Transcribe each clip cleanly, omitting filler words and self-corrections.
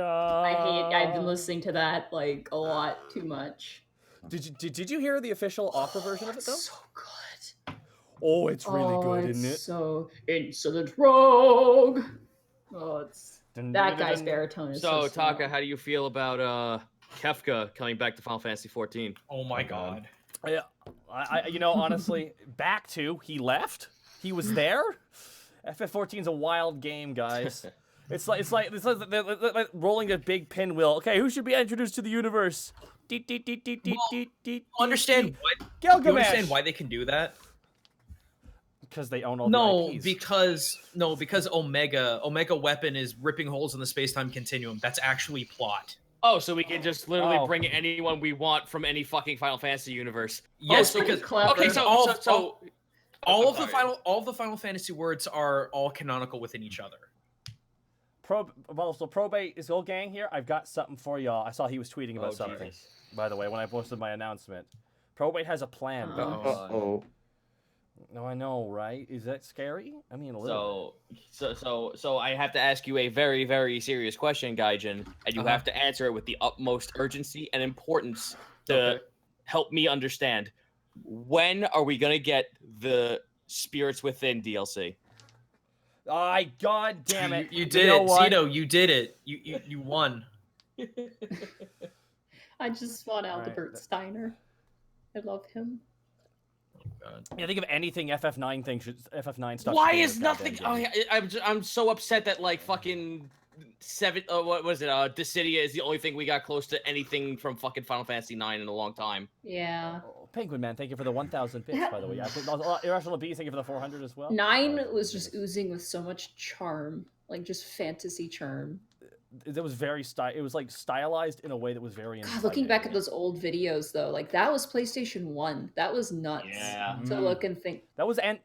I've been listening to that like a lot too much. Did you hear the official opera version of it though? So good. Oh, it's really good, isn't it? So insolent rogue. Oh, it's that guy's baritone is so Taka, how do you feel about Kefka coming back to Final Fantasy 14? Oh my god. Yeah, honestly, he left. He was there. FF14 is a wild game, guys. It's like rolling a big pinwheel. Okay, who should be introduced to the universe? Understand why they can do that? Because they own all the IPs. because Omega Weapon is ripping holes in the space-time continuum. That's actually plot. Oh, so we can just literally bring anyone we want from any fucking Final Fantasy universe. Yes, because all of the Final Fantasy words are all canonical within each other. Probate is old gang here. I've got something for y'all. I saw he was tweeting about something. Jesus. By the way, when I posted my announcement, Probate has a plan. Oh. No, I know, right? Is that scary? I mean, a little. So I have to ask you a very, very serious question, Gaijin, and you have to answer it with the utmost urgency and importance to help me understand. When are we gonna get the Spirits Within DLC? God damn it! You did it, Cito. You did it. You won. I just want Albert Steiner. I love him. God. Yeah, think of anything FF9 stuff. Why is nothing? I'm so upset that like fucking what was it? Dissidia is the only thing we got close to anything from fucking Final Fantasy 9 in a long time. Yeah. Penguin Man, thank you for the 1,000 bits, by the way. Irrational Beast, thank you for the 400 as well. 9 was just oozing with so much charm, like just fantasy charm. It was very it was like stylized in a way that was very. God, looking back at those old videos though, like that was PlayStation 1. That was nuts. Yeah. To look and think. That was I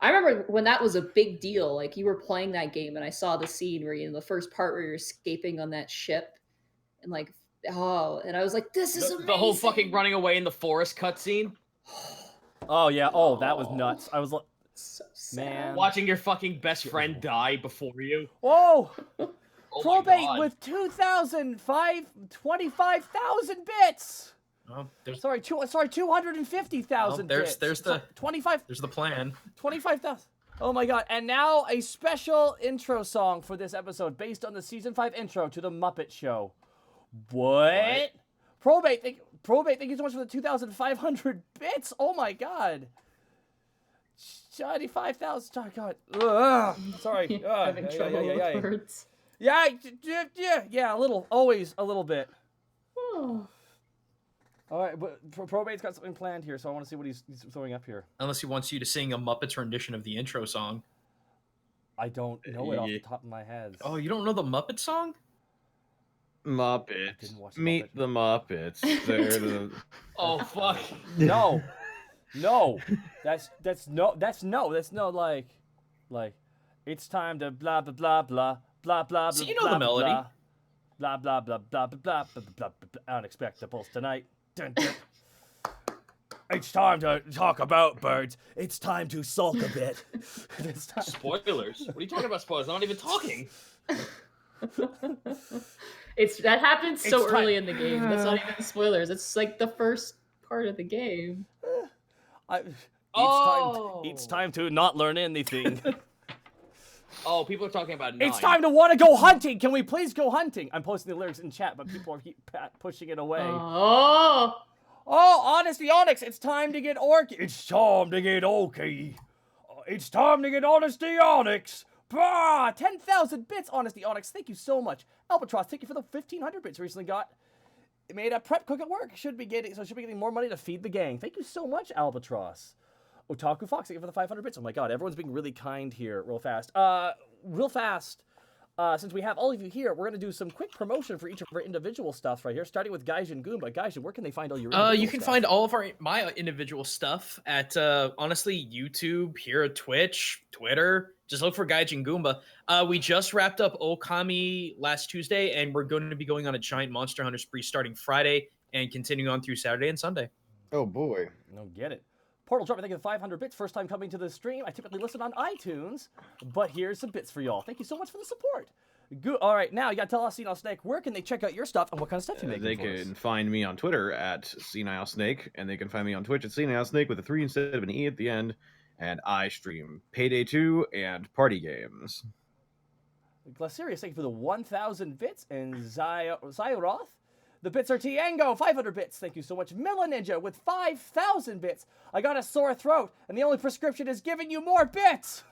remember when that was a big deal. Like you were playing that game, and I saw the scene where the first part where you're escaping on that ship, and like and I was like, this is amazing. The whole fucking running away in the forest cutscene. Oh yeah. Oh, that was nuts. I was like, so sad. Man, watching your fucking best friend die before you. Whoa. Oh Probate with 25,000 bits. Oh, sorry, 250,000 bits. There's the 25. There's the plan. 25,000. Oh my god! And now a special intro song for this episode, based on the season 5 intro to the Muppet Show. What? Probate, thank you so much for the 2,500 bits. Oh my god. 75,000. Oh god. Sorry. Having trouble with words. Yeah, a little. Always a little bit. Oh. All right, but Probate's got something planned here, so I want to see what he's throwing up here. Unless he wants you to sing a Muppets rendition of the intro song. I don't know it off the top of my head. Oh, you don't know the Muppet song? Muppets. Meet the Muppets. They're the... Oh fuck. No. That's like it's time to blah blah blah blah blah blah. So you know the melody. Blah blah blah blah blah blah blah blah. Unexpectables tonight. Dun, dun. It's time to talk about birds. It's time to sulk a bit. Spoilers? What are you talking about? Spoilers? I'm not even talking. That happens so early in the game. That's not even spoilers. It's like the first part of the game. It's time to not learn anything. Oh, people are talking about 9. It's time to want to go hunting. Can we please go hunting? I'm posting the lyrics in chat, but people are pushing it away. Oh, Honesty Onyx, it's time to get Orky. It's time to get Orky. It's time to get Honesty Onyx. 10,000 bits, Honesty Onyx. Thank you so much. Albatross, thank you for the 1,500 bits recently got. It made a prep cook at work. Should be getting more money to feed the gang. Thank you so much, Albatross. Otaku Fox, thank you for the 500 bits. Oh my god, everyone's being really kind here real fast. Since we have all of you here, we're going to do some quick promotion for each of our individual stuff right here, starting with Gaijin Goomba. Gaijin, where can they find all your individual You can find all of my individual stuff at, honestly, YouTube, here at Twitch, Twitter. Just look for Gaijin Goomba. We just wrapped up Okami last Tuesday, and we're going to be going on a giant Monster Hunter spree starting Friday and continuing on through Saturday and Sunday. Oh, boy. No, get it. Portal Drop, thank you for 500 bits. First time coming to the stream. I typically listen on iTunes, but here's some bits for y'all. Thank you so much for the support. All right, now you got to tell us, Senile Snake, where can they check out your stuff and what kind of stuff you make? They can find me on Twitter at Senile Snake, and they can find me on Twitch at Senile Snake with a 3 instead of an E at the end. And I stream Payday 2 and party games. Glacierius, thank you for the 1,000 bits. And Zyroth, the bits are Tiango, 500 bits. Thank you so much. Milla Ninja with 5,000 bits. I got a sore throat, and the only prescription is giving you more bits.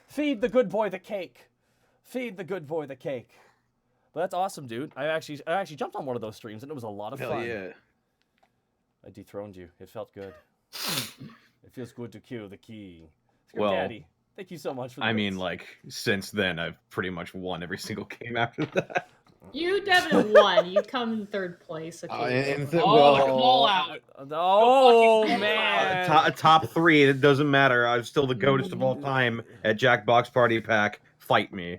Feed the good boy the cake. Feed the good boy the cake. But that's awesome, dude. I actually jumped on one of those streams, and it was a lot of fun. Hell yeah. I dethroned you. It felt good. It feels good to kill the king. Well, Daddy, thank you so much for the I bits. mean, like, since then, I've pretty much won every single game after that. You definitely won. You come in third place. Okay. Call out. Oh, man. Top 3, it doesn't matter. I'm still the goatest of all time at Jackbox Party Pack. Fight me.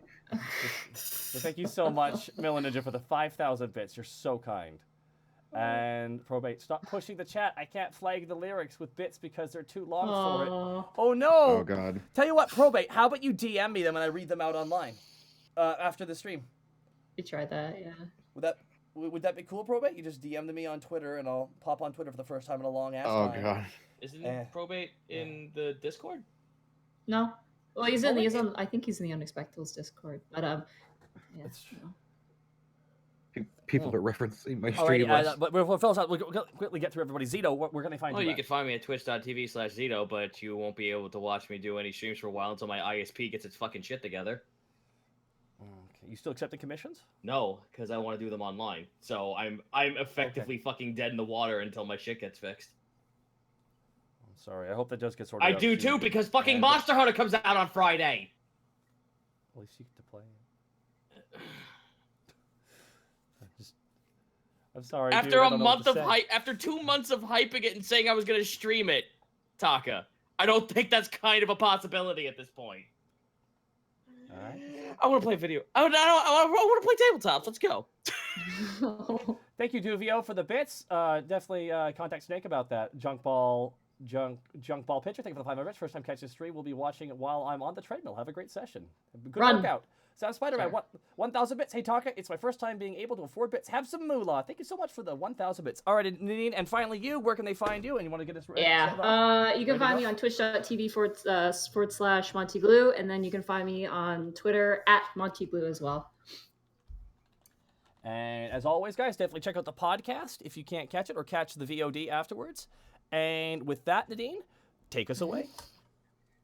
So thank you so much, Milla Ninja, for the 5,000 bits. You're so kind. And Probate, stop pushing the chat. I can't flag the lyrics with bits because they're too long for it. Oh, no. Oh, God. Tell you what, Probate, how about you DM me them and I read them out online after the stream? You tried that, yeah. Would that be cool, Probate? You just DM to me on Twitter, and I'll pop on Twitter for the first time in a long ass time. Oh, God. Isn't Probate in the Discord? No. Well, he's on. I think he's in the Unexpectables Discord. But yeah. That's true. People are referencing my Alrighty, stream. but we'll quickly get through everybody. Zito, where can they find Well, you? you can find me at twitch.tv/Zito, but you won't be able to watch me do any streams for a while until my ISP gets its fucking shit together. Okay. You still accepting commissions? No, because I want to do them online. So I'm effectively fucking dead in the water until my shit gets fixed. I'm sorry. I hope that does get sorted out. I do too, because fucking Monster Hunter comes out on Friday. At least you get to play it. I'm sorry. After a month of hype, after 2 months of hyping it and saying I was gonna stream it, Taka, I don't think that's kind of a possibility at this point. All right. I want to play video. I want to play tabletops. Let's go. Thank you, Duvio, for the bits. Definitely contact Snake about that. Junk ball pitcher. Thank you for the 500 bits. First time catching stream. We'll be watching it while I'm on the treadmill. Have a great session. Good workout. Sound Spider-Man, 1,000 bits. Hey, Taka, it's my first time being able to afford bits. Have some moolah. Thank you so much for the 1,000 bits. All right, Nadine, and finally you, where can they find you? And you want to get us you can find me on twitch.tv / Monty Blue, and then you can find me on Twitter at Monty Blue as well. And as always, guys, definitely check out the podcast if you can't catch it or catch the VOD afterwards. And with that, Nadine, take us away.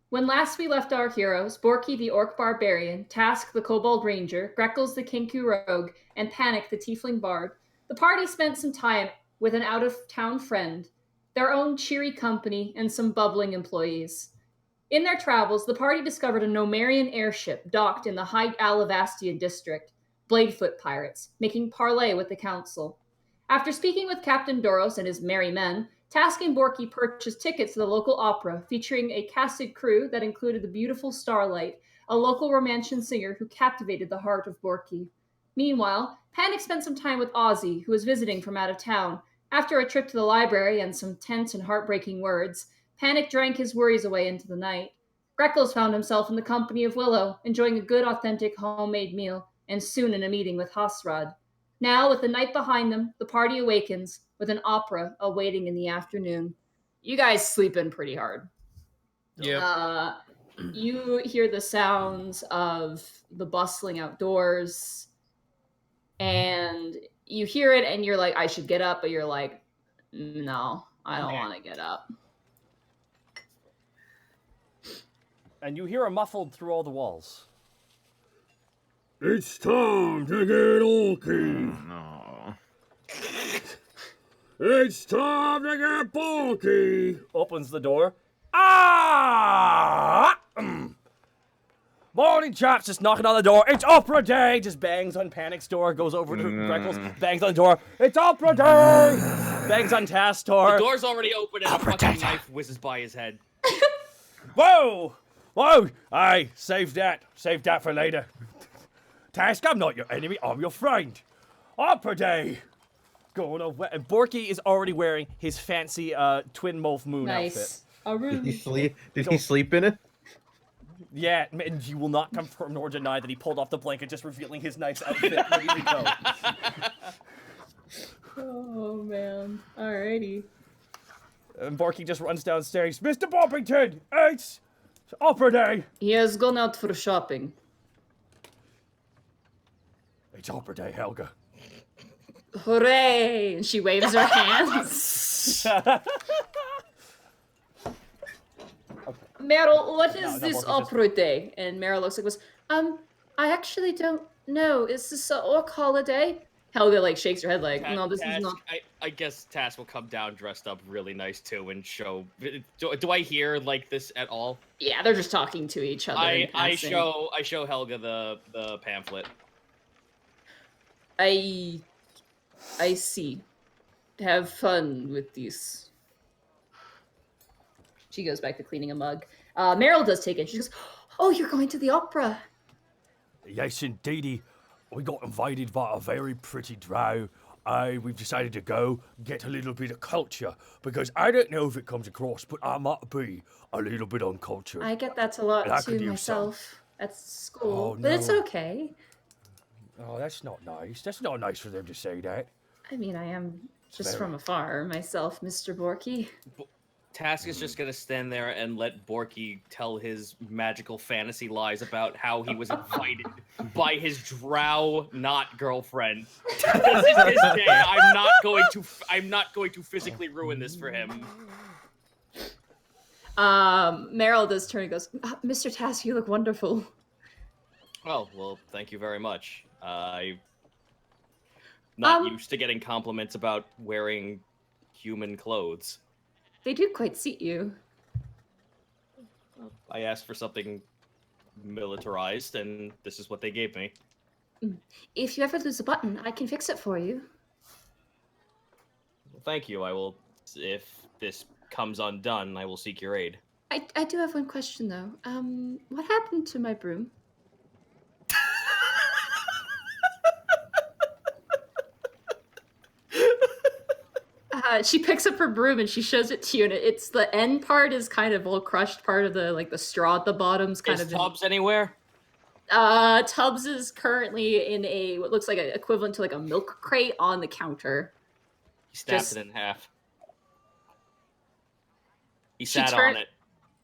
When last we left our heroes, Borky the Orc Barbarian, Task the Kobold Ranger, Greckles the Kinku Rogue, and Panic the Tiefling Bard, the party spent some time with an out-of-town friend, their own cheery company, and some bubbling employees. In their travels, the party discovered a Nomarian airship docked in the High Alavastian district, Bladefoot pirates, making parley with the council. After speaking with Captain Doros and his merry men, Task and Borky purchased tickets to the local opera, featuring a casted crew that included the beautiful Starlight, a local Romantian singer who captivated the heart of Borky. Meanwhile, Panic spent some time with Ozzy, who was visiting from out of town. After a trip to the library and some tense and heartbreaking words, Panic drank his worries away into the night. Greckles found himself in the company of Willow, enjoying a good, authentic, homemade meal, and soon in a meeting with Hasrad. Now, with the night behind them, the party awakens, with an opera awaiting in the afternoon. You guys sleep in pretty hard. Yeah. You hear the sounds of the bustling outdoors, and you hear it, and you're like, I should get up, but you're like, no, I don't want to get up. And you hear a muffled through all the walls. It's time to get orky. No. It's time to get bonky. Opens the door. Ah! Morning, chaps. Just knocking on the door. It's opera day. Just bangs on Panic's door. Goes over to Greckles. Bangs on the door. It's opera day. Bangs on Task's door. The door's already open and a fucking knife whizzes by his head. Whoa! Whoa! Aye, save that. Save that for later. Task, I'm not your enemy. I'm your friend. Opera day. Going over. And Borky is already wearing his fancy twin Molf Moon outfit. Nice. Did he sleep in it? Yeah, and you will not confirm nor deny that he pulled off the blanket, just revealing his nice outfit. Ready to go. Oh, man. Alrighty. And Borky just runs downstairs. Mr. Boppington, it's opera day. He has gone out for shopping. It's opera day, Helga. Hooray! And she waves her hands. Meryl, what is this opera day? And Meryl looks like this. I actually don't know. Is this an orc holiday? Helga like shakes her head like, no, this is not. I guess Tass will come down dressed up really nice too and show. Do I hear like this at all? Yeah, they're just talking to each other. I show Helga the pamphlet. I see. Have fun with these. She goes back to cleaning a mug. Meryl does take it. She goes, oh, you're going to the opera. Yes, indeedy. We got invited by a very pretty drow. We've decided to go get a little bit of culture, because I don't know if it comes across, but I might be a little bit uncultured. I get that a lot too myself at school, but it's okay. Oh, that's not nice. That's not nice for them to say that. I mean, I am just from afar myself, Mr. Borky. Task is just gonna stand there and let Borky tell his magical fantasy lies about how he was invited by his drow not girlfriend. This is his day. I'm not going to physically ruin this for him. Meryl does turn and goes, Mr. Task, you look wonderful. Oh, well, thank you very much. I'm not used to getting compliments about wearing human clothes. They do quite suit you. I asked for something militarized, and this is what they gave me. If you ever lose a button, I can fix it for you. Well, thank you. I will, if this comes undone, I will seek your aid. I do have one question, though. What happened to my broom? She picks up her broom and she shows it to you, and it's the end part is kind of all crushed. Part of the straw at the bottom's kind of. Is Tubbs anywhere? Tubbs is currently in what looks like an equivalent to like a milk crate on the counter. He snapped it in half. He sat on it.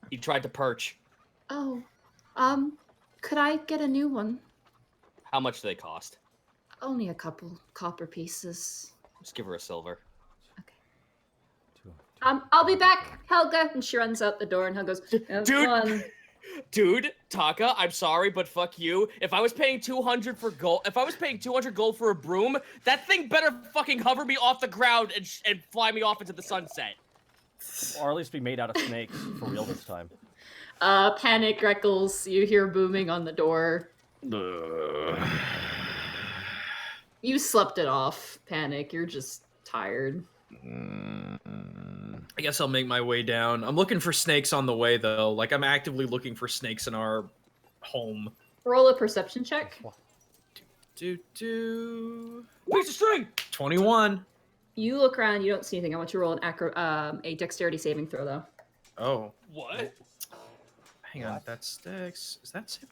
He tried to perch. Oh, could I get a new one? How much do they cost? Only a couple copper pieces. Just give her a silver. I'll be back, Helga. And she runs out the door, and Helga goes, Dude, Taka, I'm sorry, but fuck you. If I was paying 200 gold for a broom, that thing better fucking hover me off the ground and fly me off into the sunset. Or at least be made out of snakes for real this time. Panic, Greckles. You hear booming on the door. You slept it off, Panic. You're just tired. I guess I'll make my way down. I'm looking for snakes on the way, though. Like, I'm actively looking for snakes in our home. Roll a perception check. Piece of string! 21. You look around, you don't see anything. I want you to roll a dexterity saving throw, though. Oh. What? Hang on, that's dex. Is that safe?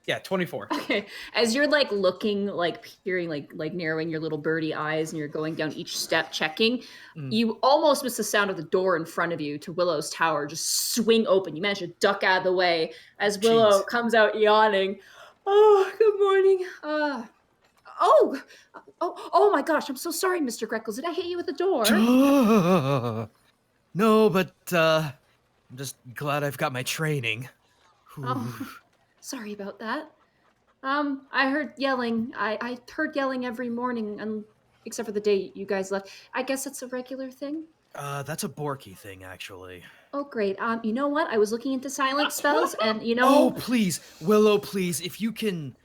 Yeah, 24. Okay. As you're like looking, like peering, like narrowing your little birdie eyes, and you're going down each step, checking, you almost miss the sound of the door in front of you to Willow's tower just swing open. You manage to duck out of the way as Willow comes out yawning. Oh, good morning. Oh my gosh! I'm so sorry, Mr. Greckles. Did I hit you with the door? No, but I'm just glad I've got my training. Oh. Sorry about that. I heard yelling. I heard yelling every morning, except for the day you guys left. I guess it's a regular thing? That's a Borky thing, actually. Oh, great. You know what? I was looking into silent spells, and you know... Oh, please. Willow, please. If you can...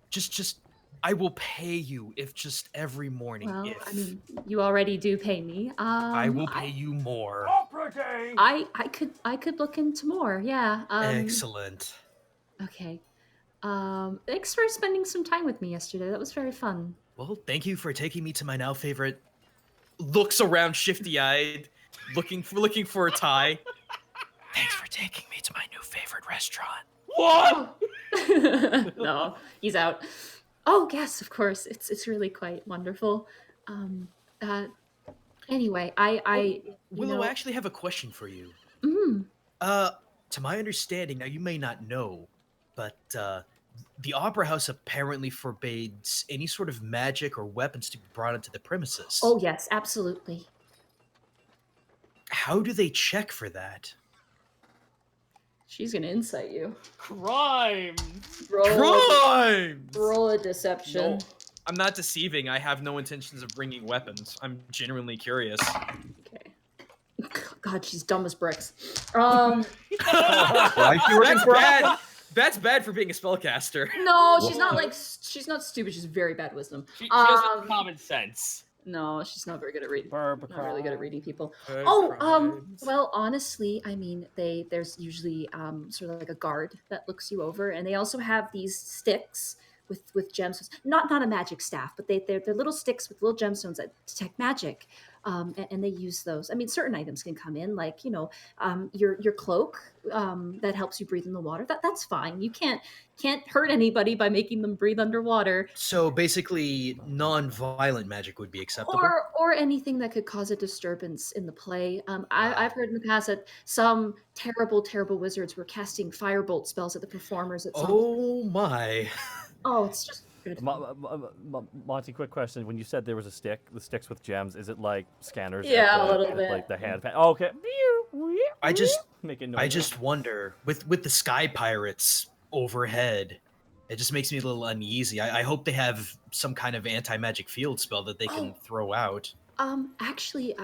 Just... I will pay you if just every morning. Well, I mean, you already do pay me. I will pay you more. Opera day! I could look into more, yeah. Excellent. Okay. Thanks for spending some time with me yesterday. That was very fun. Well, thank you for taking me to my now favorite. Looks around shifty-eyed, looking for a tie. Thanks for taking me to my new favorite restaurant. What? No, he's out. Oh yes, of course. It's really quite wonderful. Um, uh, anyway, I Willow, I actually have a question for you. Mm, To my understanding, now you may not know, but the Opera House apparently forbids any sort of magic or weapons to be brought into the premises. oh yes, absolutely. How do they check for that? She's gonna insight you. Crime. Crimes! Roll a deception. No, I'm not deceiving. I have no intentions of bringing weapons. I'm genuinely curious. Okay. God, she's dumb as bricks. That's bad. That's bad for being a spellcaster. No, she's not like she's not stupid. She's very bad wisdom. She has common sense. No, she's not very good at reading. Not Not really good at reading people. Crimes. Well, honestly, I mean, there's usually sort of like a guard that looks you over, and they also have these sticks with gemstones. Not a magic staff, but they're little sticks with little gemstones that detect magic, and they use those. I mean, certain items can come in, like your cloak that helps you breathe in the water. That's fine. You can't hurt anybody by making them breathe underwater. So basically, non-violent magic would be acceptable. Or anything that could cause a disturbance in the play. I've heard in the past that some terrible wizards were casting firebolt spells at the performers at some Oh my! Oh, it's just good. Monty, quick question. When you said there was a stick, the sticks with gems, is it like scanners? Yeah, at a little at, bit. Like the hand. Oh, okay. I Making just wonder with the sky pirates overhead. It just makes me a little uneasy. I hope they have some kind of anti-magic field spell that they can throw out. Actually,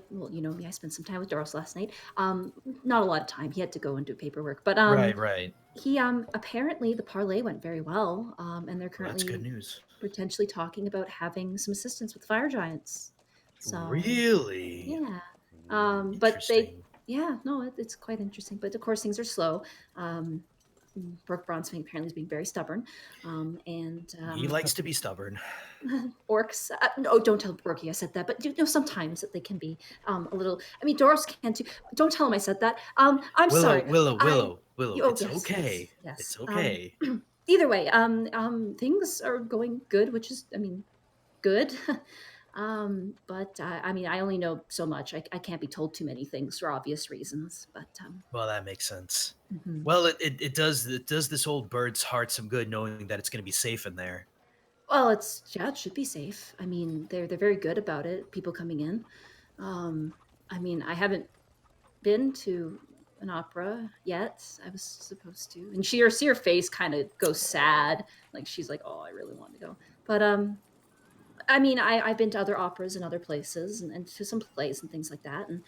well, you know me, I spent some time with Doros last night. Not a lot of time. He had to go and do paperwork, but Right. he apparently the parlay went very well. And they're Well, that's currently good news. potentially talking about having some assistance with fire giants. So Really? yeah. But they Interesting. yeah, no, it's quite interesting. But of course, things are slow. Brooke Bronsfang apparently is being very stubborn, and He likes to be stubborn. orcs. No, don't tell Brookie I said that. But you know, sometimes that they can be a little. I mean, Doris can too. Don't tell him I said that. I'm sorry. Willow. Oh, It's yes, okay. yes. It's okay. Either way, things are going good, which is, I mean, good. But I mean, I only know so much. I can't be told too many things for obvious reasons. But Well, that makes sense. mhm. Well, it does this old bird's heart some good knowing that it's going to be safe in there. Well, it should be safe. I mean, they're very good about it. People coming in. I mean, I haven't been to an opera yet. I was supposed to, and see her face kind of goes sad. Like she's like, oh, I really want to go. But I mean, I've been to other operas and other places, and to some plays and things like that, and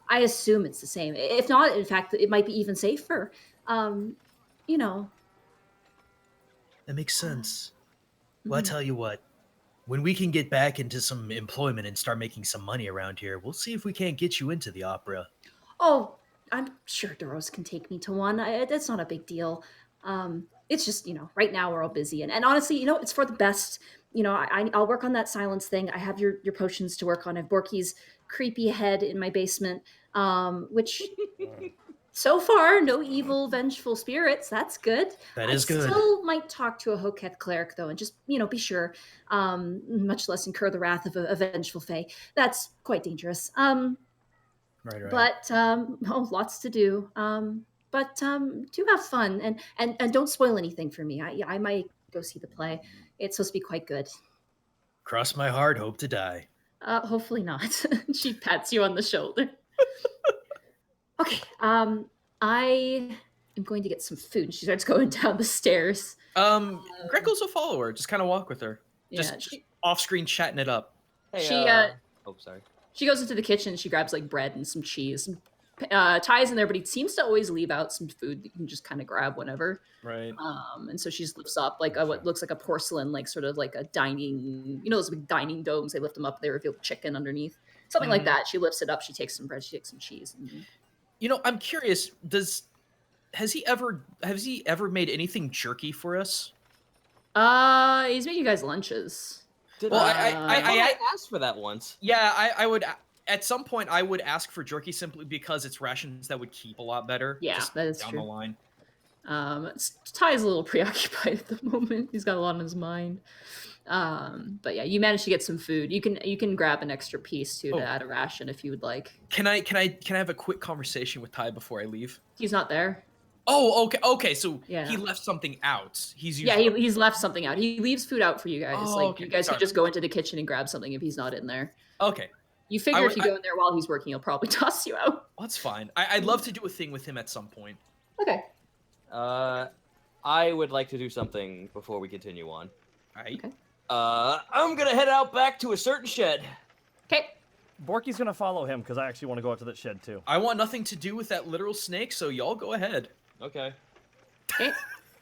I assume it's the same. If not, in fact, it might be even safer. You know. That makes sense. Mhm. Well, I tell you what, when we can get back into some employment and start making some money around here, we'll see if we can't get you into the opera. Oh, I'm sure Doros can take me to one. That's not a big deal. It's just, right now we're all busy. And honestly, it's for the best. I'll work on that silence thing. I have your potions to work on. I have Borky's creepy head in my basement, which so far, no evil, vengeful spirits. That's good. That is good. I still might talk to a Hoketh cleric, though, and just, be sure, much less incur the wrath of a vengeful fae. That's quite dangerous. Right. But lots to do. But do have fun and don't spoil anything for me. I might go see the play. It's supposed to be quite good. Cross my heart, hope to die. Hopefully not. She pats you on the shoulder. Okay. I am going to get some food. She starts going down the stairs. Greco's a follower. Just kind of walk with her. Just off screen chatting it up. Hey, She oh, sorry. She goes into the kitchen. She grabs like bread and some cheese. Ty's in there, but he seems to always leave out some food that you can just kind of grab whenever. Right. And so she just lifts up like what looks like a porcelain, like sort of like a dining, those big dining domes. They lift them up. They reveal chicken underneath, something like that. She lifts it up. She takes some bread. She takes some cheese. I'm curious. Has he ever made anything jerky for us? He's made you guys lunches. I asked for that once. Yeah, I would. At some point, I would ask for jerky simply because it's rations that would keep a lot better. Yeah, just that is down true. the line. Ty's a little preoccupied at the moment. He's got a lot on his mind. But yeah, you managed to get some food. You can grab an extra piece too to add a ration if you would like. Can I have a quick conversation with Ty before I leave? He's not there. Oh, okay. So Yeah. he left something out. He's left something out. He leaves food out for you guys. Oh, like okay. you guys Sorry. can just go into the kitchen and grab something if he's not in there. Okay. You figure if you go in there while he's working, he'll probably toss you out. That's fine. I'd love to do a thing with him at some point. Okay. I would like to do something before we continue on. All right. Okay. I'm gonna head out back to a certain shed. Okay. Borky's gonna follow him because I actually want to go out to that shed too. I want nothing to do with that literal snake, so y'all go ahead. Okay. Okay.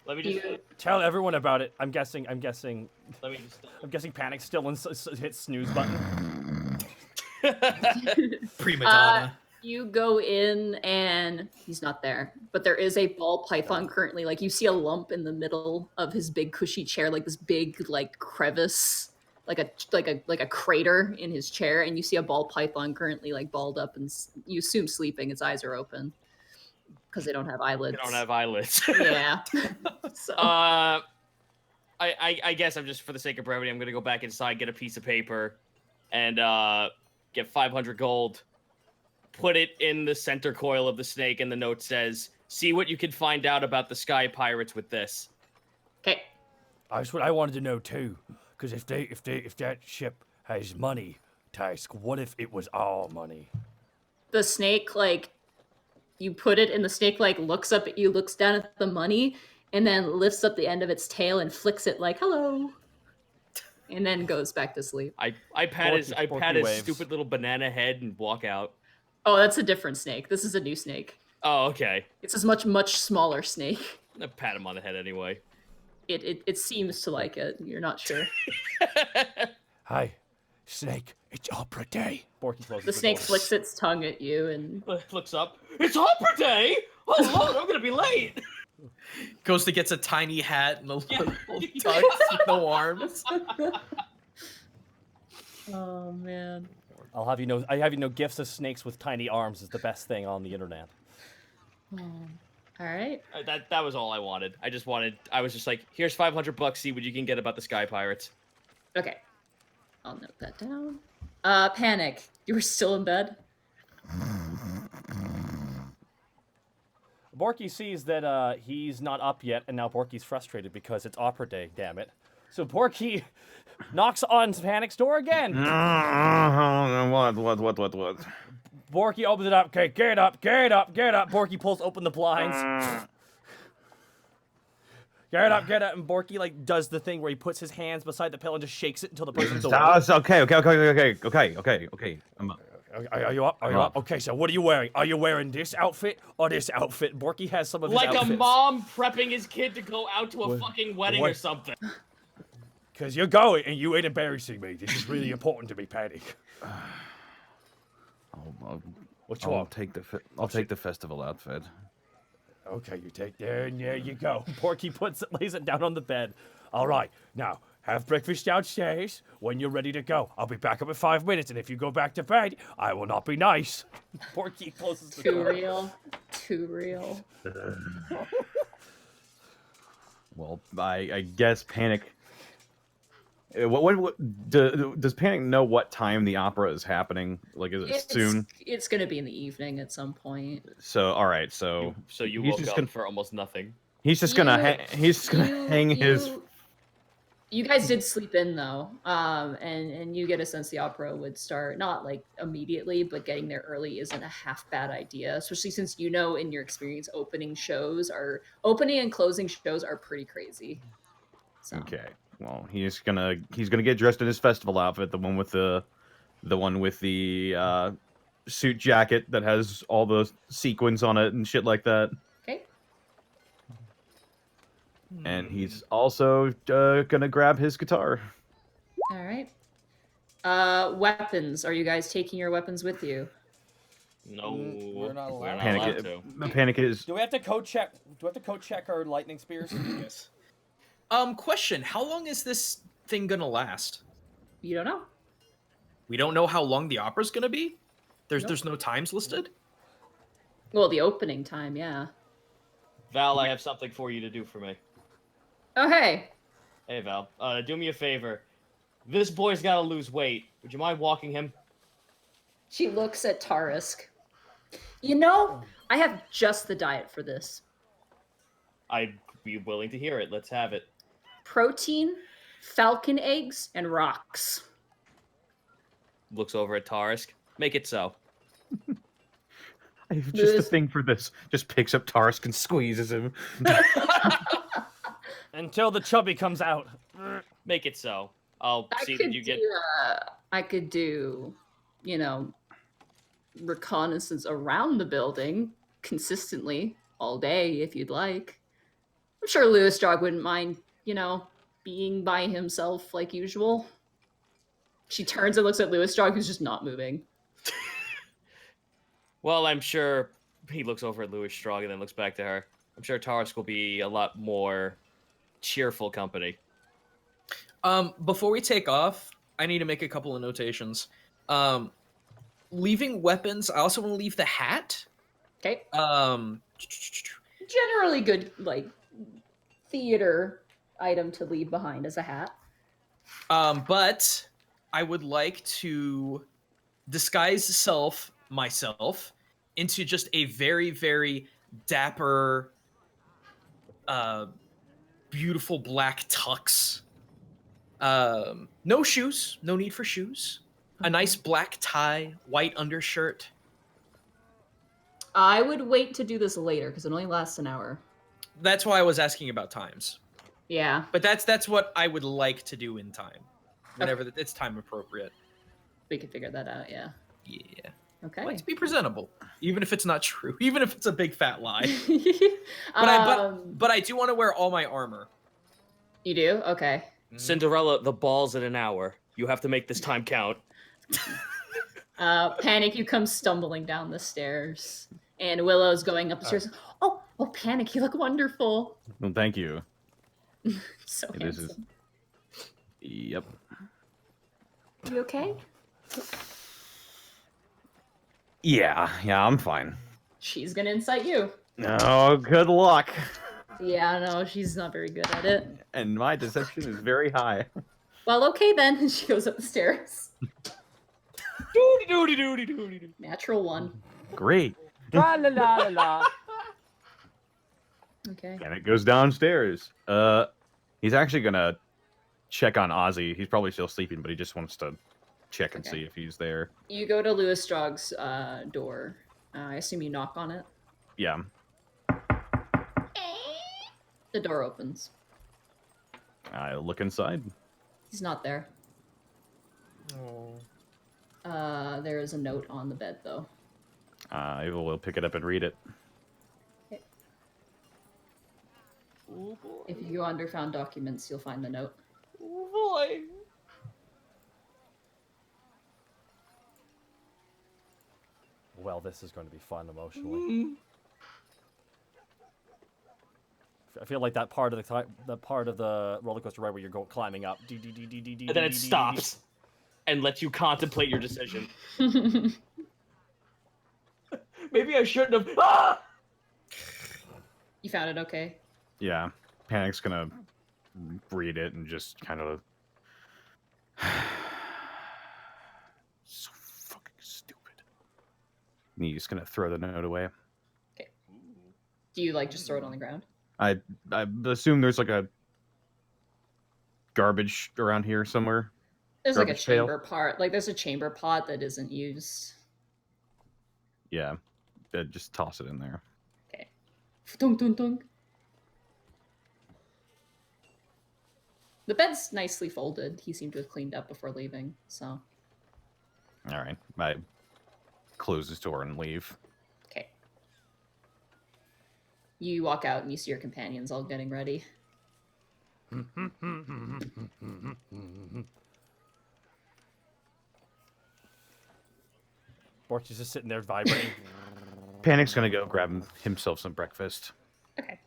Let me just tell everyone about it. I'm guessing. Let me just. I'm guessing Panic's still hit snooze button. Prima donna. You go in and he's not there, but there is a ball python currently. Like you see a lump in the middle of his big cushy chair, like this big like crevice, like a crater in his chair, and you see a ball python currently like balled up and you assume sleeping. Its eyes are open because they don't have eyelids. They don't have eyelids. Yeah. So. I guess I'm just for the sake of brevity, I'm gonna go back inside, get a piece of paper, and get 500 gold. Put it in the center coil of the snake, and the note says, "See what you can find out about the Sky Pirates with this." Okay. That's what I wanted to know too, because if that ship has money, Task, what if it was our money? The snake, like, you put it, and the snake like looks up at you, looks down at the money, and then lifts up the end of its tail and flicks it like hello, and then goes back to sleep. I pat his stupid little banana head and walk out. Oh, that's a different snake. This is a new snake. Oh, okay. It's a much smaller snake. I pat him on the head anyway. It seems to like it. You're not sure. Hi, snake. It's opera day. Borky closes the snake door. flicks its tongue at you and looks up. It's opera day. Oh Lord, I'm gonna be late. Goes to gets a tiny hat and a little tux with no arms. Oh man. I have you know, gifts of snakes with tiny arms is the best thing on the internet. All right. That was all I wanted. I was just like, here's $500. See what you can get about the Sky Pirates. Okay. I'll note that down. Panic. You were still in bed? Borky sees that he's not up yet, and now Borky's frustrated because it's opera day, damn it. So Borky knocks on Panic's door again. What? Borky opens it up. Okay, get up. Borky pulls open the blinds. Get up. And Borky like does the thing where he puts his hands beside the pillow and just shakes it until the person's awake. Okay. I'm up. Are you up? Okay, so what are you wearing? Are you wearing this outfit or this outfit? Borky has some of his outfits. Like a mom prepping his kid to go out to a fucking wedding or something. Because you're going and you ain't embarrassing me. This is really important to me, Panic. I'll take the festival outfit. Okay, you take there and there you go. Borky lays it down on the bed. All right, now have breakfast downstairs. When you're ready to go, I'll be back up in 5 minutes. And if you go back to bed, I will not be nice. Borky closes the Too door. Too real. Well, I guess Panic. Does Panic know what time the opera is happening? Like, is it soon? It's going to be in the evening at some point. So, all right. So you he's woke just up gonna, for almost nothing. He's just gonna hang his. You guys did sleep in though, and you get a sense the opera would start not like immediately, but getting there early isn't a half bad idea. Especially since you know in your experience, opening and closing shows are pretty crazy. So. Okay. Well, he's gonna get dressed in his festival outfit, the one with the suit jacket that has all the sequins on it and shit like that. Okay. And he's also gonna grab his guitar. All right. Weapons. Are you guys taking your weapons with you? No, we're not allowed to. Panic is. Do we have to code check? Do we have to code check our lightning spears? Yes. Question: how long is this thing gonna last? You don't know. We don't know how long the opera's gonna be. There's no times listed. Well, the opening time, yeah. Val, I have something for you to do for me. Oh, hey. Hey, Val. Do me a favor. This boy's got to lose weight. Would you mind walking him? She looks at Tarisk. You know, I have just the diet for this. I'd be willing to hear it. Let's have it. Protein, falcon eggs, and rocks. Looks over at Tarisk. Make it so. I have just a thing for this. Just picks up Tarisk and squeezes him. Until the chubby comes out. Make it so. I'll see that you get... I could do, you know, reconnaissance around the building consistently all day if you'd like. I'm sure Lewis Dog wouldn't mind, you know, being by himself like usual. She turns and looks at Lewis Dog, who's just not moving. Well, I'm sure he looks over at Louis Strong and then looks back to her. I'm sure Tarisk will be a lot more cheerful company. Before we take off, I need to make a couple of notations. Leaving weapons, I also want to leave the hat. Okay. Generally good, like, theater item to leave behind as a hat. But I would like to disguise myself into just a very, very dapper, beautiful black tux. No shoes, no need for shoes. A nice black tie, white undershirt. I would wait to do this later because it only lasts an hour. That's why I was asking about times. Yeah. But that's what I would like to do in time. Whenever it's time appropriate. We can figure that out, yeah. Yeah. Okay. I like to be presentable, even if it's not true, even if it's a big fat lie. But I do want to wear all my armor. You do? Okay. Cinderella, the ball's in an hour. You have to make this time count. Panic, you come stumbling down the stairs, and Willow's going up the stairs. Oh, Panic, you look wonderful. Well, thank you. So This handsome. Yep. You okay? Yeah, I'm fine. She's gonna incite you. Oh, good luck. Yeah, no, she's not very good at it. And my deception is very high. Well, okay then. And she goes up the stairs. Natural 1. Great. La la la la la. Okay. And it goes downstairs. He's actually gonna check on Ozzy. He's probably still sleeping, but he just wants to check and see if he's there. You go to Lewis Strog's door. I assume you knock on it. Yeah. The door opens. I look inside. He's not there. There is a note on the bed, though. I will pick it up and read it. Okay. If you go under found documents, you'll find the note. Oh boy. Well, this is going to be fun emotionally. I feel like that part of the roller coaster ride where you're climbing up, and then it stops and lets you contemplate your decision. Maybe I shouldn't have. Ah! You found it okay? Yeah. Panic's gonna read it and just kind of. So fucking stupid. And he's gonna throw the note away. Okay. Do you just throw it on the ground? I assume there's like a garbage around here somewhere. There's garbage like a chamber part. There's a chamber pot that isn't used. Yeah. Just toss it in there. Okay. Dunk, dunk, dunk. The bed's nicely folded. He seemed to have cleaned up before leaving, so. All right. I close his door and leave. Okay. You walk out and you see your companions all getting ready. Bork's just sitting there vibrating. Panic's gonna go grab himself some breakfast. Okay.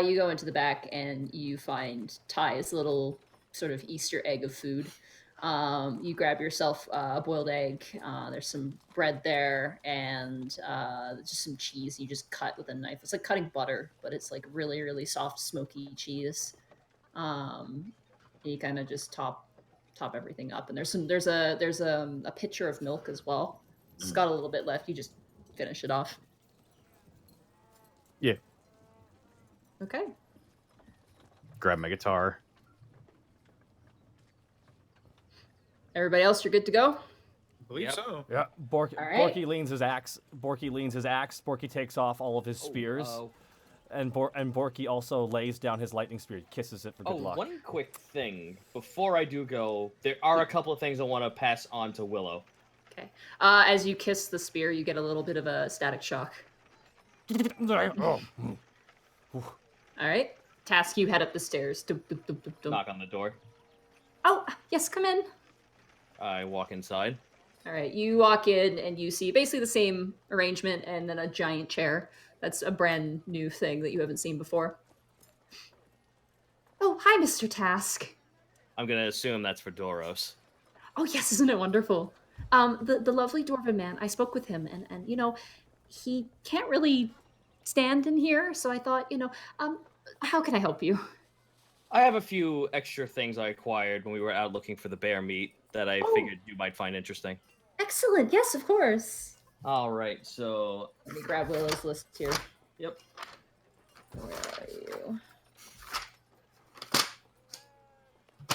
You go into the back and you find Ty's little sort of Easter egg of food. You grab yourself a boiled egg. There's some bread there and just some cheese. You just cut with a knife. It's like cutting butter, but it's like really, really soft, smoky cheese. You kind of just top everything up. And there's a pitcher of milk as well. It's got a little bit left. You just finish it off. Yeah. Okay. Grab my guitar. Everybody else, you're good to go? I believe so. Yeah. All right. Borky leans his axe. Borky takes off all of his spears. And Borky also lays down his lightning spear, kisses it for good luck. One quick thing. Before I do go, there are a couple of things I want to pass on to Willow. Okay. As you kiss the spear, you get a little bit of a static shock. All right. Task, you head up the stairs. Knock on the door. Oh, yes, come in. I walk inside. All right, you walk in and you see basically the same arrangement and then a giant chair. That's a brand new thing that you haven't seen before. Oh, hi, Mr. Task. I'm going to assume that's for Doros. Oh, yes, isn't it wonderful? The lovely Dwarven man, I spoke with him and you know, he can't really stand in here, so I thought, you know, how can I help you? I have a few extra things I acquired when we were out looking for the bear meat that I figured you might find interesting. Excellent, yes, of course. All right, so... Let me grab Willow's list here. Yep. Where are you?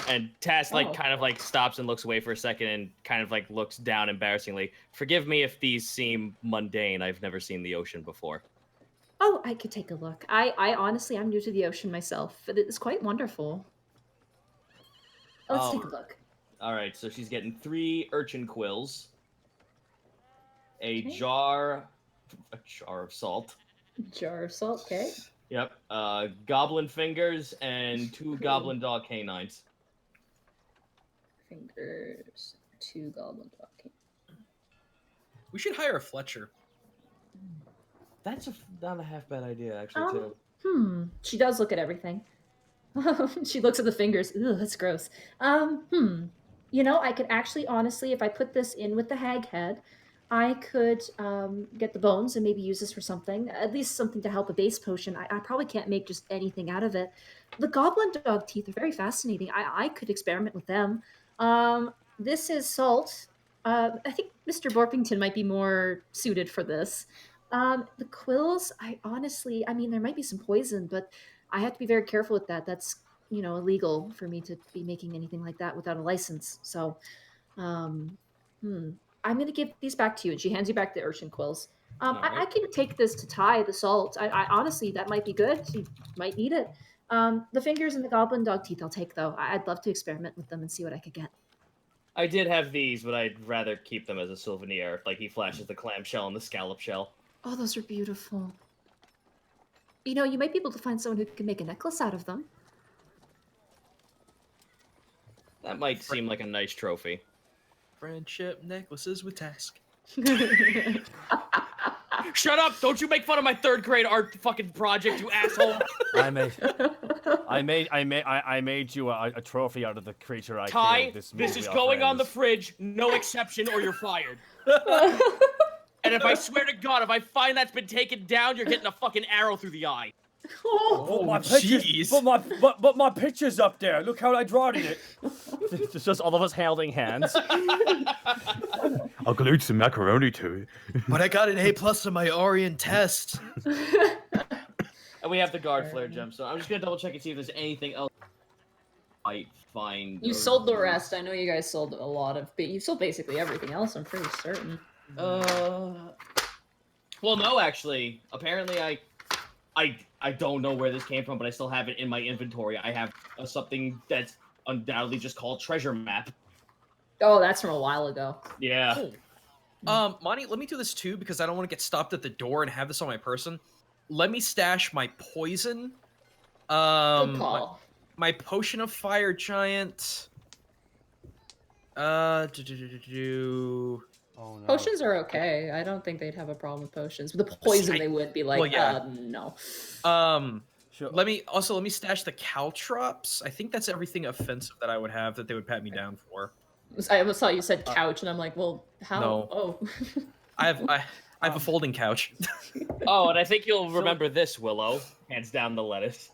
And Tass, kind of, stops and looks away for a second and kind of, looks down embarrassingly. Forgive me if these seem mundane. I've never seen the ocean before. Oh, I could take a look. I honestly, I'm new to the ocean myself, but it's quite wonderful. Let's take a look. All right, so she's getting 3 urchin quills, a jar of salt. Jar of salt, okay. Yep. Goblin fingers and 2 goblin dog canines. Fingers, 2 goblin dog canines. We should hire a Fletcher. That's not a half bad idea, actually, too. She does look at everything. She looks at the fingers. Ew, that's gross. You know, I could actually, honestly, if I put this in with the hag head, I could get the bones and maybe use this for something. At least something to help a base potion. I probably can't make just anything out of it. The goblin dog teeth are very fascinating. I could experiment with them. This is salt. I think Mr. Borpington might be more suited for this. The quills, I mean, there might be some poison, but I have to be very careful with that. That's, you know, illegal for me to be making anything like that without a license. So, I'm going to give these back to you. And she hands you back the urchin quills. I can take this to Ty, the salt. I honestly, that might be good. She might need it. The fingers and the goblin dog teeth I'll take, though. I'd love to experiment with them and see what I could get. I did have these, but I'd rather keep them as a souvenir. He flashes the clamshell and the scallop shell. Oh, those are beautiful. You know, you might be able to find someone who can make a necklace out of them. That might seem like a nice trophy. Friendship necklaces with Task. Shut up! Don't you make fun of my 3rd grade art fucking project, you asshole! I made you a trophy out of the creature I Ty, killed. this is going on the fridge, no exception, or you're fired. And if I swear to God, if I find that's been taken down, you're getting a fucking arrow through the eye. Oh, my pictures, but my picture's up there. Look how I drawn it. It's just all of us holding hands. I'll glued some macaroni to it. But I got an A+ on my Orion test. And we have the guard flare gem, so I'm just gonna double check and see if there's anything else I might find. You sold the rest. I know you guys sold a lot of, but you sold basically everything else, I'm pretty certain. Well, no, actually. Apparently, I don't know where this came from, but I still have it in my inventory. I have something that's undoubtedly just called treasure map. Oh, that's from a while ago. Yeah. Monty, let me do this too, because I don't want to get stopped at the door and have this on my person. Let me stash my poison. Good call. My potion of fire giant. Oh, no. Potions are okay. I don't think they'd have a problem with potions. With the poison, they would be like, well, yeah. No. Sure. Let me stash the caltrops. I think that's everything offensive that I would have that they would pat me down for. I almost thought you said couch, and I'm like, well, how? No. Oh. I have a folding couch. Oh, and I think you'll remember this, Willow. Hands down the lettuce.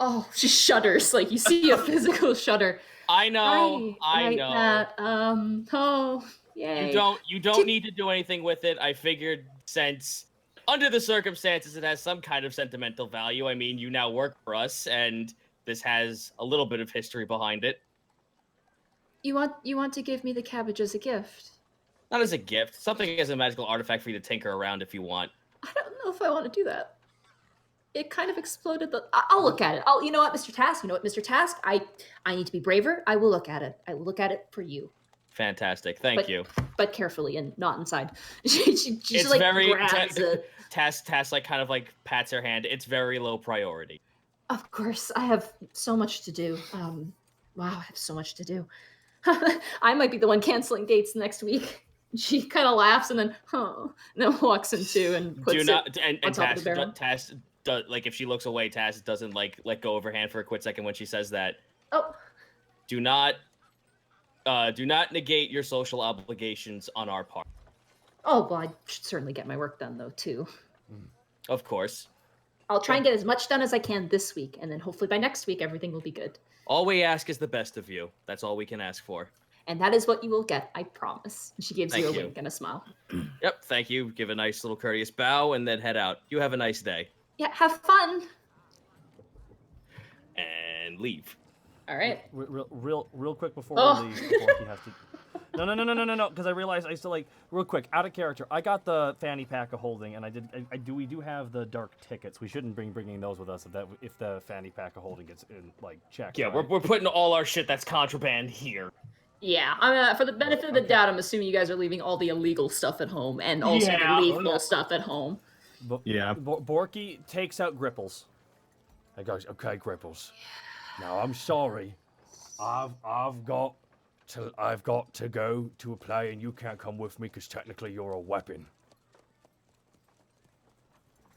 Oh, she shudders. Like you see a physical shudder. I know. I right, know. That. Oh, yay. You don't need to do anything with it. I figured since under the circumstances it has some kind of sentimental value. I mean, you now work for us, and this has a little bit of history behind it. You want to give me the cabbage as a gift? Not as a gift. Something as a magical artifact for you to tinker around if you want. I don't know if I want to do that. It kind of exploded. I'll look at it. You know what, Mr. Task? You know what, Mr. Task? I need to be braver. I will look at it. I will look at it for you. Fantastic. Thank you. But carefully and not inside. she it's like very grabs it. Task like kind of like pats her hand. It's very low priority. Of course, I have so much to do. Wow, I have so much to do. I might be the one canceling dates next week. She kind of laughs and then walks into and puts it on top of the barrel. Task does, like if she looks away, Task doesn't like let go of her hand for a quick second when she says that. Oh. Do not negate your social obligations on our part. Oh, well, I should certainly get my work done though too. Of course. I'll try and get as much done as I can this week, and then hopefully by next week everything will be good. All we ask is the best of you. That's all we can ask for. And that is what you will get, I promise. She gives you a wink and a smile. Yep, thank you. Give a nice little courteous bow and then head out. You have a nice day. Yeah, have fun. And leave. All right. Real quick before we leave, before he has to. No, because I realized I still real quick, out of character. I got the fanny pack of holding, and we do have the dark tickets. We shouldn't bringing those with us if the fanny pack of holding gets checked. Yeah, right? we're putting all our shit that's contraband here. Yeah, I mean, for the benefit of the doubt, I'm assuming you guys are leaving all the illegal stuff at home and also the lethal stuff at home. Yeah. Borky takes out Gripples. He goes, "Okay, Gripples. Now I'm sorry. I've got to go to a play, and you can't come with me because technically you're a weapon.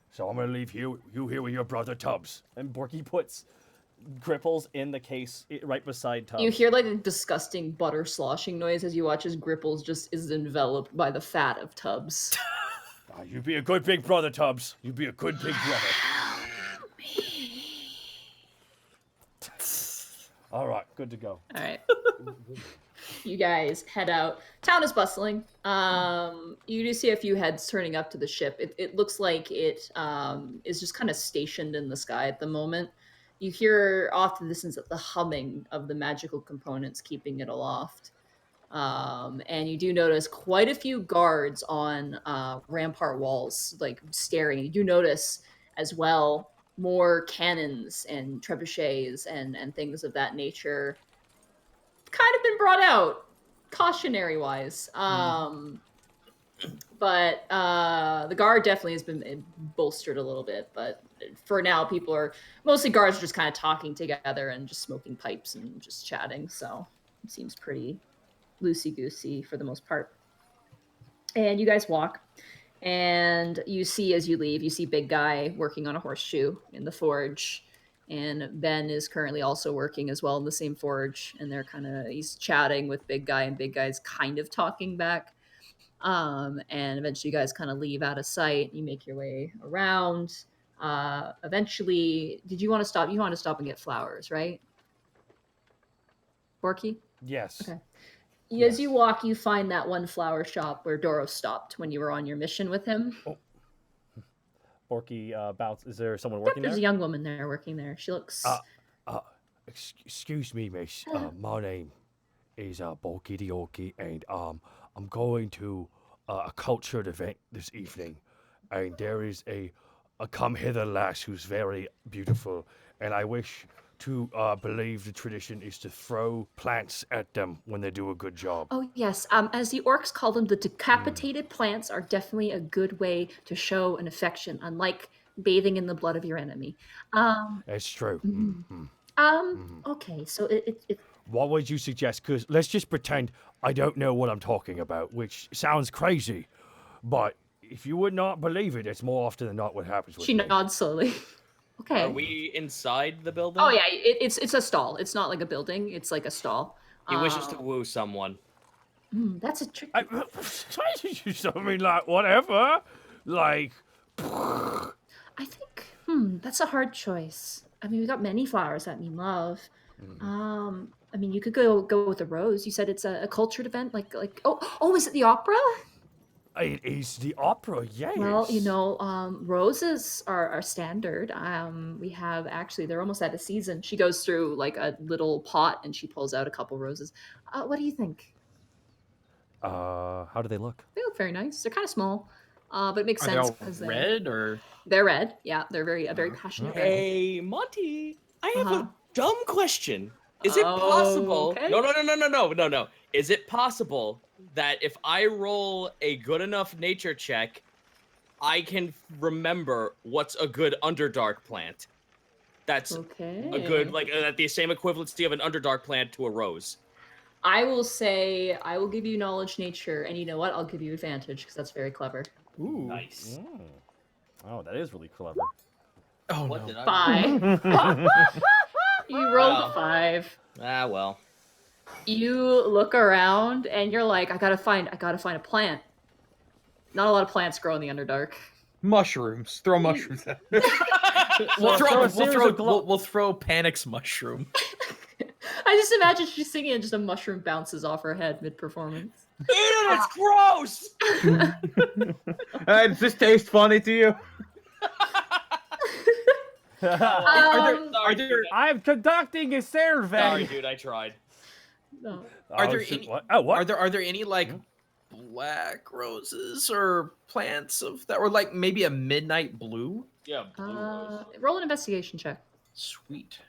So I'm gonna leave you here with your brother Tubbs." And Borky puts Gripples in the case right beside Tubbs. You hear like a disgusting butter sloshing noise as you watch as Gripples just is enveloped by the fat of Tubbs. You be a good big brother, Tubbs. You be a good big brother. All right, good to go. All right. You guys head out. Town is bustling. You do see a few heads turning up to the ship. It looks like it is just kind of stationed in the sky at the moment. You hear off to the distance the humming of the magical components keeping it aloft. And you do notice quite a few guards on rampart walls, like staring. You do notice as well more cannons and trebuchets and things of that nature kind of been brought out, cautionary wise. But the guard definitely has been bolstered a little bit. But for now, mostly guards are just kind of talking together and just smoking pipes and just chatting. So it seems pretty loosey-goosey for the most part. And you guys walk, and you see as you leave, you see Big Guy working on a horseshoe in the forge. And Ben is currently also working as well in the same forge. And he's chatting with Big Guy, and Big Guy's kind of talking back. And eventually you guys kind of leave out of sight. You make your way around. Eventually, did you want to stop? You want to stop and get flowers, right? Borky? Yes. Okay. As you walk, you find that one flower shop where Doro stopped when you were on your mission with him. Oh. Borky bounce. Is there someone working There's there? a young woman there working there. She looks... Excuse me, miss. My name is Borky the Orky, and I'm going to a cultured event this evening, and there is a come hither lass who's very beautiful, and I wish to believe the tradition is to throw plants at them when they do a good job. Oh, yes. As the orcs call them, the decapitated plants are definitely a good way to show an affection, unlike bathing in the blood of your enemy. It's true. Okay, so it What would you suggest? Because let's just pretend I don't know what I'm talking about, which sounds crazy, but if you would not believe it, it's more often than not what happens with She me. nods slowly. Okay. Are we inside the building? Oh, yeah. It's a stall. It's not like a building. It's like a stall. He wishes to woo someone. That's a trick. I mean, like, whatever. Like, I think, that's a hard choice. I mean, we got many flowers that mean love. I mean, you could go with a rose. You said it's a cultured event, like oh, is it the opera? it is the opera, yes. Well, you know, roses are standard. We have actually, they're almost out of season. She goes through like a little pot and she pulls out a couple roses. What do you think? How do they look? They look very nice. They're kind of small, but it makes Are they sense all because red or? they're red. Yeah, they're a very passionate red. Hey, Monty, I have Uh-huh. a dumb question. Is it possible? Okay. No. Is it possible that if I roll a good enough nature check, I can remember what's a good Underdark plant? That's Okay. a good, like, the same equivalency of an Underdark plant to a rose. I will say I will give you knowledge nature, and you know what? I'll give you advantage because that's very clever. Ooh. Nice. Oh, that is really clever. Oh What no. did I? 5. You rolled Wow. a 5. Ah, well. You look around and you're like, I gotta find a plant. Not a lot of plants grow in the Underdark. Mushrooms. Throw mushrooms at it. We'll throw Panic's mushroom. I just imagine she's singing and just a mushroom bounces off her head mid-performance. Ew, it's gross! Does this taste funny to you? Are there I'm conducting a survey. Sorry, dude, I tried. No. Are there shit, any- what? Oh, what? are there any like black roses or plants of that, or like maybe a midnight blue? Yeah, blue rose. Roll an investigation check. Sweet.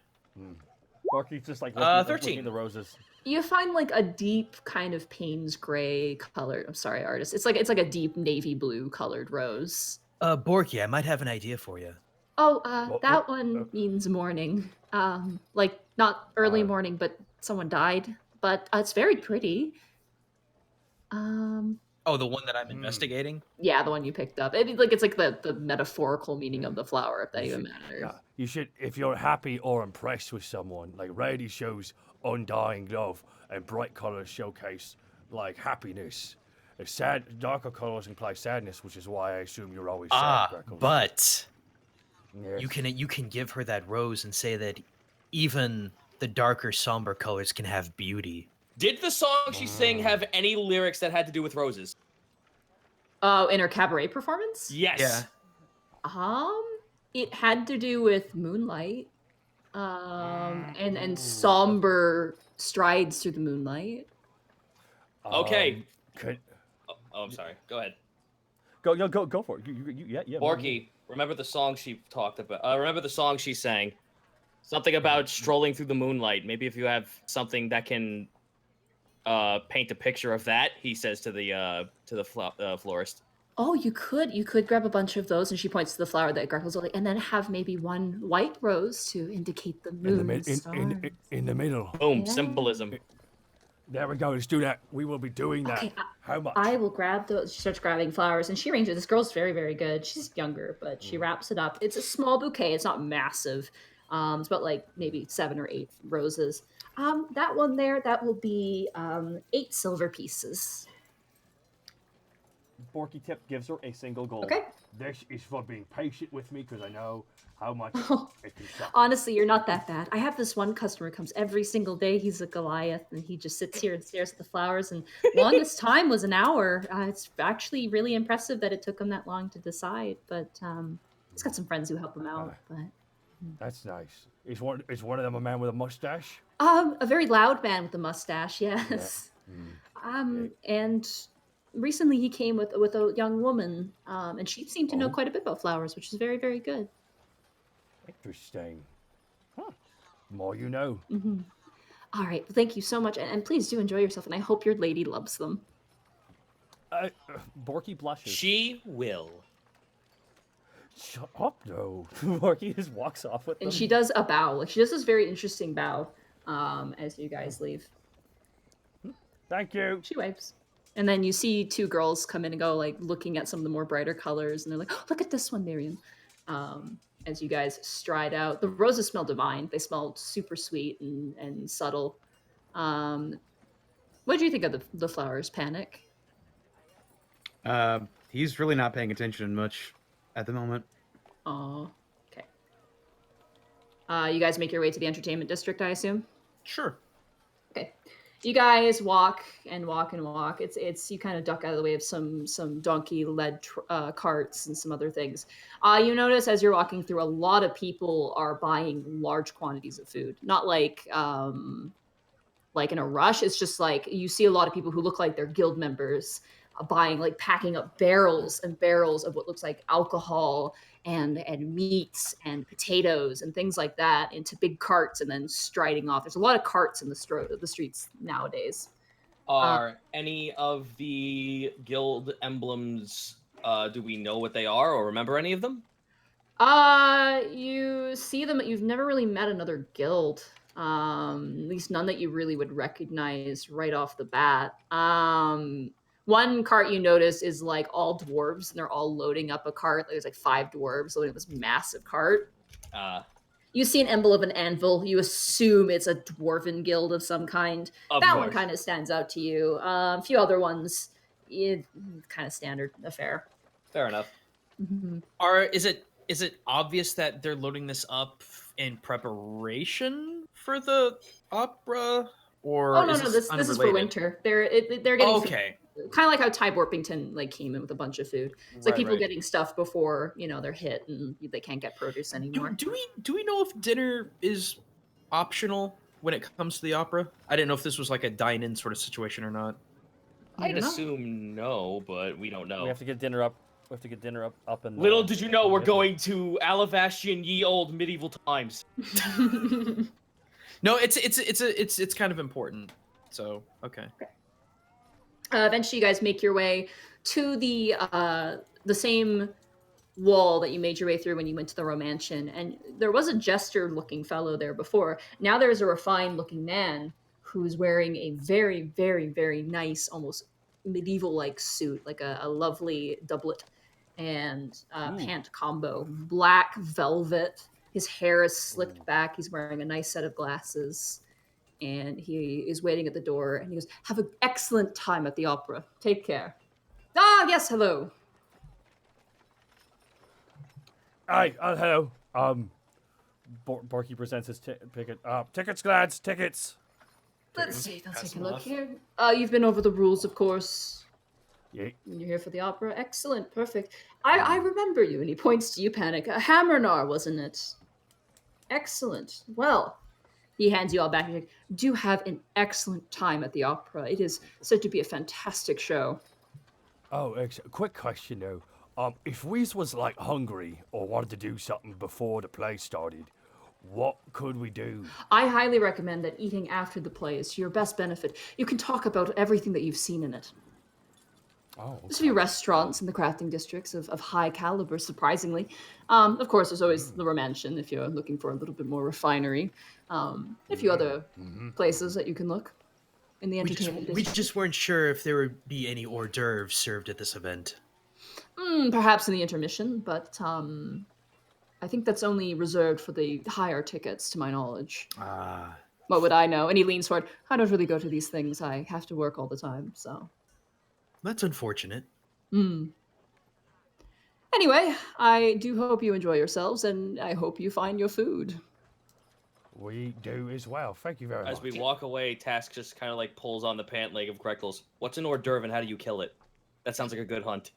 Borky's just like looking, 13. looking at the roses. You find like a deep kind of Payne's gray color. I'm sorry, artist. It's like a deep navy blue colored rose. Borky, I might have an idea for you. Oh, Well, that one means morning. Like not early morning, but someone died. But it's very pretty. Oh, the one that I'm investigating? Yeah, the one you picked up. It's like the metaphorical meaning of the flower, if that even matters. Yeah, you should, if you're happy or impressed with someone, like Rady shows undying love, and bright colors showcase like happiness. Darker colors imply sadness, which is why I assume you're always sad, Greckles. But Yes. you can give her that rose and say that even the darker, somber colors can have beauty. Did the song she sang have any lyrics that had to do with roses? Oh, in her cabaret performance? Yes. Yeah. It had to do with moonlight. And somber strides through the moonlight. Okay. Could, Oh, I'm sorry. Go ahead. Go for it. Yeah. Borky, remember the song she talked about? Remember the song she sang? Something about strolling through the moonlight. Maybe if you have something that can paint a picture of that, he says to the florist. Oh, you could grab a bunch of those, and she points to the flower that Greckles will like, and then have maybe one white rose to indicate the moon. in the middle. Boom, Yeah. symbolism. There we go. Let's do that. We will be doing that. Okay, How much? I will grab those. She starts grabbing flowers, and she arranges. This girl's very, very good. She's younger, but she wraps it up. It's a small bouquet. It's not massive. It's about like maybe 7 or 8 roses. That one there, that will be 8 silver pieces. Borky Tip gives her a single gold. Okay. This is for being patient with me because I know how much it can suck. Honestly, you're not that bad. I have this one customer who comes every single day. He's a Goliath, and he just sits here and stares at the flowers. And longest time was an hour. It's actually really impressive that it took him that long to decide. But he's got some friends who help him out. But That's nice. Is one of them a man with a mustache? a very loud man with a mustache, yes. And recently he came with a young woman, and she seemed to know quite a bit about flowers, which is very, very good. Interesting. Huh. More you know. All right, well, thank you so much, and please do enjoy yourself, and I hope your lady loves them. Borky blushes. She will. Shut up, though. Borky just walks off with them. And she does a bow. Like she does this very interesting bow as you guys leave. Thank you. She wipes. And then you see 2 girls come in and go, like looking at some of the more brighter colors, and they're like, oh, look at this one, Miriam. As you guys stride out. The roses smell divine. They smell super sweet and subtle. What do you think of the flowers, Panic? He's really not paying attention much at the moment. Oh, okay. You guys make your way to the entertainment district, I assume? Sure. Okay. You guys walk and walk and walk. It's you kind of duck out of the way of some donkey-led carts and some other things. You notice as you're walking through, a lot of people are buying large quantities of food. Not like in a rush. It's just like you see a lot of people who look like they're guild members buying, like packing up barrels and barrels of what looks like alcohol and meats and potatoes and things like that into big carts and then striding off. There's a lot of carts in the streets nowadays. Are any of the guild emblems, do we know what they are or remember any of them? You see them, but you've never really met another guild. At least none that you really would recognize right off the bat. One cart you notice is like all dwarves, and they're all loading up a cart. There's like 5 dwarves loading up this massive cart. You see an emblem of an anvil. You assume it's a dwarven guild of some kind. That one kind of stands out to you. A few other ones, kind of standard affair. Fair enough. Mm-hmm. Is it obvious that they're loading this up in preparation for the opera? Or oh no, this is for winter. They're getting okay. Kind of like how Ty Borpington came in with a bunch of food. It's like people getting stuff before they're hit and they can't get produce anymore. Do we know if dinner is optional when it comes to the opera? I didn't know if this was like a dine-in sort of situation or not. I'd assume no, but we don't know. We have to get dinner up. We have to get dinner up and. Little did you know we're going to Alavashian ye old medieval times. No, it's kind of important. So okay. Eventually, you guys make your way to the same wall that you made your way through when you went to the Romantian, and there was a jester-looking fellow there before. Now there's a refined-looking man who's wearing a very, very, very nice, almost medieval-like suit, like a lovely doublet and pant combo, black velvet. His hair is slicked back. He's wearing a nice set of glasses. And he is waiting at the door, and he goes, "Have an excellent time at the opera. Take care." Ah, yes, hello. Hi, hello. Borky presents his ticket. Tickets, lads, tickets. Let's see, let's take a look here. You've been over the rules, of course. Yeah. You're here for the opera. Excellent, perfect. I remember you, and he points to you, Panic. Hammernar, wasn't it? Excellent. Well, he hands you all back and like, do have an excellent time at the opera. It is said to be a fantastic show. Oh, quick question though. If we was like hungry or wanted to do something before the play started, what could we do? I highly recommend that eating after the play is to your best benefit. You can talk about everything that you've seen in it. Oh, okay. There's a few restaurants in the crafting districts of high caliber, surprisingly. Of course, there's always the Romantian if you're looking for a little bit more refinery. A few other places that you can look in the entertainment district. We just weren't sure if there would be any hors d'oeuvres served at this event. Perhaps in the intermission, but I think that's only reserved for the higher tickets, to my knowledge. What would I know? And he leans forward. I don't really go to these things. I have to work all the time, so... That's unfortunate. Anyway, I do hope you enjoy yourselves, and I hope you find your food. We do as well. Thank you very much. As we walk away, Task just kind of like pulls on the pant leg of Greckles. What's an hors d'oeuvre and how do you kill it? That sounds like a good hunt.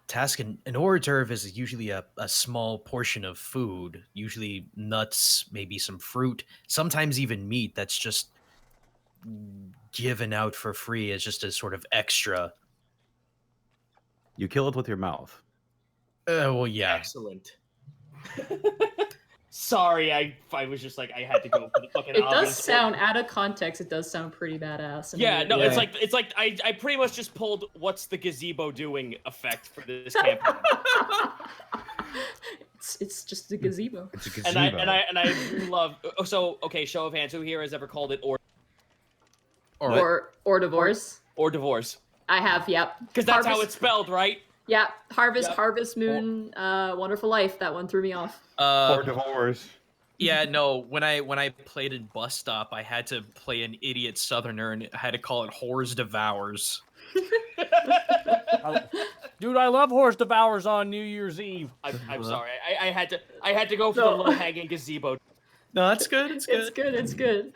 Task, an hors d'oeuvre is usually a small portion of food, usually nuts, maybe some fruit, sometimes even meat that's just given out for free as just a sort of extra. You kill it with your mouth. Well, yeah. Excellent. Sorry, I was just like I had to go for the fucking. It does sound out of context. It does sound pretty badass. Yeah, no, it's like I pretty much just pulled "What's the gazebo doing?" effect for this campaign. It's just a gazebo. It's a gazebo. And I love. So okay, show of hands. Who here has ever called it or divorce? Or divorce. I have, yep. Because that's how it's spelled, right? Yeah, Harvest Moon, Wonderful Life. That one threw me off. Or divorce. Yeah, no. When I played in Bus Stop, I had to play an idiot Southerner, and I had to call it Whores Devours. Dude, I love Horse Devours on New Year's Eve. I'm sorry. I had to go for the low hanging gazebo. No, that's good. It's good. It's good. It's good.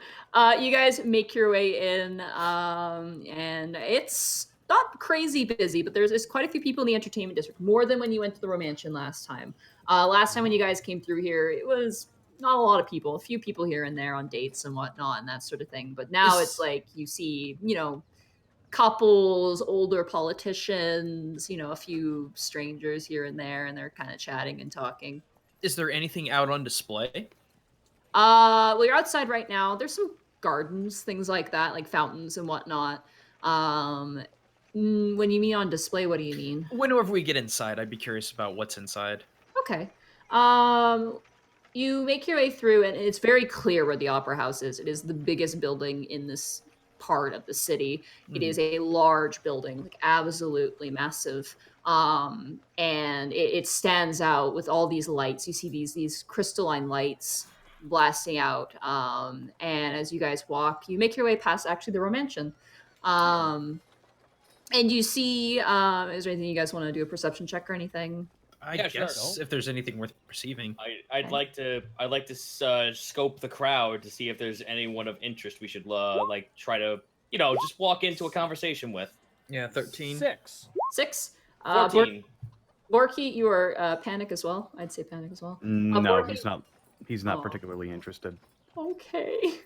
You guys make your way in, and it's not crazy busy, but there's quite a few people in the entertainment district, more than when you went to the Romantian last time. Last time when you guys came through here, it was not a lot of people, a few people here and there on dates and whatnot and that sort of thing. But now it's like you see, couples, older politicians, a few strangers here and there, and they're kind of chatting and talking. Is there anything out on display? Well, you're outside right now. There's some gardens, things like that, like fountains and whatnot. When you mean on display, what do you mean? Whenever we get inside, I'd be curious about what's inside. Okay. You make your way through, and it's very clear where the Opera House is. It is the biggest building in this part of the city. It is a large building, like absolutely massive. And it stands out with all these lights. You see these crystalline lights blasting out. And as you guys walk, you make your way past actually the Romantian. And you see, is there anything you guys want to do, a perception check or anything? I guess if there's anything worth perceiving. I'd like to scope the crowd to see if there's anyone of interest we should try to just walk into a conversation with. Yeah, 13. 6. 14. Borky, you are Panic as well. I'd say Panic as well. No, Borky? he's not particularly interested. Okay.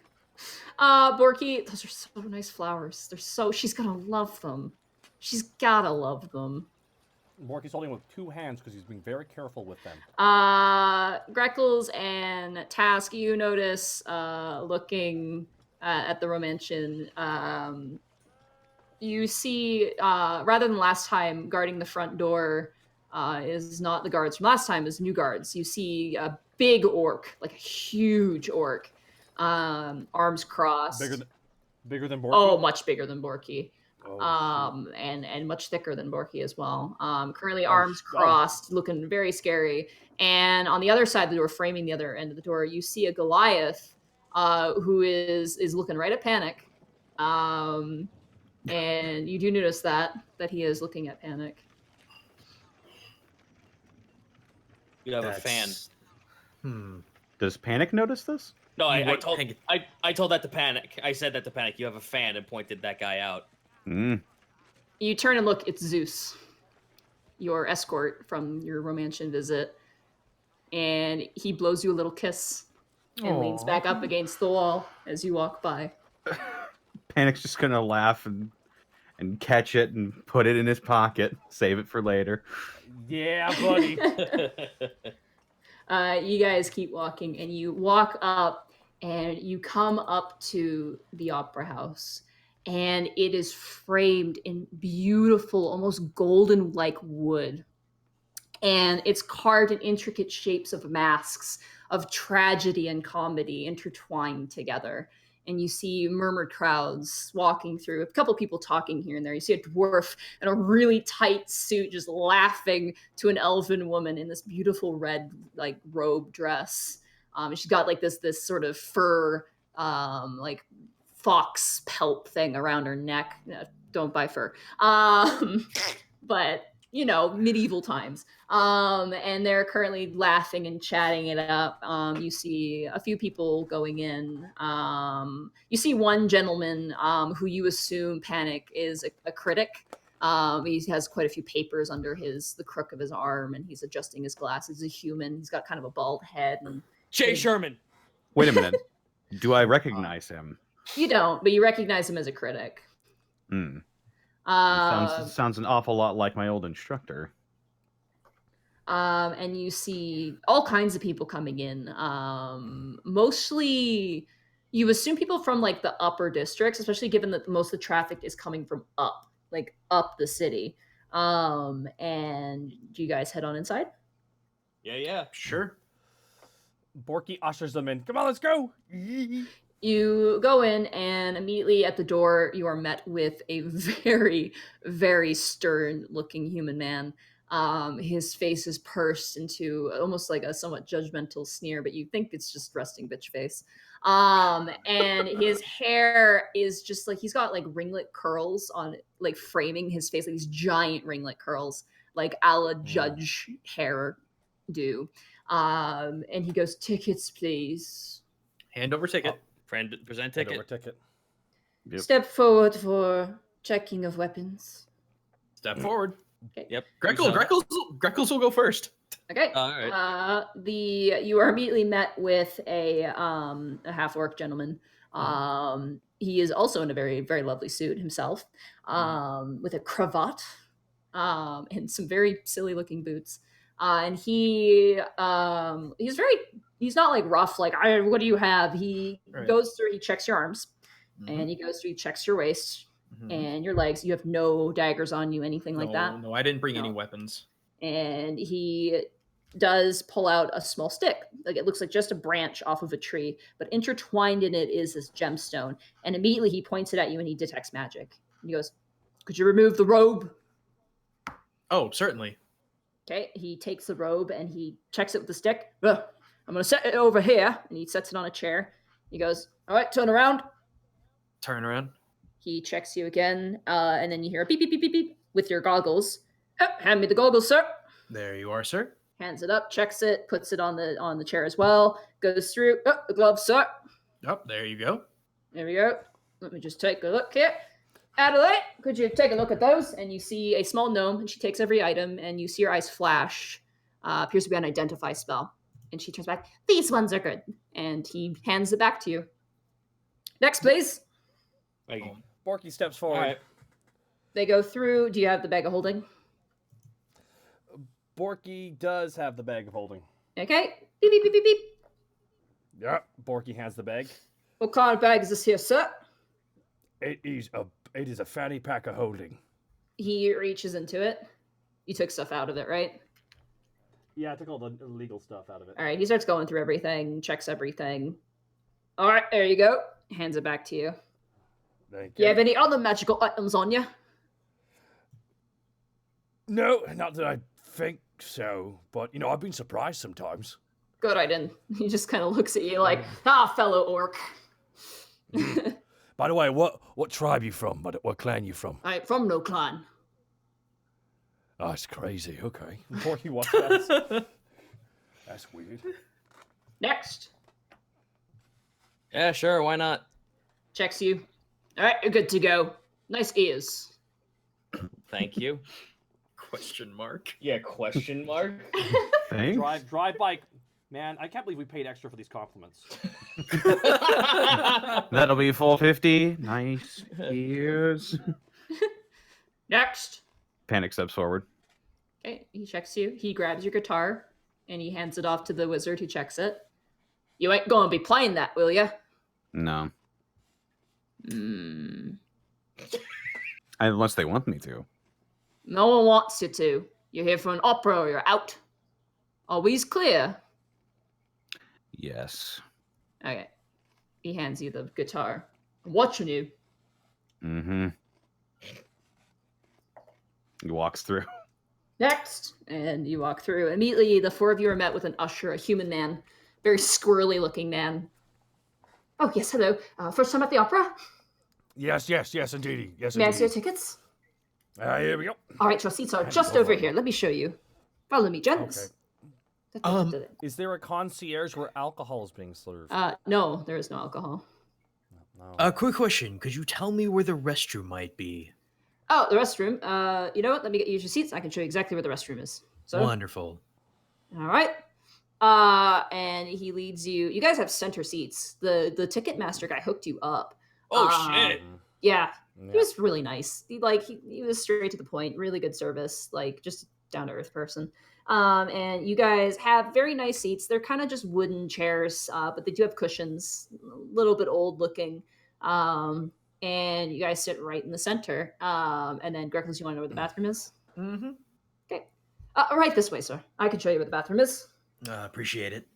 Borky, those are so nice flowers. She's gonna love them. She's gotta love them. Borky's holding with 2 hands because he's being very careful with them. Greckles and Task, you notice, looking at the Romantian, you see, rather than last time, guarding the front door is not the guards from last time, is new guards. You see a big orc, like a huge orc, arms crossed. Bigger than Borky? Oh, much bigger than Borky. Oh, and much thicker than Borky as well. Currently arms crossed, looking very scary. And on the other side of the door, framing the other end of the door, you see a Goliath who is looking right at Panic. And you do notice that he is looking at Panic. You have a fan. Does Panic notice this? No, I told that to Panic. I said that to Panic. You have a fan, and pointed that guy out. You turn and look. It's Zeus, your escort from your Romantian visit, and he blows you a little kiss and leans back up against the wall as you walk by. Panic's just gonna laugh and catch it and put it in his pocket, save it for later. Yeah, buddy. You guys keep walking, and you walk up, and you come up to the Opera House, and it is framed in beautiful, almost golden-like wood. And it's carved in intricate shapes of masks of tragedy and comedy intertwined together. And you see murmured crowds walking through, a couple people talking here and there. You see a dwarf in a really tight suit just laughing to an elven woman in this beautiful red robe dress. She's got this sort of fur fox pelt thing around her neck. Don't buy fur. But medieval times. And they're currently laughing and chatting it up. You see a few people going in. You see one gentleman who you assume Panic is a critic. He has quite a few papers under the crook of his arm, and he's adjusting his glasses. He's a human. He's got kind of a bald head. And Jay Sherman. Wait a minute. Do I recognize him? You don't, but you recognize him as a critic. Sounds an awful lot like my old instructor. And you see all kinds of people coming in. Mostly, you assume people from the upper districts, especially given that most of the traffic is coming from up the city. And do you guys head on inside? Yeah. Sure. Borky ushers them in. Come on, let's go. You go in, and immediately at the door, you are met with a very, very stern-looking human man. His face is pursed into almost like a somewhat judgmental sneer, but you think it's just resting bitch face. And his hair is just like he's got like ringlet curls on, like framing his face, like these giant ringlet curls, like a la judge hair do. And he goes, "Tickets, please." Hand over ticket. Present Hand ticket. over ticket. Yep. Step forward for checking of weapons. Step forward. Okay. Yep. Greckles will go first. Okay. All right. You are immediately met with a half orc gentleman. He is also in a very, very lovely suit himself, with a cravat, and some very silly looking boots. And he's not like rough, like, what do you have? He goes through, he checks your arms, and he goes through, he checks your waist and your legs. You have no daggers on you, anything like that? No, I didn't bring any weapons. And he does pull out a small stick. Like, it looks like just a branch off of a tree, but intertwined in it is this gemstone. And immediately he points it at you and he detects magic. And he goes, "Could you remove the robe?" Oh, certainly. Okay, he takes the robe and he checks it with the stick. "I'm going to set it over here." And he sets it on a chair. He goes, "All right, turn around." Turn around. He checks you again, and then you hear a beep, beep, beep, beep, beep with your goggles. "Hand me the goggles, sir." There you are, sir. Hands it up, checks it, puts it on the chair as well. Goes through. "The gloves, sir." Oh, there you go. There we go. Let me just take a look here. "Adelaide, could you take a look at those?" And you see a small gnome, and she takes every item, and you see her eyes flash. Appears to be an identify spell. And she turns back. "These ones are good." And he hands it back to you. "Next, please." Borky steps forward. All right. They go through. Do you have the bag of holding? Borky does have the bag of holding. Okay. Beep, beep, beep, beep, beep. Yeah. Borky has the bag. "What kind of bag is this here, sir?" It is a fanny pack of holding. He reaches into it. You took stuff out of it, right? Yeah, I took all the illegal stuff out of it. All right. He starts going through everything, checks everything. "All right, there you go." Hands it back to you. Thank Do you have any other magical items on you? No, not that I think so. But, I've been surprised sometimes. Good, I didn't. He just kind of looks at you like, fellow orc. By the way, what tribe you from? What clan you from? I'm from no clan. Oh, that's crazy. Okay. Borky walks past. That's weird. Next. Yeah, sure. Why not? Checks you. All right, you're good to go. Nice ears. Thank you. Question mark. Yeah, question mark. Thanks. Drive by. Man, I can't believe we paid extra for these compliments. That'll be 450. Nice ears. Next. Panic steps forward. Okay, he checks you. He grabs your guitar and he hands it off to the wizard who checks it. "You ain't gonna be playing that, will ya?" No. Unless they want me to. "No one wants you to. You're here for an opera or you're out. Always clear?" Yes. Okay. He hands you the guitar. "I'm watching you." Mm-hmm. He walks through. Next. And you walk through. Immediately, the four of you are met with an usher, a human man. Very squirrely looking man. "Oh, yes, hello. First time at the opera? Yes, indeedy. Yes, May I see your indeedy. tickets?" Here we go. All right, your seats are just over here. Let me show you. Follow me, gents. Is there a concierge where alcohol is being served? No, there is no alcohol. No. Quick question. Could you tell me where the restroom might be? Oh, the restroom. You know what? Let me get you your seats. I can show you exactly where the restroom is. So, Wonderful. all right. And he leads you. You guys have center seats. The ticket master guy hooked you up. Oh shit. Yeah, he was really nice. He was straight to the point. Really good service. Like, just down to earth person. And you guys have very nice seats. They're kind of just wooden chairs, but they do have cushions. A little bit old looking. And you guys sit right in the center. And then Greckles, you want to know where the bathroom is? Mm-hmm. Okay. Right this way, sir. I can show you where the bathroom is. Appreciate it.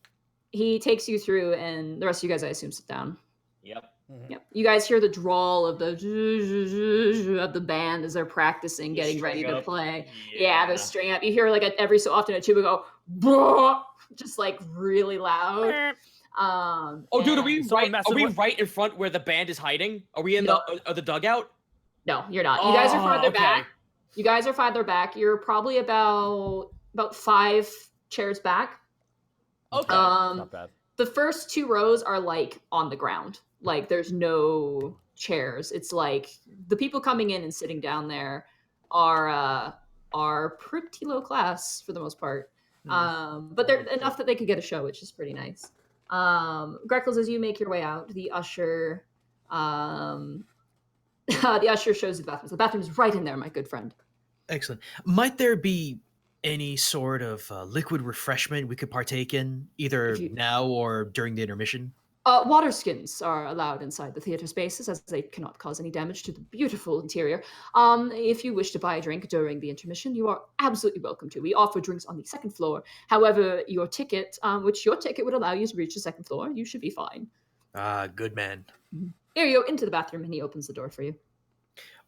He takes you through, and the rest of you guys, I assume, sit down. Yep. Yep. You guys hear the drawl of the band as they're practicing, The getting ready string to up. play. Yeah. The string up. You hear like every so often a tuba go, "Bah!" just like really loud. Oh, dude, are and- we Someone right? messing Are we with- right in front where the band is hiding? Are we in No. the dugout? No, you're not. You guys are farther okay. back. You guys are farther back. You're probably about 5 chairs back. Okay. Not bad. The first 2 rows are like on the ground. Like there's no chairs. It's like the people coming in and sitting down there are pretty low class for the most part. But they're enough that they could get a show, which is pretty nice. Greckles, as you make your way out, the usher the usher shows you the bathroom. The bathroom is right in there, my good friend. Excellent. Might there be any sort of liquid refreshment we could partake in, either now or during the intermission? Water skins are allowed inside the theater spaces, as they cannot cause any damage to the beautiful interior. If you wish to buy a drink during the intermission, you are absolutely welcome to. We offer drinks on the 2nd floor. However, your ticket, which your ticket would allow you to reach the 2nd floor, you should be fine. Good man. Here you go into the bathroom, and he opens the door for you.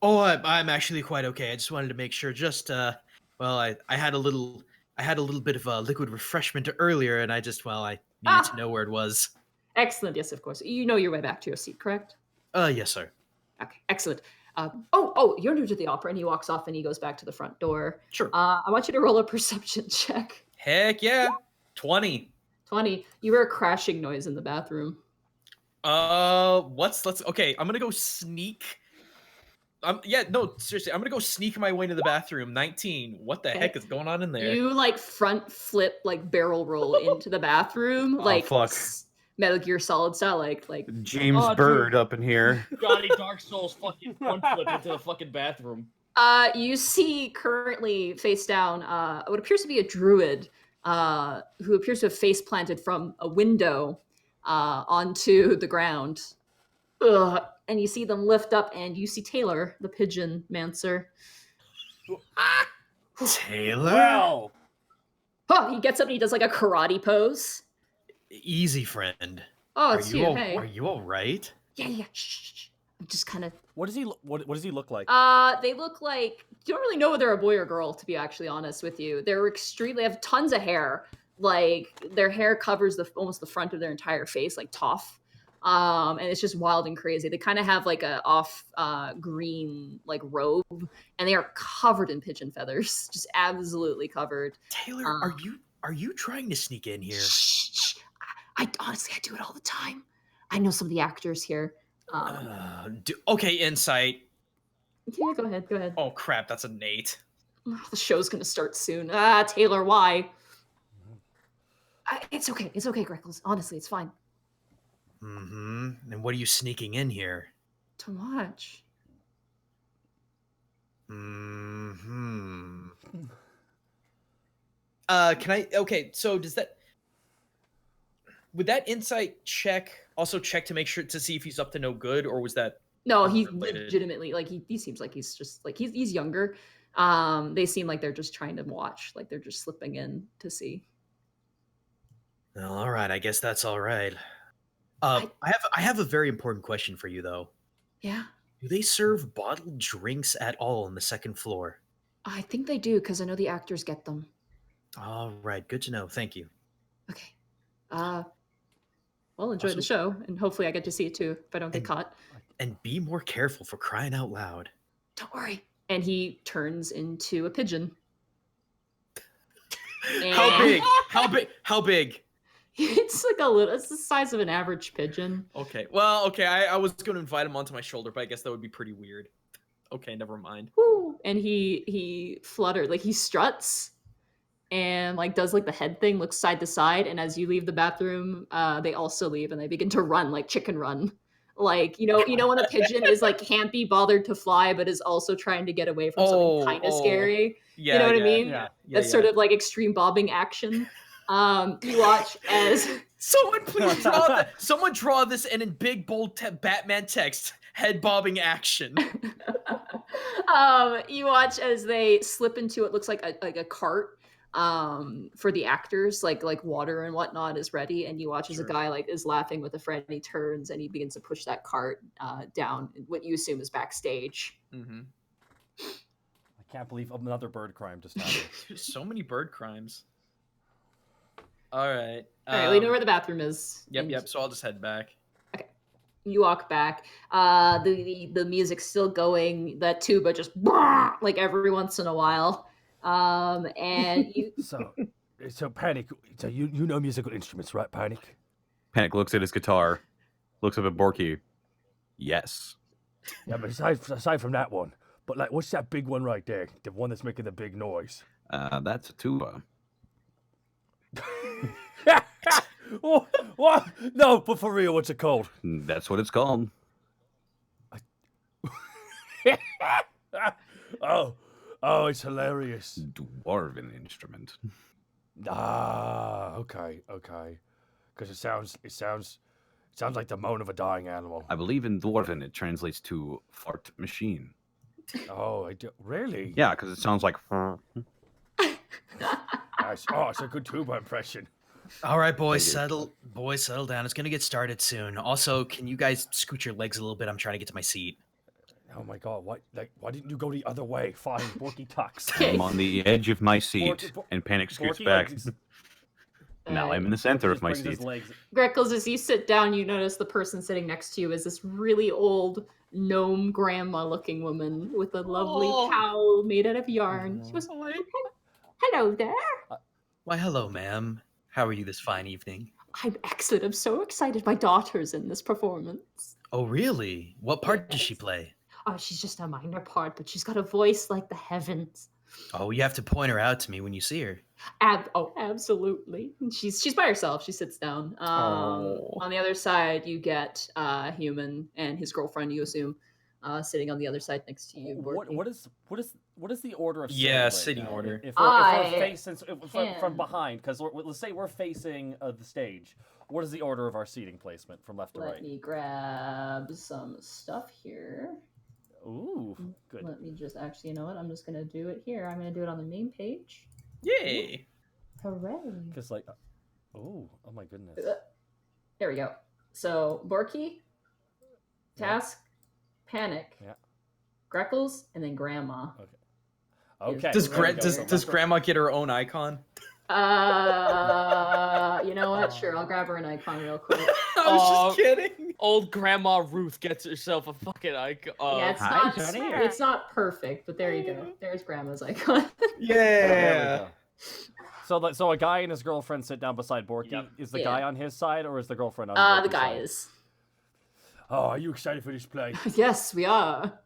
Oh, I'm actually quite okay. I just wanted to make sure. I had a little bit of liquid refreshment earlier, and I needed to know where it was. Excellent. Yes, of course. You know your way back to your seat, correct? Yes, sir. Okay, excellent. You're new to the opera, and he walks off and he goes back to the front door. Sure. I want you to roll a perception check. Heck yeah. 20. 20. You hear a crashing noise in the bathroom. Okay, I'm gonna go sneak. Seriously, I'm gonna go sneak my way to the bathroom. 19. What the heck is going on in there? You like front flip, like barrel roll into the bathroom, fuck. Metal Gear Solid style, like James Bird up in here. Johnny Dark Souls fucking front flip into the fucking bathroom. You see currently face down what appears to be a druid who appears to have face planted from a window onto the ground. And you see them lift up, and you see Taylor, the pigeon mancer. Taylor? Wow. He gets up and he does like a karate pose. Easy, friend. Oh, it's you. Hey. Are you all right? Yeah. Shh. I'm just kind of. What does he look like? They look like you don't really know whether they're a boy or girl, to be actually honest with you. They have tons of hair. Like their hair covers almost the front of their entire face, like toff. And it's just wild and crazy. They kind of have like a off green like robe, and they are covered in pigeon feathers, just absolutely covered. Taylor, are you trying to sneak in here? Shh. I honestly do it all the time. I know some of the actors here. Okay, insight. Yeah, go ahead. Oh crap, that's an 8. The show's gonna start soon. Taylor, why? It's okay, Greckles. Honestly, it's fine. Mm-hmm. And what are you sneaking in here? To watch. Mm-hmm. So would that insight check also check to make sure to see if he's up to no good, or was that No, he's unrelated? legitimately like he seems like he's just like he's younger. They seem like they're just trying to watch, like they're just slipping in to see. Well, all right, I guess that's all right. I have a very important question for you though. Yeah. Do they serve bottled drinks at all on the 2nd floor? I think they do, because I know the actors get them. All right, good to know. Thank you. Okay. Well, enjoy the show, and hopefully I get to see it too if I don't get caught. And be more careful, for crying out loud. Don't worry. And he turns into a pigeon. How big? It's it's the size of an average pigeon. Okay. Well, okay, I was going to invite him onto my shoulder, but I guess that would be pretty weird. Okay, never mind. Woo. And he fluttered, like he struts and like does like the head thing, looks side to side, and as you leave the bathroom, they also leave and they begin to run, like chicken run. Like, you know when a pigeon is like can't be bothered to fly but is also trying to get away from something kind of scary. Yeah, you know what I mean? Yeah, That's sort of like extreme bobbing action. You watch as someone please draw this in big bold Batman text, head bobbing action. You watch as they slip into it looks like a cart for the actors, like water and whatnot is ready, and you watch as a guy like is laughing with a friend, and he turns and he begins to push that cart down what you assume is backstage. Mm-hmm. I can't believe another bird crime just happened. There's so many bird crimes. All right. We know where the bathroom is. Yep. So I'll just head back. Okay. You walk back. The music's still going. That tuba just like every once in a while. And you. So Panic. So you know musical instruments, right, Panic? Panic looks at his guitar, looks up at Borky. Yes. Yeah, but aside from that one, but like, what's that big one right there? The one that's making the big noise. That's a tuba. What? No, but for real, what's it called? That's what it's called. Oh, it's hilarious. Dwarven instrument. Okay. Because it sounds like the moan of a dying animal. I believe in Dwarven it translates to fart machine. Oh, I do. Really? Yeah, because it sounds like. It's a good tuba impression. All right, boys, settle down. It's gonna get started soon. Also, can you guys scoot your legs a little bit? I'm trying to get to my seat. Oh my God! Why didn't you go the other way? Fine, Borky tucks. I'm on the edge of my seat, and Panic scoots back. Now I'm in the center of my seat. Greckles, as you sit down, you notice the person sitting next to you is this really old gnome grandma-looking woman with a lovely cowl made out of yarn. She goes, "Hello there." Why, hello, ma'am. How are you this fine evening? I'm excellent. I'm so excited. My daughter's in this performance. Oh, really? What part does she play? Oh, she's just a minor part, but she's got a voice like the heavens. Oh, you have to point her out to me when you see her. Absolutely. She's by herself. She sits down. On the other side, you get Human and his girlfriend, you assume, sitting on the other side next to you. What is the order of sitting order? If we're facing from behind, because let's say we're facing the stage. What is the order of our seating placement from left to right? Let me grab some stuff here. Ooh, good. Let me just you know what? I'm just gonna do it here. I'm gonna do it on the main page. Yay! Hooray! Because oh my goodness. There we go. So Borky, Task, Panic, Greckles, and then Grandma. Okay. Does Grandma get her own icon? You know what? Sure, I'll grab her an icon real quick. I was just kidding. Old Grandma Ruth gets herself a fucking icon. Yeah, it's not perfect, but there you go. There's Grandma's icon. Yeah. So a guy and his girlfriend sit down beside Borky. Yep. Is the guy on his side or is the girlfriend on Borky's the guy side? is. Oh, are you excited for this play? Yes, we are.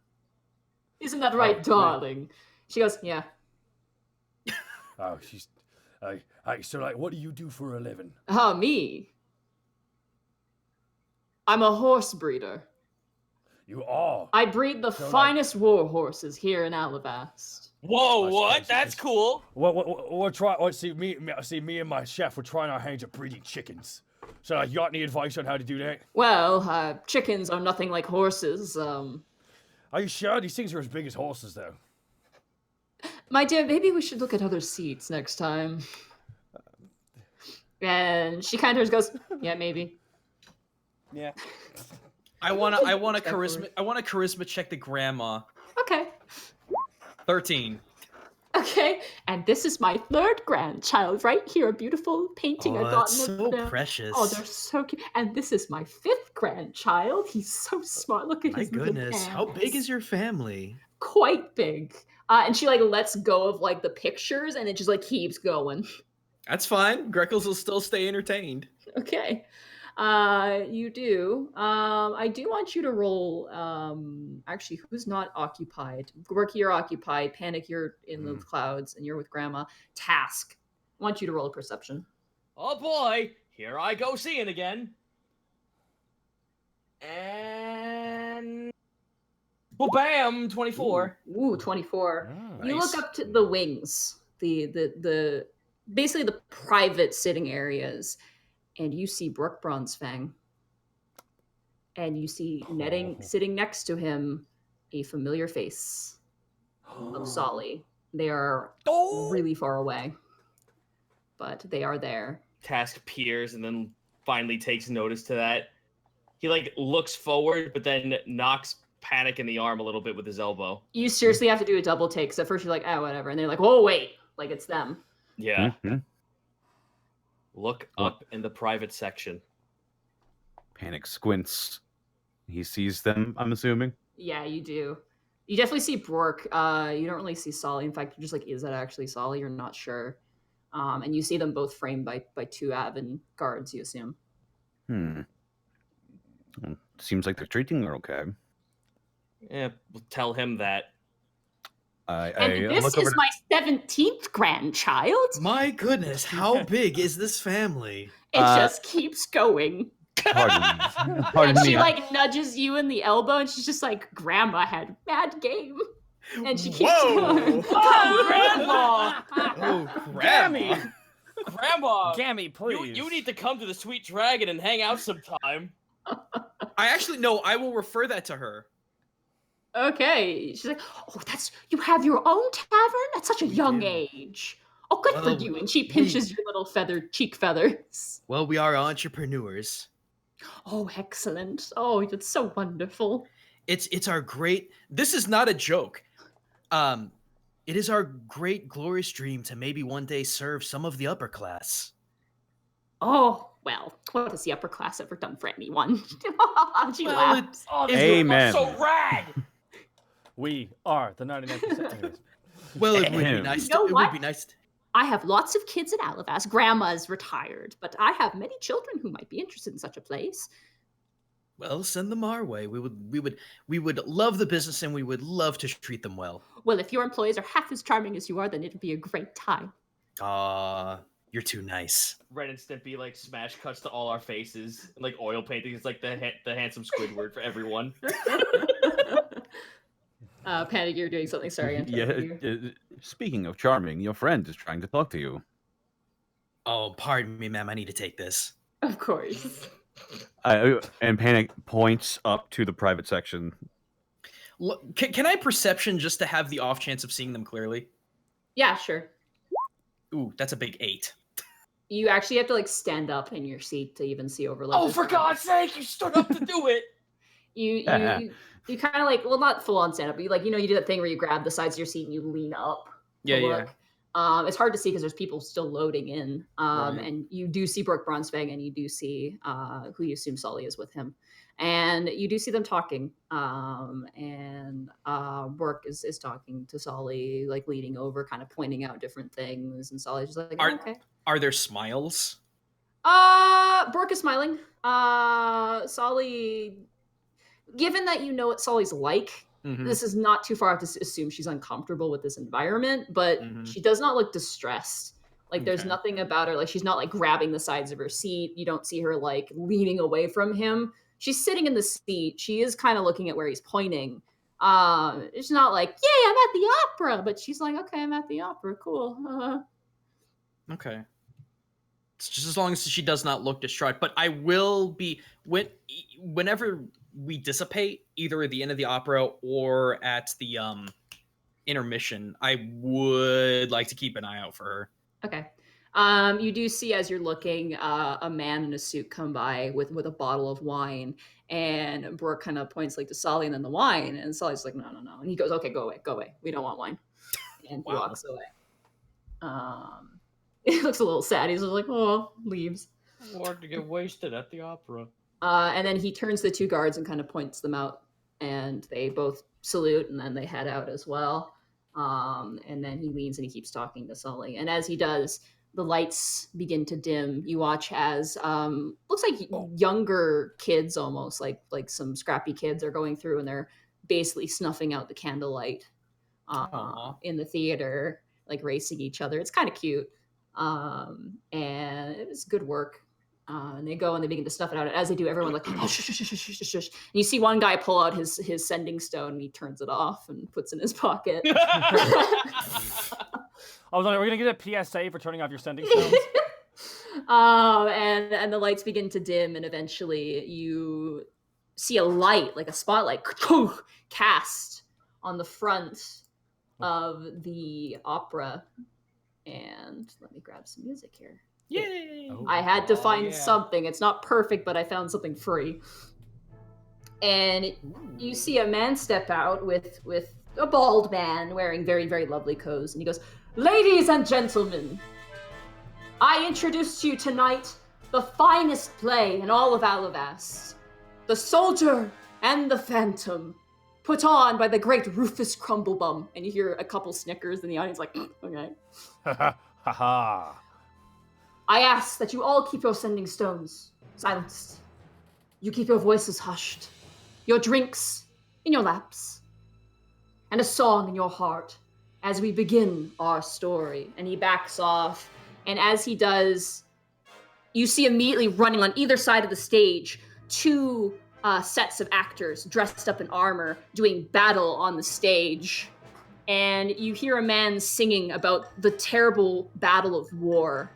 Isn't that right, darling? She goes, yeah. Oh, she's. So, what do you do for a living? Me. I'm a horse breeder. You are. I breed the finest war horses here in Alabast. Whoa, what? That's cool. We're trying. See me and my chef. We're trying our hands at breeding chickens. So, you got any advice on how to do that? Well, chickens are nothing like horses. Are you sure? These things are as big as horses, though. My dear, maybe we should look at other seats next time. And she kind of goes, yeah, maybe. Yeah. I want to charisma check the grandma. Okay. 13. Okay, and this is my third grandchild right here, a beautiful painting I got. That's so precious. Oh, they're so cute. And this is my fifth grandchild. He's so smart. Look at his little goodness, hands. how big is your family? Quite big. And she lets go of the pictures, and it just keeps going. That's fine. Greckles will still stay entertained. Okay. You do. I do want you to roll. Actually, who's not occupied? Gorky, you're occupied. Panic, you're in the clouds, and you're with Grandma. Task. I want you to roll a perception. Oh boy, here I go seeing again. And bam, 24. Ooh, 24. Nice. You look up to the wings, the basically the private sitting areas. And you see Brooke Bronzefang. And you see sitting next to him a familiar face of Solly. They are really far away. but they are there. Task peers and then finally takes notice to that. He like looks forward, but then knocks Panic in the arm a little bit with his elbow. You seriously have to do a double take, because at first you're like, oh, whatever. And they're like, whoa, wait. Like, it's them. Yeah. Mm-hmm. Look up in the private section. Panic squints. He sees them, I'm assuming. Yeah, you do. You definitely see Brooke. You don't really see Solly. In fact, you're just like, is that actually Solly? You're not sure. And you see them both framed by two Avon guards, you assume. Well, seems like they're treating her okay. Yeah, we'll tell him that. And this is my 17th grandchild. My goodness, how big is this family? It just keeps going. Pardon And me. she like nudges you in the elbow, and she's just like, "Grandma had mad game," and she keeps going. Oh, Grandma! Oh, Grandma. Grandma! Gammy, please. You need to come to the Sweet Dragon and hang out sometime. I actually no. I will refer that to her. Okay, she's like, "Oh, you have your own tavern at such a young do. age. Oh, good Well, for you." And she pinches your little cheek feathers. Well, we are entrepreneurs. Oh, excellent. Oh, that's so wonderful. It's our great. This is not a joke. It is our great glorious dream to maybe one day serve some of the upper class. Oh, well, what has the upper class ever done for anyone? She Well, laughs. Amen. So rad! We are the 99%. Well, it would be Ahem. nice. You know It what? would be nice. I have lots of kids at Alavas. Grandma's retired, but I have many children who might be interested in such a place. Well, send them our way. We would love the business, and we would love to treat them well. Well, if your employees are half as charming as you are, then it'd be a great time. You're too nice. Ren and Stimpy like smash cuts to all our faces and like oil painting. It's like the handsome Squidward for everyone. Panic, you're doing something. Sorry, I'm Yeah. Speaking of charming, your friend is trying to talk to you. Oh, pardon me, ma'am. I need to take this. Of course. And Panic points up to the private section. Look, can I perception just to have the off chance of seeing them clearly? Yeah, sure. Ooh, that's a big 8. You actually have to like stand up in your seat to even see over. Oh, for God's sake! You stood up to do it. You kind of like, well, not full on stand up, but you do that thing where you grab the sides of your seat and you lean up. Yeah, yeah. It's hard to see because there's people still loading in. Right. And you do see Brooke Bronsvang, and you do see who you assume Sully is with him. And you do see them talking. And Brooke is talking to Sully, like leaning over, kind of pointing out different things. And Sully's just like, okay. Are there smiles? Brooke is smiling. Sully, given that you know what Sully's like, Mhm. this is not too far off to assume she's uncomfortable with this environment, but she does not look distressed. Like there's Okay. nothing about her, like she's not like grabbing the sides of her seat. You don't see her like leaning away from him. She's sitting in the seat. She is kind of looking at where he's pointing. It's not like, yay, I'm at the opera, but she's like, okay, I'm at the opera, cool. Okay. It's just as long as she does not look distraught. But I will be whenever we dissipate, either at the end of the opera or at the intermission, I would like to keep an eye out for her. Okay. You do see as you're looking, a man in a suit come by with a bottle of wine, and Brooke kind of points like to Sully and then the wine, and Sully's like, no. And he goes, okay, go away. We don't want wine. And he walks away. He looks a little sad. He's just like, oh, leaves. Hard to get wasted at the opera. And then he turns to the two guards and kind of points them out, and they both salute, and then they head out as well. And then he leans and he keeps talking to Sully. And as he does, the lights begin to dim. You watch as looks like younger kids, almost like some scrappy kids, are going through and they're basically snuffing out the candlelight in the theater, like racing each other. It's kind of cute, and it was good work. And they go and they begin to stuff it out. And as they do, everyone like, oh, shush. And you see one guy pull out his sending stone, and he turns it off and puts it in his pocket. I was wondering, are we gonna get a PSA for turning off your sending stones? And the lights begin to dim, and eventually you see a light, like a spotlight, cast on the front of the opera. And let me grab some music here. Yay! I had to find yeah. something. It's not perfect, but I found something free. And you see a man step out with a bald man wearing very, very lovely clothes. And he goes, "Ladies and gentlemen, I introduce to you tonight the finest play in all of Alavast, The Soldier and the Phantom, put on by the great Rufus Crumblebum." And you hear a couple snickers in the audience like, okay. Ha ha. "I ask that you all keep your sending stones silenced. You keep your voices hushed, your drinks in your laps, and a song in your heart as we begin our story." And he backs off, and as he does, you see immediately running on either side of the stage 2 sets of actors dressed up in armor doing battle on the stage. And you hear a man singing about the terrible battle of war.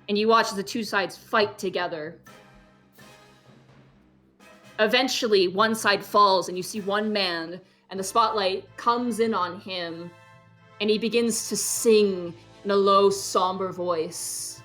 And you watch the 2 sides fight together. Eventually, one side falls, and you see one man, and the spotlight comes in on him, and he begins to sing in a low, somber voice.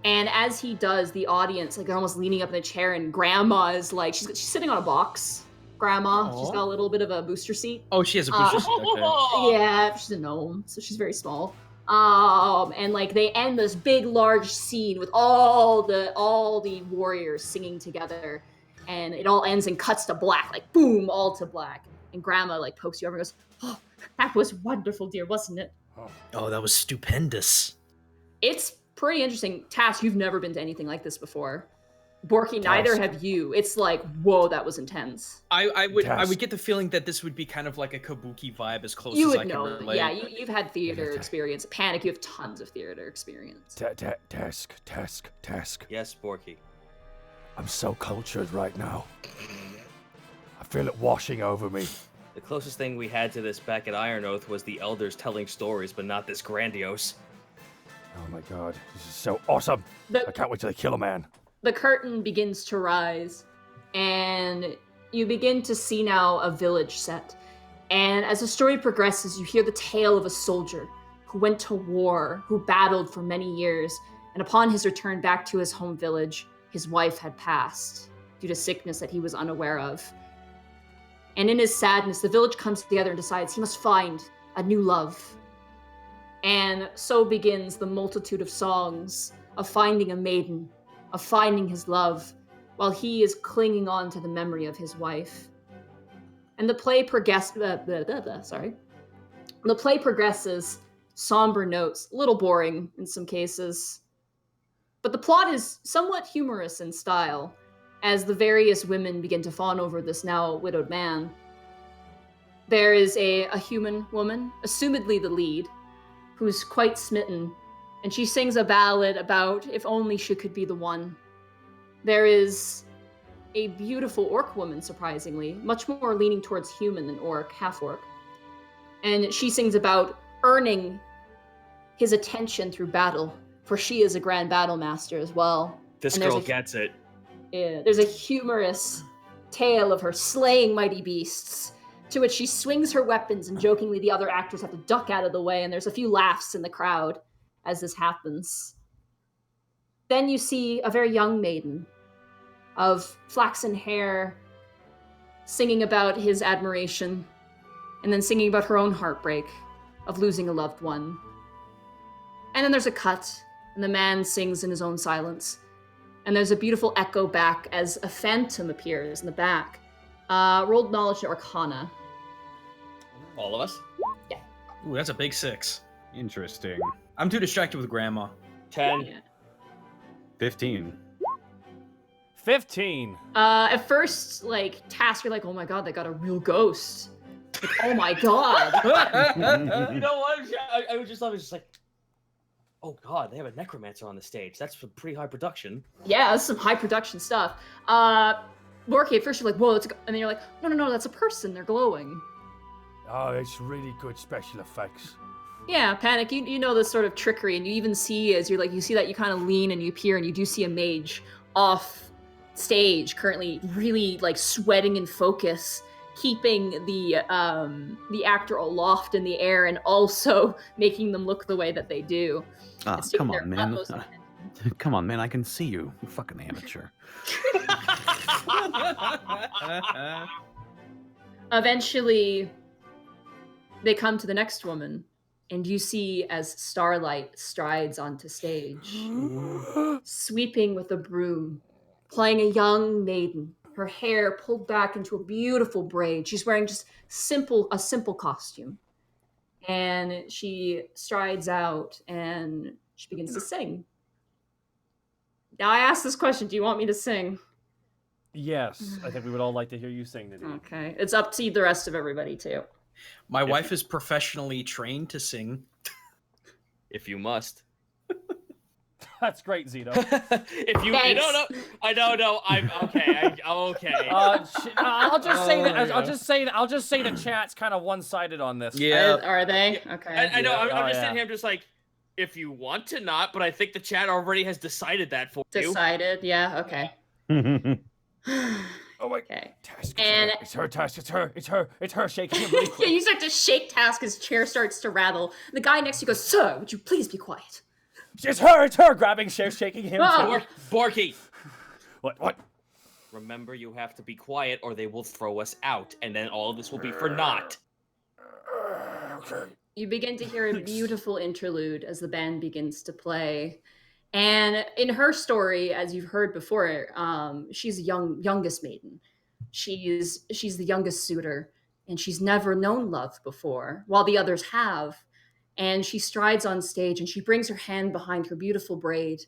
And as he does, the audience, like, they're almost leaning up in a chair, and Grandma is like, she's sitting on a box. Grandma, Aww. She's got a little bit of a booster seat. Oh, she has a booster seat. Okay. Yeah, she's a gnome, so she's very small. And like they end this big, large scene with all the warriors singing together, and it all ends and cuts to black, like boom, all to black. And Grandma like pokes you over and goes, "Oh, that was wonderful, dear, wasn't it?" Oh, that was stupendous. It's pretty interesting. Task, you've never been to anything like this before. Borky, neither have you. It's like, whoa, that was intense. I would get the feeling that this would be kind of like a kabuki vibe, as close You as would I can know. relate. Yeah, you've had theater experience. Panic, you have tons of theater experience. Task. Yes, Borky. I'm so cultured right now. I feel it washing over me. The closest thing we had to this back at Iron Oath was the elders telling stories, but not this grandiose. Oh my god, this is so awesome. I can't wait till they kill a man. The curtain begins to rise, and you begin to see now a village set. And as the story progresses, you hear the tale of a soldier who went to war, who battled for many years, and upon his return back to his home village, his wife had passed due to sickness that he was unaware of. And in his sadness, the village comes together and decides he must find a new love. And so begins the multitude of songs of finding a maiden, of finding his love, while he is clinging on to the memory of his wife. And the play progresses, somber notes, a little boring in some cases. But the plot is somewhat humorous in style, as the various women begin to fawn over this now widowed man. There is a human woman, assumedly the lead, who's quite smitten, and she sings a ballad about if only she could be the one. There is a beautiful orc woman, surprisingly, much more leaning towards human than orc, half-orc. And she sings about earning his attention through battle, for she is a grand battle master as well. This girl gets it. Yeah, there's a humorous tale of her slaying mighty beasts, to which she swings her weapons, and jokingly the other actors have to duck out of the way, and there's a few laughs in the crowd as this happens. Then you see a very young maiden of flaxen hair singing about his admiration, and then singing about her own heartbreak of losing a loved one. And then there's a cut, and the man sings in his own silence. And there's a beautiful echo back as a phantom appears in the back. Rolled knowledge to Arcana. All of us? Yeah. Ooh, that's a big 6. Interesting. I'm too distracted with Grandma. 10. Yeah. 15. 15. At first, like, Task, you're like, oh my god, they got a real ghost. Like, oh my god. You know what? I was just like, oh god, they have a necromancer on the stage. That's some pretty high production. Yeah, that's some high production stuff. Borky, at first you're like, whoa, that's and then you're like, no, that's a person, they're glowing. Oh, it's really good special effects. Yeah, Panic, you know this sort of trickery, and you even see, as you're like, you see that you kind of lean and you peer, and you do see a mage off stage, currently really, like, sweating in focus. keeping the actor aloft in the air and also making them look the way that they do. Oh, It's taking come their on, man. utmost attention. Come on, man. I can see you. You fucking amateur. Eventually, they come to the next woman, and you see as Starlight strides onto stage, sweeping with a broom, playing a young maiden, her hair pulled back into a beautiful braid. She's wearing just a simple costume. And she strides out and she begins to sing. Now I asked this question, do you want me to sing? Yes, I think we would all like to hear you sing, Nadine. Okay, it's up to the rest of everybody too. My wife is professionally trained to sing. If you must. That's great, Zito. If you no, I don't know. I'm okay. I'm okay. I'll just say the chat's kind of one-sided on this. Yeah. Are they? Okay. I know. I'm just sitting here. I'm just like, if you want to not, but I think the chat already has decided that for you. Decided. Yeah. Okay. Oh wait. Okay. Task. And It's her task. It's her shaking him really yeah, quick. you start to shake Task. His chair starts to rattle. The guy next to you goes, "Sir, would you please be quiet?" It's her grabbing Cher, shaking him. Oh. Borky. What? Remember, you have to be quiet or they will throw us out, and then all of this will be for naught. Okay. You begin to hear a beautiful interlude as the band begins to play. And in her story, as you've heard before, she's a youngest maiden. She's the youngest suitor, and she's never known love before, while the others have. And she strides on stage and she brings her hand behind her beautiful braid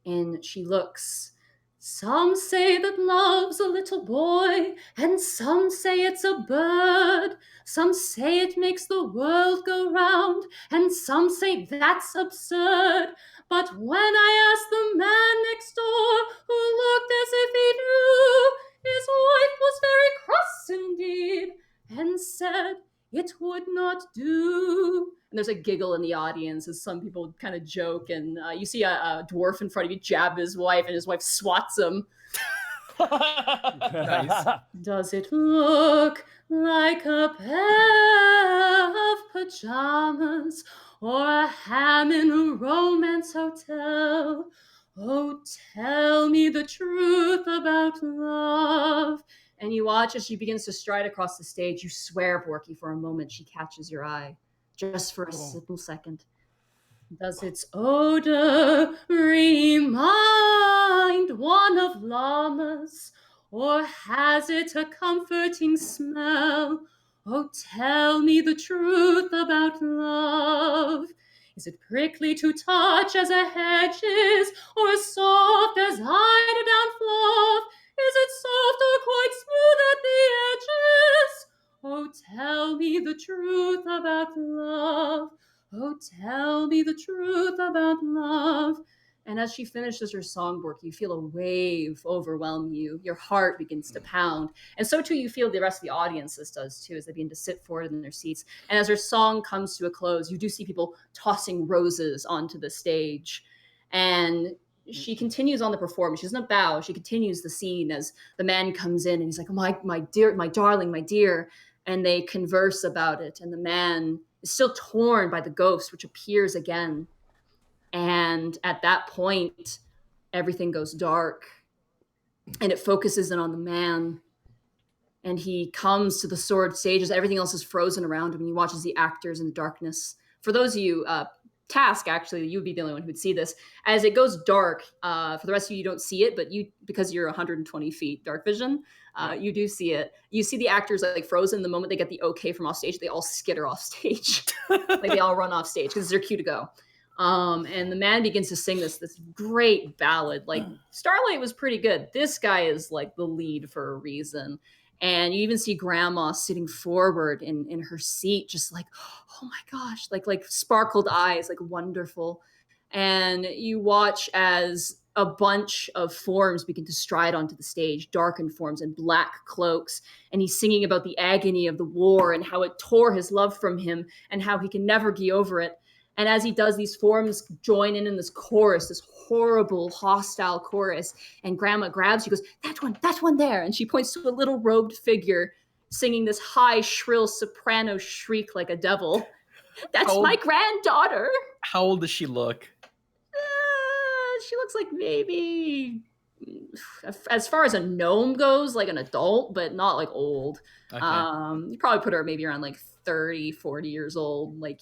and she looks. Some say that love's a little boy, and some say it's a bird. Some say it makes the world go round, and some say that's absurd. But when I asked the man next door, who looked as if he knew, his wife was very cross indeed, and said it would not do. And there's a giggle in the audience as some people kind of joke, and you see a dwarf in front of you jab his wife, and his wife swats him. Nice. Does it look like a pair of pajamas or a ham in a romance hotel? Oh, tell me the truth about love. And you watch as she begins to stride across the stage. You swear, Borky, for a moment she catches your eye. Just for a simple second. Does its odor remind one of llamas? Or has it a comforting smell? Oh, tell me the truth about love. Is it prickly to touch as a hedge is, or soft as eiderdown fluff? Is it soft or quite smooth at the edges? Oh, tell me the truth about love. Oh, tell me the truth about love. And as she finishes her songbook, you feel a wave overwhelm you. Your heart begins to pound. And so too, you feel the rest of the audience this does too, as they begin to sit forward in their seats. And as her song comes to a close, you do see people tossing roses onto the stage. And she continues on the performance. She doesn't bow. She continues the scene as the man comes in and he's like, oh, my dear, my darling, my dear. And they converse about it. And the man is still torn by the ghost, which appears again. And at that point, everything goes dark and it focuses in on the man. And he comes to the sword stage as everything else is frozen around him. And he watches the actors in the darkness. For those of you, Task, actually, you would be the only one who would see this. As it goes dark, for the rest of you, you don't see it, but you, because you're 120 feet dark vision, you do see it. You see the actors like frozen the moment they get the okay from off stage. They all skitter off stage. Like they all run off stage because they're cue to go. And the man begins to sing this great ballad. Like Starlight was pretty good. This guy is like the lead for a reason. And you even see Grandma sitting forward in her seat, just like, oh my gosh, like sparkled eyes, like wonderful. And you watch as a bunch of forms begin to stride onto the stage, darkened forms in black cloaks. And he's singing about the agony of the war and how it tore his love from him and how he can never get over it. And as he does, these forms join in this chorus, this horrible, hostile chorus. And Grandma grabs you, goes, that one there. And she points to a little robed figure singing this high, shrill soprano shriek like a devil. That's my granddaughter. How old does she look? She looks like maybe, as far as a gnome goes, like an adult, but not like old. Okay. You probably put her maybe around like 30, 40 years old, like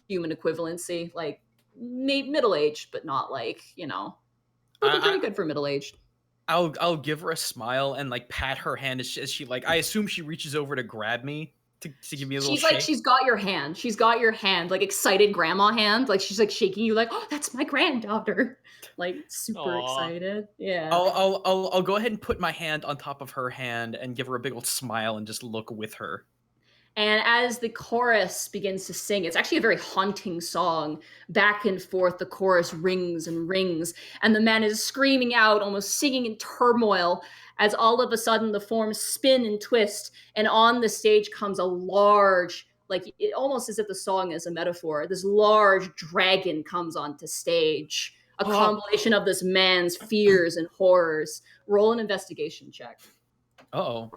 human equivalency, like middle-aged, but not like, looking pretty good for middle-aged. I'll give her a smile and like pat her hand as she like, I assume she reaches over to grab me to give me a little She's shake. like, she's got your hand, like excited grandma hand, like she's like shaking you, like, oh, that's my granddaughter, like super excited. Yeah. I'll go ahead and put my hand on top of her hand and give her a big old smile and just look with her. And as the chorus begins to sing, it's actually a very haunting song. Back and forth, the chorus rings and rings, and the man is screaming out, almost singing in turmoil, as all of a sudden the forms spin and twist, and on the stage comes a large, like it almost as if the song is a metaphor, this large dragon comes onto stage, a compilation of this man's fears and horrors. Roll an investigation check. Uh-oh.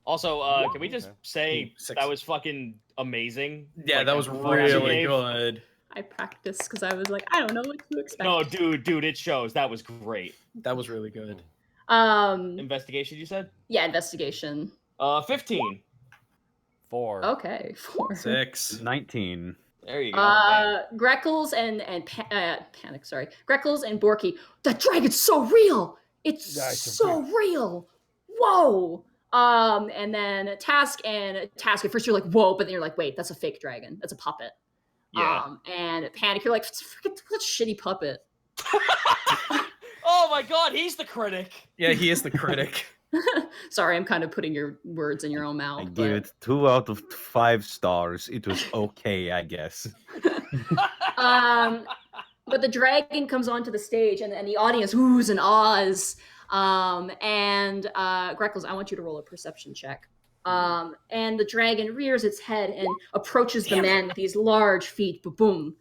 Also, can we just say that was fucking amazing? Yeah, like, that was really good. I practiced because I was like, I don't know what to expect. No, dude, it shows. That was great. That was really good. Investigation, you said? Yeah, investigation. 15. 4. Okay, 4. 6. 19. There you go. Greckles and Panic, sorry. Greckles and Borky. That dragon's so real. It's so real. Whoa. And then Task at first you're like, whoa, but then you're like, wait, that's a fake dragon. That's a puppet. Yeah. And Panic, you're like, what a shitty puppet. Oh my god, he's the critic. Yeah, he is the critic. Sorry, I'm kind of putting your words in your own mouth. I gave it 2 out of 5 stars. It was okay, I guess. But the dragon comes onto the stage, and the audience oohs and ahs. And Greckles, I want you to roll a perception check. And the dragon rears its head and approaches the man with these large feet. Ba-boom,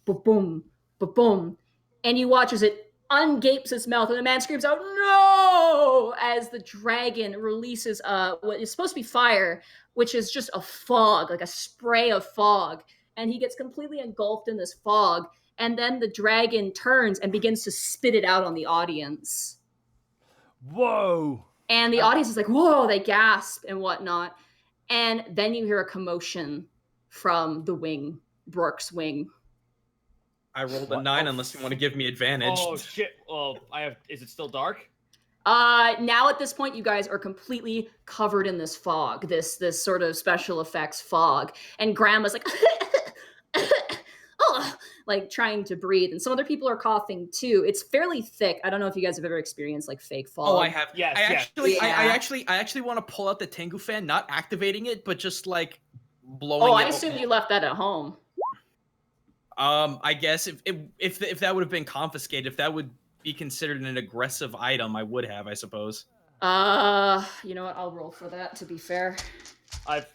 ba-boom, ba-boom. And you watch as it ungapes its mouth, and the man screams out, no! As the dragon releases what is supposed to be fire, which is just a fog, like a spray of fog. And he gets completely engulfed in this fog. And then the dragon turns and begins to spit it out on the audience. Whoa! And the audience is like, whoa, they gasp and whatnot. And then you hear a commotion from the wing, Brooke's wing. I rolled a 9 unless you want to give me advantage. Oh shit. Well, is it still dark? Now at this point, you guys are completely covered in this fog, this sort of special effects fog. And Grandma's like, oh, like trying to breathe. And some other people are coughing too. It's fairly thick. I don't know if you guys have ever experienced like fake fog. Oh, I have. Yes, I actually want to pull out the Tengu fan, not activating it, but just like blowing it. Oh, I assume you left that at home. I guess if that would have been confiscated, if that would be considered an aggressive item, I would have, I suppose. You know what? I'll roll for that, to be fair. I've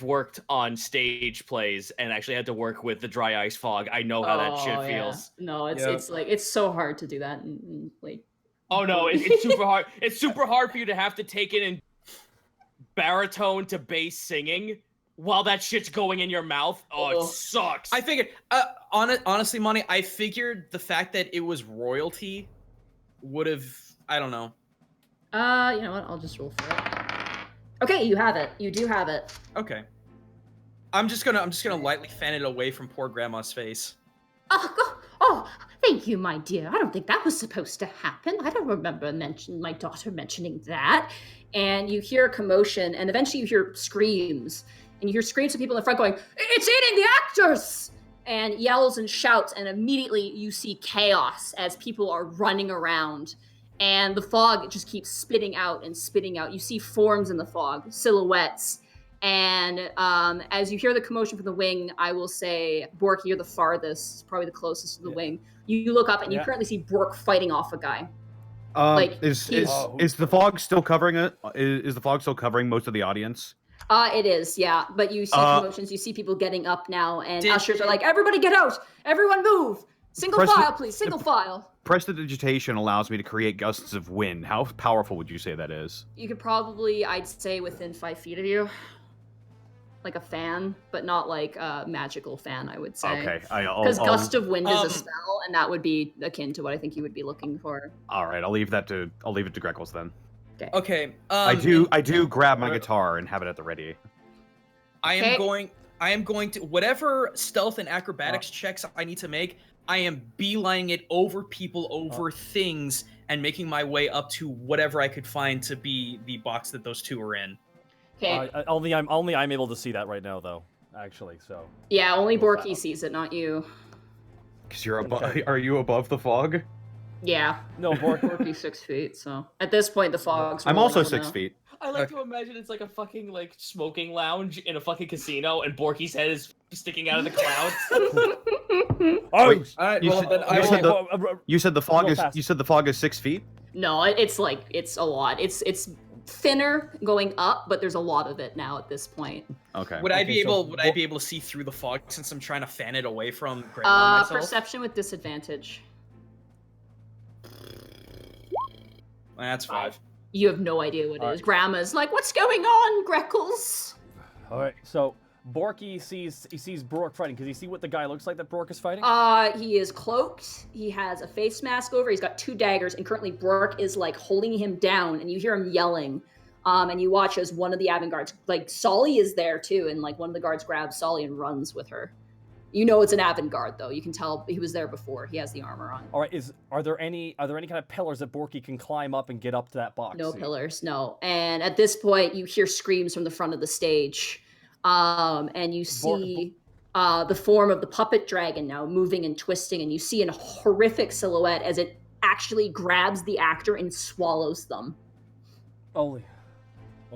worked on stage plays and actually had to work with the dry ice fog. I know how that shit feels. No, it's like it's so hard to do that and like. Oh no, it's super hard. It's super hard for you to have to take it in baritone to bass singing while that shit's going in your mouth. Oh, it sucks. I figured, honestly, Monty, I figured the fact that it was royalty would have, I don't know. You know what? I'll just roll for it. Okay, you have it. You do have it. Okay. I'm just gonna lightly fan it away from poor Grandma's face. Oh, thank you, my dear. I don't think that was supposed to happen. I don't remember my daughter mentioning that. And you hear a commotion, and eventually you hear screams. And you hear screams of people in the front going, it's eating the actors! And yells and shouts, and immediately you see chaos as people are running around. And the fog just keeps spitting out and spitting out. You see forms in the fog, silhouettes. And as you hear the commotion from the wing, I will say, Bork, you're the farthest, probably the closest to the wing. You look up and you currently see Bork fighting off a guy. Is the fog still covering it? Is the fog still covering most of the audience? It is, yeah. But you see commotions. You see people getting up now, and ushers are like, everybody get out! Everyone move! Single file, please. Single file. Prestidigitation allows me to create gusts of wind. How powerful would you say that is? You could probably, I'd say, within 5 feet of you. Like a fan, but not like a magical fan, I would say. Okay. Because Gust of Wind is a spell, and that would be akin to what I think you would be looking for. All right, I'll leave it to Greckles then. Okay. I do grab my guitar and have it at the ready. I am going to whatever stealth and acrobatics checks I need to make. I am beelining it over people, over things, and making my way up to whatever I could find to be the box that those two are in. Okay. Only I'm able to see that right now, though. Actually, so. Yeah, only Borky sees it, not you. Because you're above. Are you above the fog? Yeah. No, Borky's 6 feet. So at this point, the fog's. I'm also 6 feet. I like to imagine it's like a fucking like smoking lounge in a fucking casino, and Borky's head is sticking out of the clouds. Wait, all right. You said the fog is 6 feet. No, it's a lot. It's thinner going up, but there's a lot of it now at this point. Okay. Would I be able to see through the fog since I'm trying to fan it away from Grandma myself? Perception with disadvantage. That's 5. You have no idea what it is. Grandma's like, "What's going on, Greckles?" All right, so Borky sees Brooke fighting. Does he see what the guy looks like that Brooke is fighting? He is cloaked. He has a face mask over. He's got 2 daggers, and currently Brooke is like holding him down, and you hear him yelling. And you watch as one of the avant-gardes, like Solly is there too, and like one of the guards grabs Solly and runs with her. You know it's an avant-garde though. You can tell he was there before. He has the armor on. All right, are there any kind of pillars that Borky can climb up and get up to that box? No pillars, no. And at this point, you hear screams from the front of the stage. And you see the form of the puppet dragon now moving and twisting, and you see a horrific silhouette as it actually grabs the actor and swallows them. Oh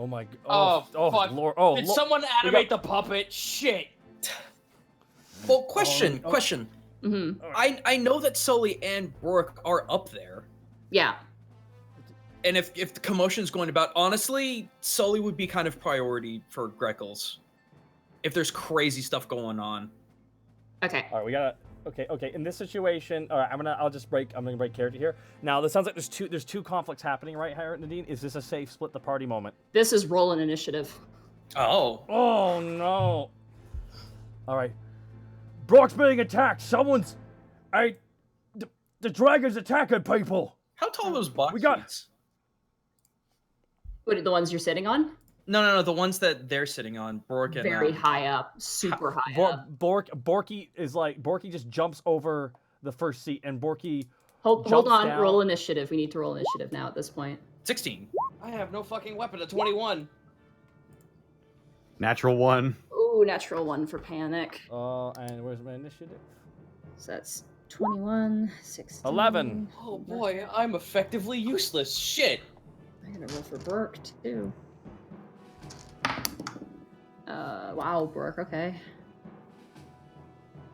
my! Fuck. Lord! Did someone animate the puppet? Shit. Well, question. Mm-hmm. I know that Sully and Brooke are up there. Yeah. And if the commotion's going about, honestly, Sully would be kind of priority for Greckles. If there's crazy stuff going on. Okay. All right, we gotta. Okay. In this situation, all right, I'm gonna break character here. Now, this sounds like there's two conflicts happening right here, Nadine. Is this a safe split the party moment? This is roll an initiative. Oh. Oh no. All right. Brock's being attacked. The dragon's attacking people. How tall are those box seats? What are the ones you're sitting on? No, the ones that they're sitting on, Bork and very high up, super high up. Borky just jumps over the first seat, and Borky hold on, down. Roll initiative. We need to roll initiative now at this point. 16. I have no fucking weapon. A 21. Natural 1. Ooh, natural 1 for panic. And where's my initiative? So that's 21, 16. 11. Oh boy, I'm effectively useless. Shit. I'm gonna roll for Burke too. Wow, Burke. Okay.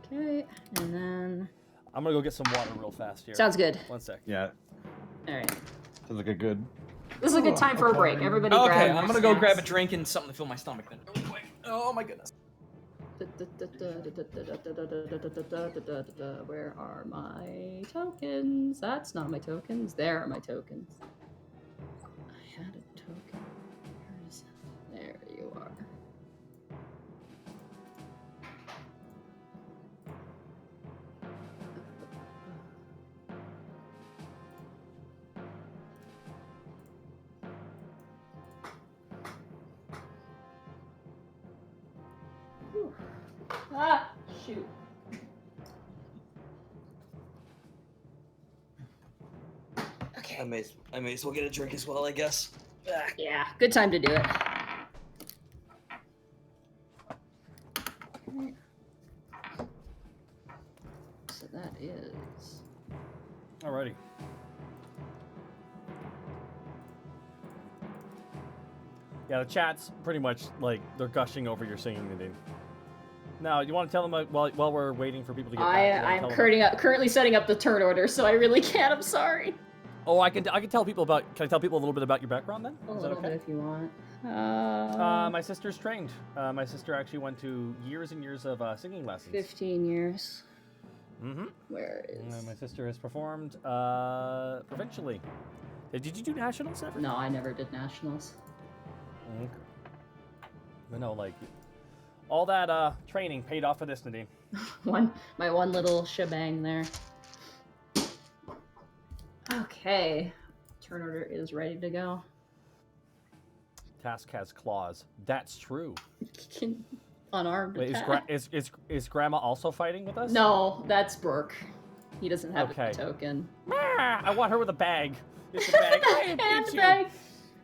Okay, and then I'm gonna go get some water real fast here. Sounds good. 1 sec. Yeah. All right. Sounds like a good. This is a good time for a break. Everybody grab Okay, I'm gonna go snacks. grab a drink and something to fill my stomach then. Really quick. Oh my goodness. Where are my tokens? That's not my tokens. There are my tokens. I had a token. There you are. Ah, shoot. Okay. I may as well get a drink as well, I guess. Yeah, good time to do it. So that is... Alrighty. Yeah, the chat's pretty much like they're gushing over your singing, Nadine. Now, you want to tell them while we're waiting for people to get back? I'm currently setting up the turn order, so I really can't. I'm sorry. Oh, I can tell people about. Can I tell people a little bit about your background then? A little bit if you want. My sister's trained. My sister actually went to years and years of singing lessons. 15 years. Where is... My sister has performed provincially. Did you do nationals ever? No, I never did nationals. Okay. But no, like, all that training paid off for this, Nadine. My one little shebang there. Okay. Turn order is ready to go. Task has claws. That's true. Unarmed Wait, attack. is Grandma also fighting with us? No, that's Brooke. He doesn't have Okay. a token. I want her with a bag. It's a bag. And the bag.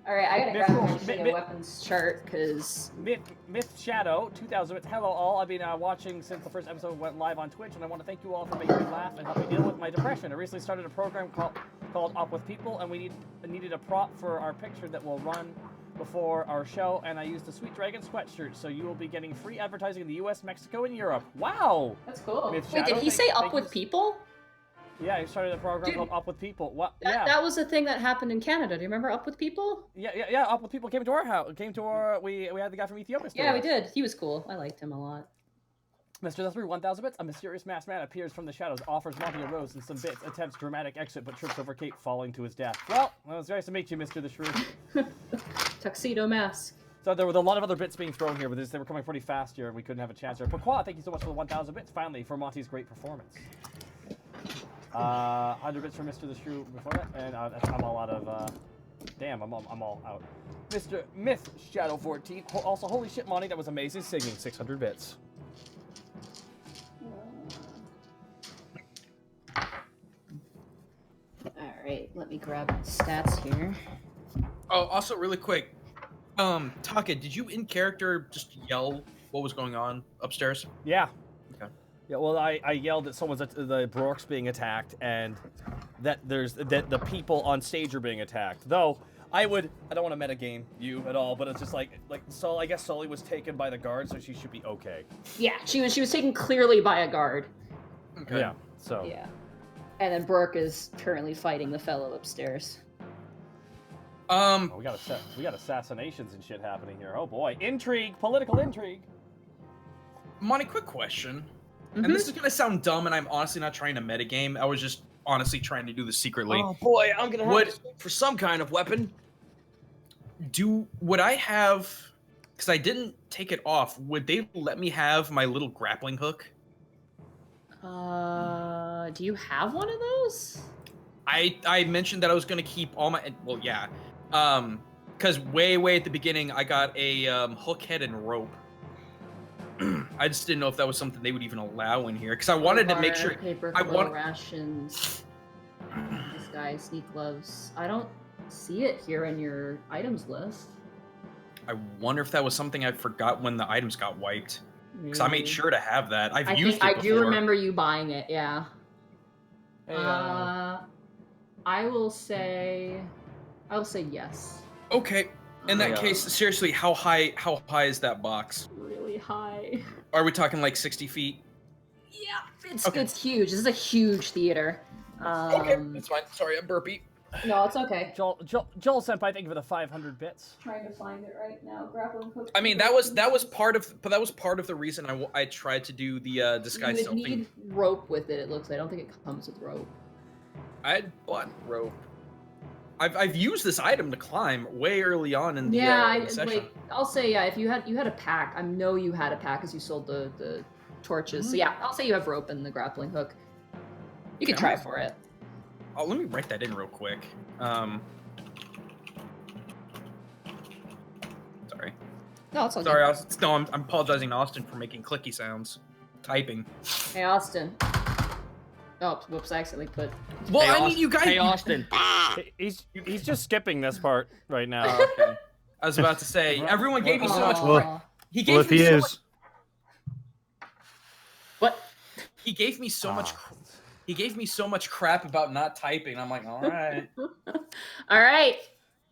All right, I gotta Myth- grab my weapons chart because Myth Shadow 2000. Hello all. I've been watching since the first episode went live on Twitch, and I want to thank you all for making me laugh and help me deal with my depression. I recently started a program called Up with People, and we needed a prop for our picture that will run before our show, and I used the Sweet Dragon sweatshirt, so you will be getting free advertising in the US, Mexico, and Europe. Wow! that's cool. Myth Wait, Shadow, did he say thank Up you. with People? Yeah, he started a program Dude, called Up with People. What? That, that was a thing that happened in Canada. Do you remember Up with People? Yeah. Up with People came to our house. Came to our. We had the guy from Ethiopia. stay Yeah, with we us. did. He was cool. I liked him a lot. Mr. The Three 1000 bits. A mysterious masked man appears from the shadows, offers Monty a rose and some bits, attempts dramatic exit, but trips over Kate, falling to his death. Well, it was nice to meet you, Mr. the Shrew. Tuxedo mask. So there were a lot of other bits being thrown here, but they were coming pretty fast here, and we couldn't have a chance here. Pourquoi, thank you so much for the 1000 bits, finally, for Monty's great performance. 100 bits for Mr. the Shrew before that, and I'm all out of, damn, I'm all out. Mr. Myth Shadow 14, also, holy shit, Monty, that was amazing singing, 600 bits. Alright, let me grab my stats here. Oh, also really quick, Taka, did you in character just yell what was going on upstairs? Yeah. Okay. Yeah, well, I yelled that the Brooks being attacked, and that the people on stage are being attacked. Though I don't want to metagame you at all, but it's just like so I guess Sully was taken by the guard, so she should be okay. Yeah, she was taken clearly by a guard. Okay. Yeah. So. Yeah. And then Brooke is currently fighting the fellow upstairs. Oh, we got assassinations and shit happening here. Oh boy, intrigue, political intrigue. Monty, quick question. Mm-hmm. And this is gonna sound dumb, and I'm honestly not trying to metagame. I was just honestly trying to do this secretly. Oh boy, I'm gonna have to look for some kind of weapon. Would I have? Because I didn't take it off. Would they let me have my little grappling hook? Do you have one of those? I mentioned that I was gonna keep all my. Well, yeah. Because way at the beginning, I got a hook head and rope. I just didn't know if that was something they would even allow in here. Because I wanted to make sure. Paper, I want rations. This guy, sneak gloves. I don't see it here in your items list. I wonder if that was something I forgot when the items got wiped. Because I made Maybe. sure to have that. I've I used think it I before. do remember you buying it. Yeah. Hey, I will say yes. Okay. In that Yeah. case, seriously, how high is that box? Really high. Are we talking like 60 feet? Yeah, it's Okay. it's huge. This is a huge theater. Okay, that's fine. Sorry, I'm burpy. No, it's okay. Joel Senpai, thank you for the 500 bits. Trying to find it right now. Grappling hook. I mean, that was part of the reason I tried to do the disguise You stealth would thing. need rope with it. It looks like. I don't think it comes with rope. I had bought rope. I've used this item to climb way early on in the, in the session. I'll say yeah. If you had a pack, I know you had a pack as you sold the torches. So yeah, I'll say you have rope and the grappling hook. You can Okay, try I'm- for it. Oh, let me write that in real quick. Sorry. No, it's okay. Sorry, I'm apologizing to Austin for making clicky sounds. Typing. Hey, Austin. Oh, whoops! I accidentally put. Well, Hey, I mean, you guys. Hey, Austin. He's just skipping this part right now. Oh, okay. I was about to say, everyone gave me so much. Well, He gave Well, if me he so is, much. What? He gave me so much. He gave me so much crap about not typing. I'm like, all right. All right.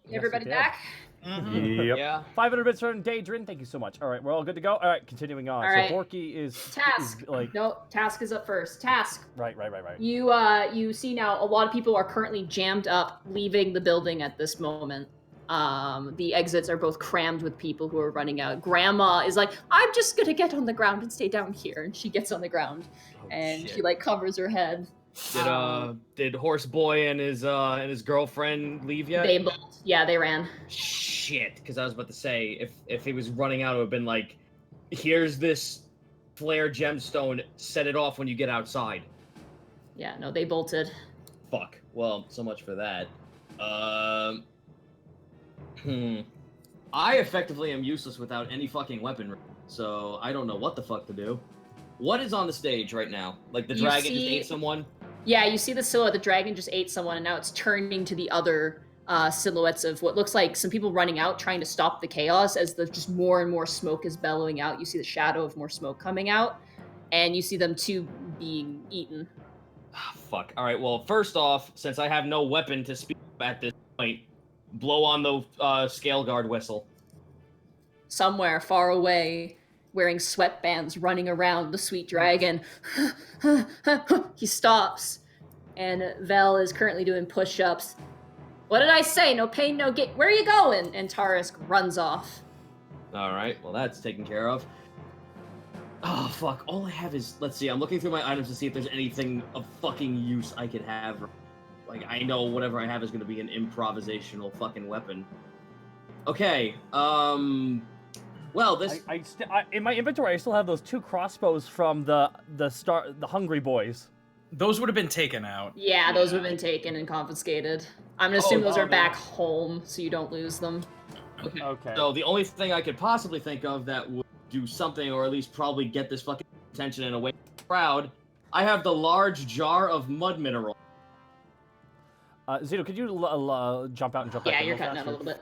Yes, Everybody you did. back? yep. Yeah. 500 bits from Daedrin, thank you so much. All right, we're all good to go. All right, continuing on. All right. So Borky is Task. like No, Task is up first. Task. right. You see now a lot of people are currently jammed up leaving the building at this moment. The exits are both crammed with people who are running out. Grandma is like, I'm just gonna get on the ground and stay down here. And she gets on the ground and shit. she like covers her head. Did Horse Boy and his girlfriend leave yet? They both, yeah, they ran. Shit, because I was about to say if he was running out, it would have been like, here's this flare gemstone, set it off when you get outside. Yeah, no, they bolted. Fuck. Well, so much for that. I effectively am useless without any fucking weaponry, so I don't know what the fuck to do. What is on the stage right now? Like the dragon just ate someone? Yeah, you see the silhouette. The dragon just ate someone, and now it's turning to the other silhouettes of what looks like some people running out, trying to stop the chaos as just more and more smoke is bellowing out. You see the shadow of more smoke coming out, and you see them two being eaten. Oh, fuck. All right, well, first off, since I have no weapon to speak at this point, blow on the scale guard whistle. Somewhere far away, wearing sweatbands, running around the sweet dragon. He stops, and Vel is currently doing push-ups. What did I say? No pain, no gain. Where are you going? And Tarisk runs off. All right, well, that's taken care of. Oh, fuck. All I have is... Let's see, I'm looking through my items to see if there's anything of fucking use I could have. Like, I know whatever I have is going to be an improvisational fucking weapon. Okay, well, this... in my inventory, I still have those 2 crossbows from the Hungry Boys. Those would have been taken out. Yeah, those would have been taken and confiscated. I'm gonna assume those are back home, so you don't lose them. Okay. So the only thing I could possibly think of that would do something, or at least probably get this fucking attention and away from the crowd, I have the large jar of mud mineral. Zito, could you jump out and jump back? Yeah, you're cutting out a little bit.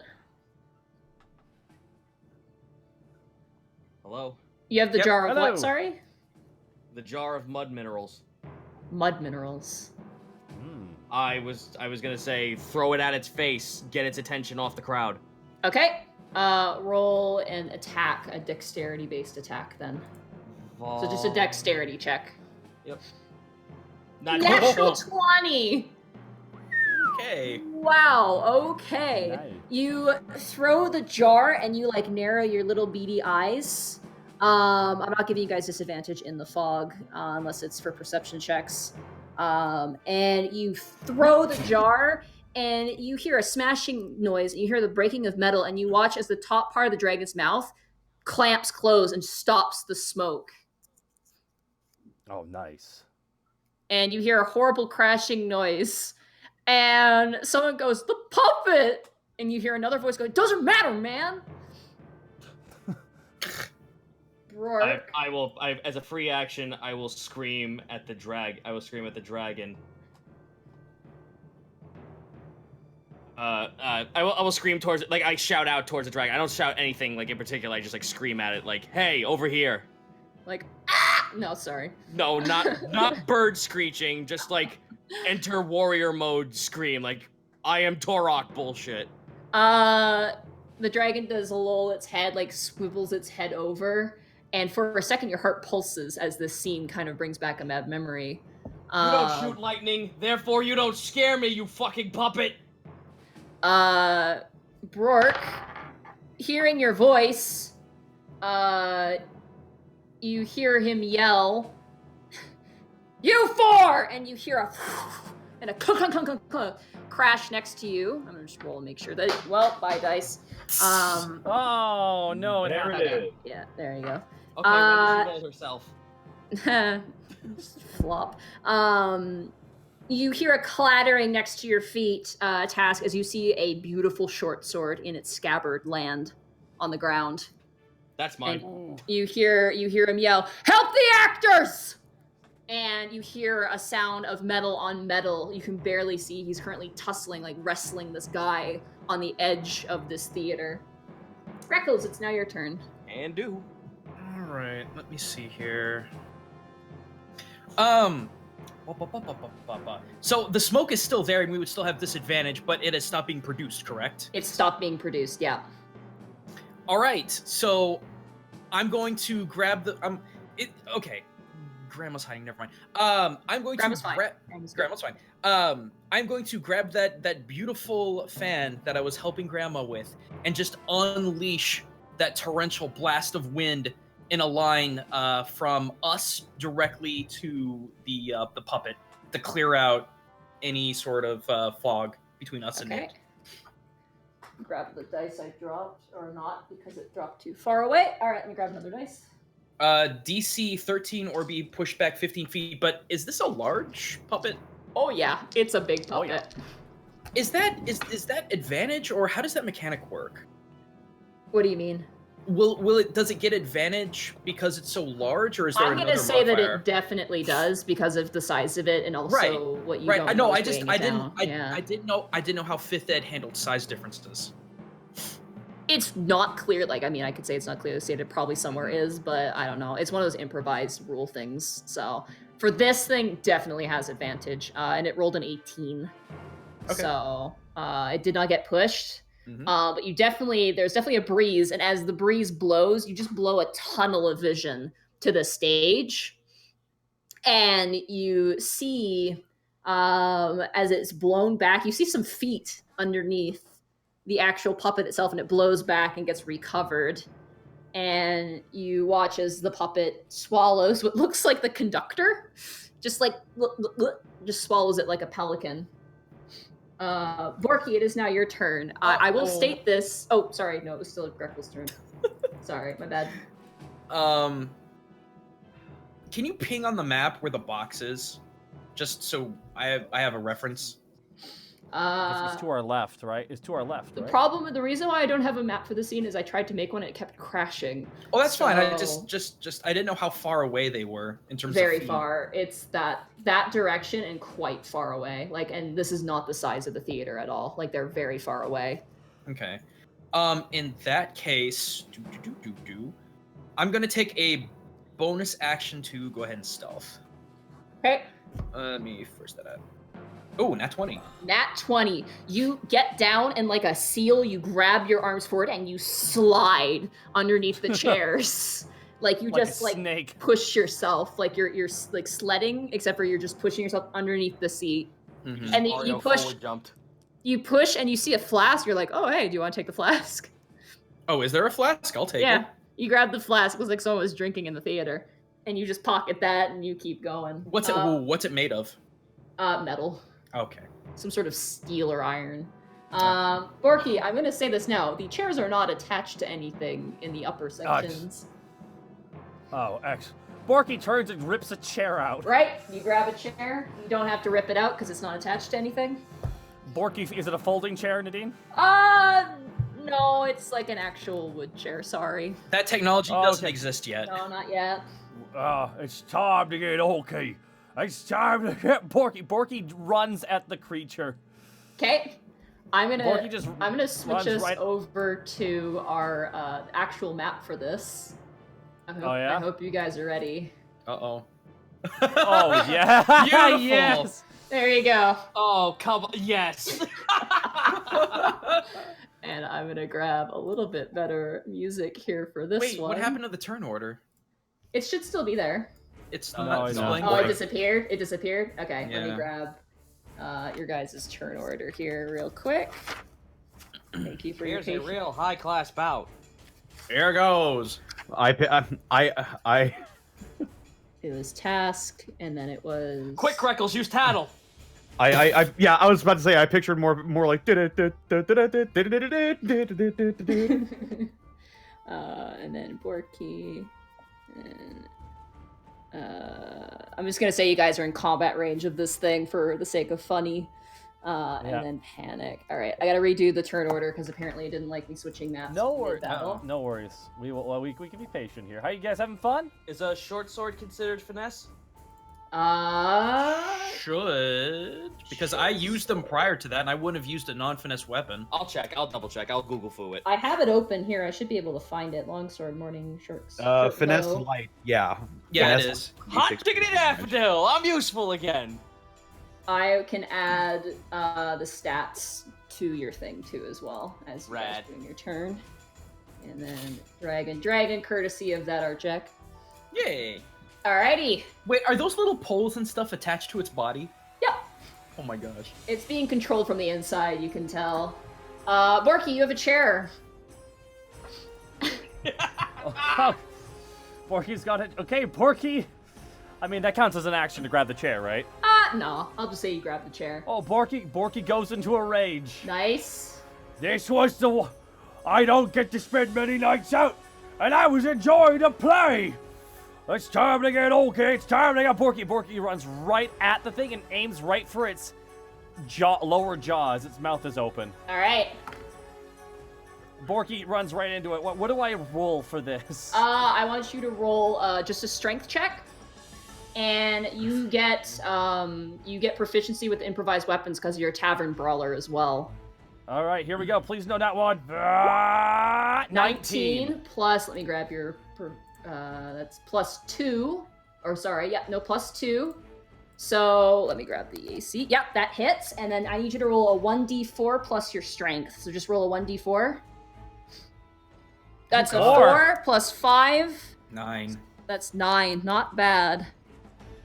Hello? You have the jar of what, sorry? The jar of mud minerals. Mud minerals. I was gonna say, throw it at its face, get its attention off the crowd. Okay. Roll an attack, a dexterity-based attack, then. So just a dexterity check. Yep. Natural 20! Okay. Wow, okay. Nice. You throw the jar and you, like, narrow your little beady eyes. I'm not giving you guys disadvantage in the fog, unless it's for perception checks. And you throw the jar, and you hear a smashing noise, and you hear the breaking of metal, and you watch as the top part of the dragon's mouth clamps close and stops the smoke. Oh, nice. And you hear a horrible crashing noise, and someone goes, "The puppet!" And you hear another voice go, "Doesn't matter, man!" Rourke. I will, as a free action, I will scream at the dragon. I will scream towards it, like, I shout out towards the dragon. I don't shout anything, like, in particular. I just, like, scream at it, like, hey, over here. Like, ah! No, sorry. No, not bird screeching, just, like, enter warrior mode scream, like, I am Torok bullshit. The dragon does lull its head, like, swivels its head over, and for a second your heart pulses as this scene kind of brings back a memory. You don't shoot lightning, therefore you don't scare me, you fucking puppet! Rourke, hearing your voice, you hear him yell, "You four!" And you hear a and a crash next to you. I'm gonna just roll and make sure that, well, bye dice. Oh no, there it is. Yeah, there you go. Okay, when she rolls herself. Flop. You hear a clattering next to your feet, Task, as you see a beautiful short sword in its scabbard land on the ground. That's mine. And you hear him yell, "Help the actors!" And you hear a sound of metal on metal. You can barely see. He's currently tussling, like wrestling this guy on the edge of this theater. Freckles, it's now your turn. And do. All right, let me see here. So the smoke is still there, and we would still have disadvantage, but it has stopped being produced, correct? It's stopped being produced, yeah. All right, so I'm going to grab the okay. Grandma's hiding. Never mind. I'm going Grandma's to fine. grab. Grandma's fine. I'm going to grab that beautiful fan that I was helping Grandma with, and just unleash that torrential blast of wind in a line from us directly to the puppet to clear out any sort of fog between us and it. Grab the dice I dropped, or not, because it dropped too far away. All right, let me grab another dice. DC 13 or be pushed back 15 feet. But is this a large puppet? Oh yeah, it's a big puppet. Oh, yeah. Is that advantage, or how does that mechanic work? What do you mean? Does it get advantage because it's so large, or is there I'm another gonna say that modifier? it definitely does because of the size of it and also what you don't know. I didn't know how 5th ed handled size differences. It's not clear. Like, I mean, I could say it's not clearly stated. Probably somewhere is, but I don't know. It's one of those improvised rule things. So for this thing, definitely has advantage, and it rolled an 18. Okay. So it did not get pushed. Mhm. But there's definitely a breeze, and as the breeze blows, you just blow a tunnel of vision to the stage, and you see, as it's blown back, you see some feet underneath the actual puppet itself, and it blows back and gets recovered. And you watch as the puppet swallows what looks like the conductor, just swallows it like a pelican. Borky, it is now your turn. I will state this. Oh, sorry, no, it was still Grekel's turn. Sorry, my bad. Can you ping on the map where the box is, just so I have a reference? It's to our left, right? It's to our left. The problem, the reason why I don't have a map for the scene is I tried to make one and it kept crashing. Oh, that's fine. I just I didn't know how far away they were in terms of very feet. far. It's that direction and quite far away. Like, and this is not the size of the theater at all. Like, they're very far away. Okay. In that case, I'm gonna take a bonus action to go ahead and stealth. Okay. Let me first that out. Oh, nat 20. Nat 20. You get down and like a seal, you grab your arms forward and you slide underneath the chairs. Like you just like snake. Push yourself. Like you're like sledding, except for you're just pushing yourself underneath the seat. Mm-hmm. And you push. Jumped. You push and you see a flask. You're like, oh hey, do you want to take the flask? Oh, is there a flask? I'll take it. Yeah. You grab the flask. It was like someone was drinking in the theater, and you just pocket that and you keep going. What's it made of? Metal. Okay. Some sort of steel or iron. Borky, I'm gonna say this now. The chairs are not attached to anything in the upper sections. Oh, X. Borky turns and rips a chair out. Right? You grab a chair. You don't have to rip it out because it's not attached to anything. Borky, is it a folding chair, Nadine? No, it's like an actual wood chair, sorry. That technology doesn't exist yet. No, not yet. It's time to get okay. It's time to get Borky. Borky runs at the creature. Okay. I'm gonna switch us right over to our actual map for this. I hope you guys are ready. Uh-oh. Oh, yeah. Beautiful. Yes. There you go. Oh, come on. Yes. And I'm gonna grab a little bit better music here for this one. Wait, what happened to the turn order? It should still be there. It's No, not it's displaying. Oh, it disappeared? It disappeared? Okay, let me Yeah. grab your guys' turn order here real quick. Thank you for your Here's a patience. real high-class bout. Here goes. I It was task, and then it was... Quick, Greckles, use tattle. yeah, I was about to say I pictured more like and then Borky, and I'm just gonna say you guys are in combat range of this thing for the sake of funny. And then panic. All right, I gotta redo the turn order because apparently it didn't like me switching maps. No worries. mid-battle. No worries. We can be patient here. How you guys having fun? Is a short sword considered finesse? Should, because I used them prior to that, and I wouldn't have used a non-finesse weapon. I'll check. I'll double check. I'll Google foo it. I have it open here. I should be able to find it. Longsword, morning shorts. finesse light. Yeah. Yeah, Finesse it is. Hot diggity daffodil! I'm useful again. I can add the stats to your thing too as well as you guys doing your turn. And then dragon, courtesy of that Arjek. Yay. Alrighty. Wait, are those little poles and stuff attached to its body? Yep. Oh my gosh. It's being controlled from the inside, you can tell. Borky, you have a chair. Oh, Porky's got it. Okay, Porky. I mean, that counts as an action to grab the chair, right? No. I'll just say you grab the chair. Oh, Borky goes into a rage. Nice. This was the one. I don't get to spend many nights out, and I was enjoying the play. It's time to get okay. It's time to get Borky runs right at the thing and aims right for its lower jaw as its mouth is open. All right. Borky runs right into it. What do I roll for this? I want you to roll just a strength check, and you get proficiency with improvised weapons because you're a tavern brawler as well. All right, here we go. Please no that one. 19 plus. Let me grab your. That's plus 2. Or sorry, yeah, no, plus 2. So let me grab the AC. Yep, that hits, and then I need you to roll a 1d4 plus your strength. So just roll a 1d4. That's a 4 plus 5. 9. That's 9. Not bad.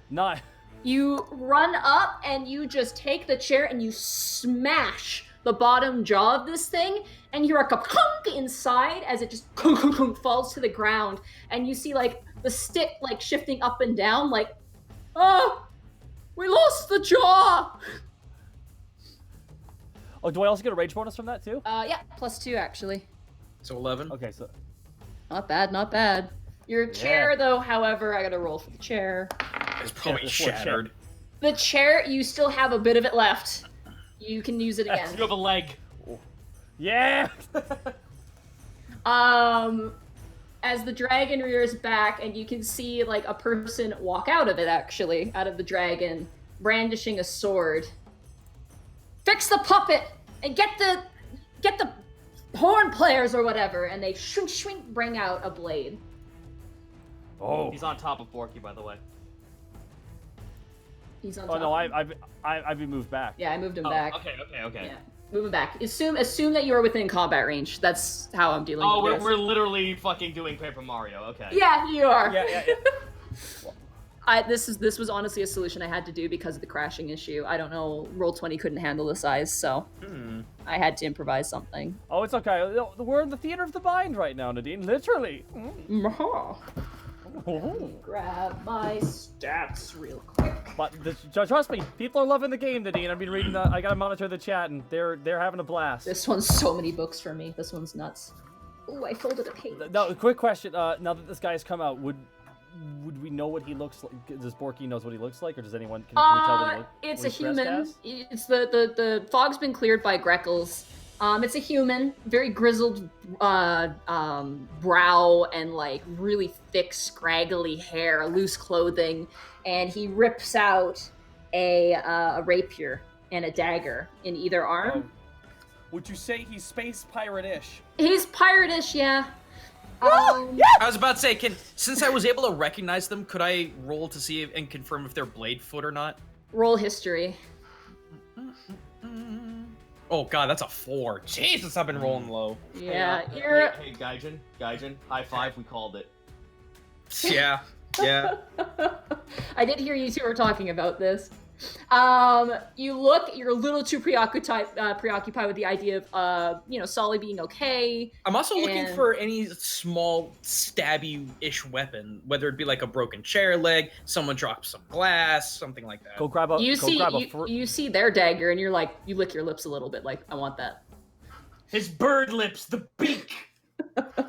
9. You run up and you just take the chair and you smash the bottom jaw of this thing, and you hear a ka-punk inside as it just falls to the ground, and you see like the stick like shifting up and down, like, oh, we lost the jaw. Oh, do I also get a rage bonus from that too? Yeah, plus 2 actually. So 11. Okay, so Not bad, not bad. Your chair, though, however, I gotta roll for the chair. It's probably shattered. The chair, you still have a bit of it left. You can use it again. You have a leg. yeah. As the dragon rears back, and you can see like a person walk out of it, actually, out of the dragon, brandishing a sword. Fix the puppet and get the horn players or whatever, and they shrink, bring out a blade. Oh. He's on top of Borky, by the way. He's on Oh top. no, I've been moved back. Yeah, I moved him back. Okay. Yeah, move him back. Assume that you are within combat range. That's how I'm dealing with this. We're literally fucking doing Paper Mario. Okay. Yeah, you are. Yeah. This was honestly a solution I had to do because of the crashing issue. I don't know, Roll20 couldn't handle the size, so I had to improvise something. Oh, it's okay. We're in the theater of the mind right now, Nadine. Literally. Grab my stats real quick. But trust me, people are loving the game, Nadine. I've been reading I gotta monitor the chat, and they're having a blast. This one's so many books for me. This one's nuts. Ooh, I folded a page. No, quick question. Now that this guy's come out, would we know what he looks like? Does Borky knows what he looks like, or does anyone can we tell what he looks? It's a human. It's the fog's been cleared by Greckles. It's a human, very grizzled brow and like really thick, scraggly hair, loose clothing, and he rips out a rapier and a dagger in either arm. Would you say he's space pirate-ish? He's pirate-ish, yeah. I was about to say, since I was able to recognize them, could I roll to see and confirm if they're Bladefoot or not? Roll history. Oh god, that's a 4. Jesus, I've been rolling low. Yeah, Hey, Gaijin, high five. We called it. Yeah. I did hear you two were talking about this. You're a little too preoccupied with the idea of, Solly being okay. I'm also looking for any small stabby-ish weapon, whether it be like a broken chair leg, someone drops some glass, something like that. Go grab a. You see their dagger, and you're like, you lick your lips a little bit, like, I want that. His bird lips, the beak.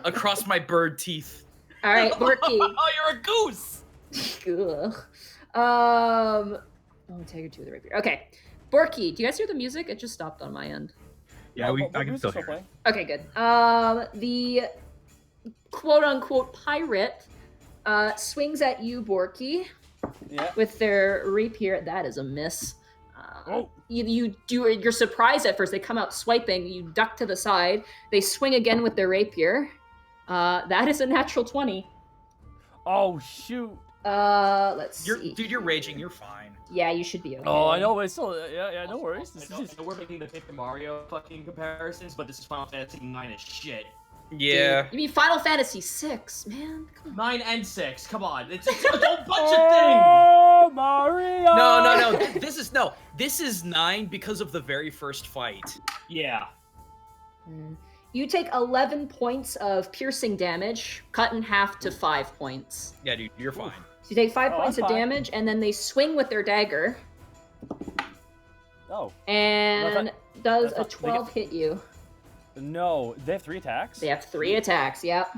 Across my bird teeth. All right, Borky. Oh, you're a goose. Ugh. Oh, Tiger 2 with the rapier. Okay. Borky, do you guys hear the music? It just stopped on my end. Yeah, I can still hear it. Okay, good. The quote-unquote pirate swings at you, Borky, with their rapier. That is a miss. You're surprised at first. They come out swiping. You duck to the side. They swing again with their rapier. That is a natural 20. Oh, shoot. Let's see. Dude, you're raging. You're fine. Yeah, you should be okay. Oh, I know, but it's still, no worries. I know we're making the Paper Mario fucking comparisons, but this is Final Fantasy 9 as shit. Yeah. Dude, you mean Final Fantasy VI, man? Come on. 9 and 6. Come on. It's a whole bunch of things. Oh, Mario! No. This is 9 because of the very first fight. Yeah. You take 11 points of piercing damage, cut in half to 5 points. Yeah, dude, you're fine. So you take 5 Oh, points I'm of fine. damage, and then they swing with their dagger, Oh. and does that's a not- 12 hit you? No, they have 3 attacks? They have 3 attacks, yep.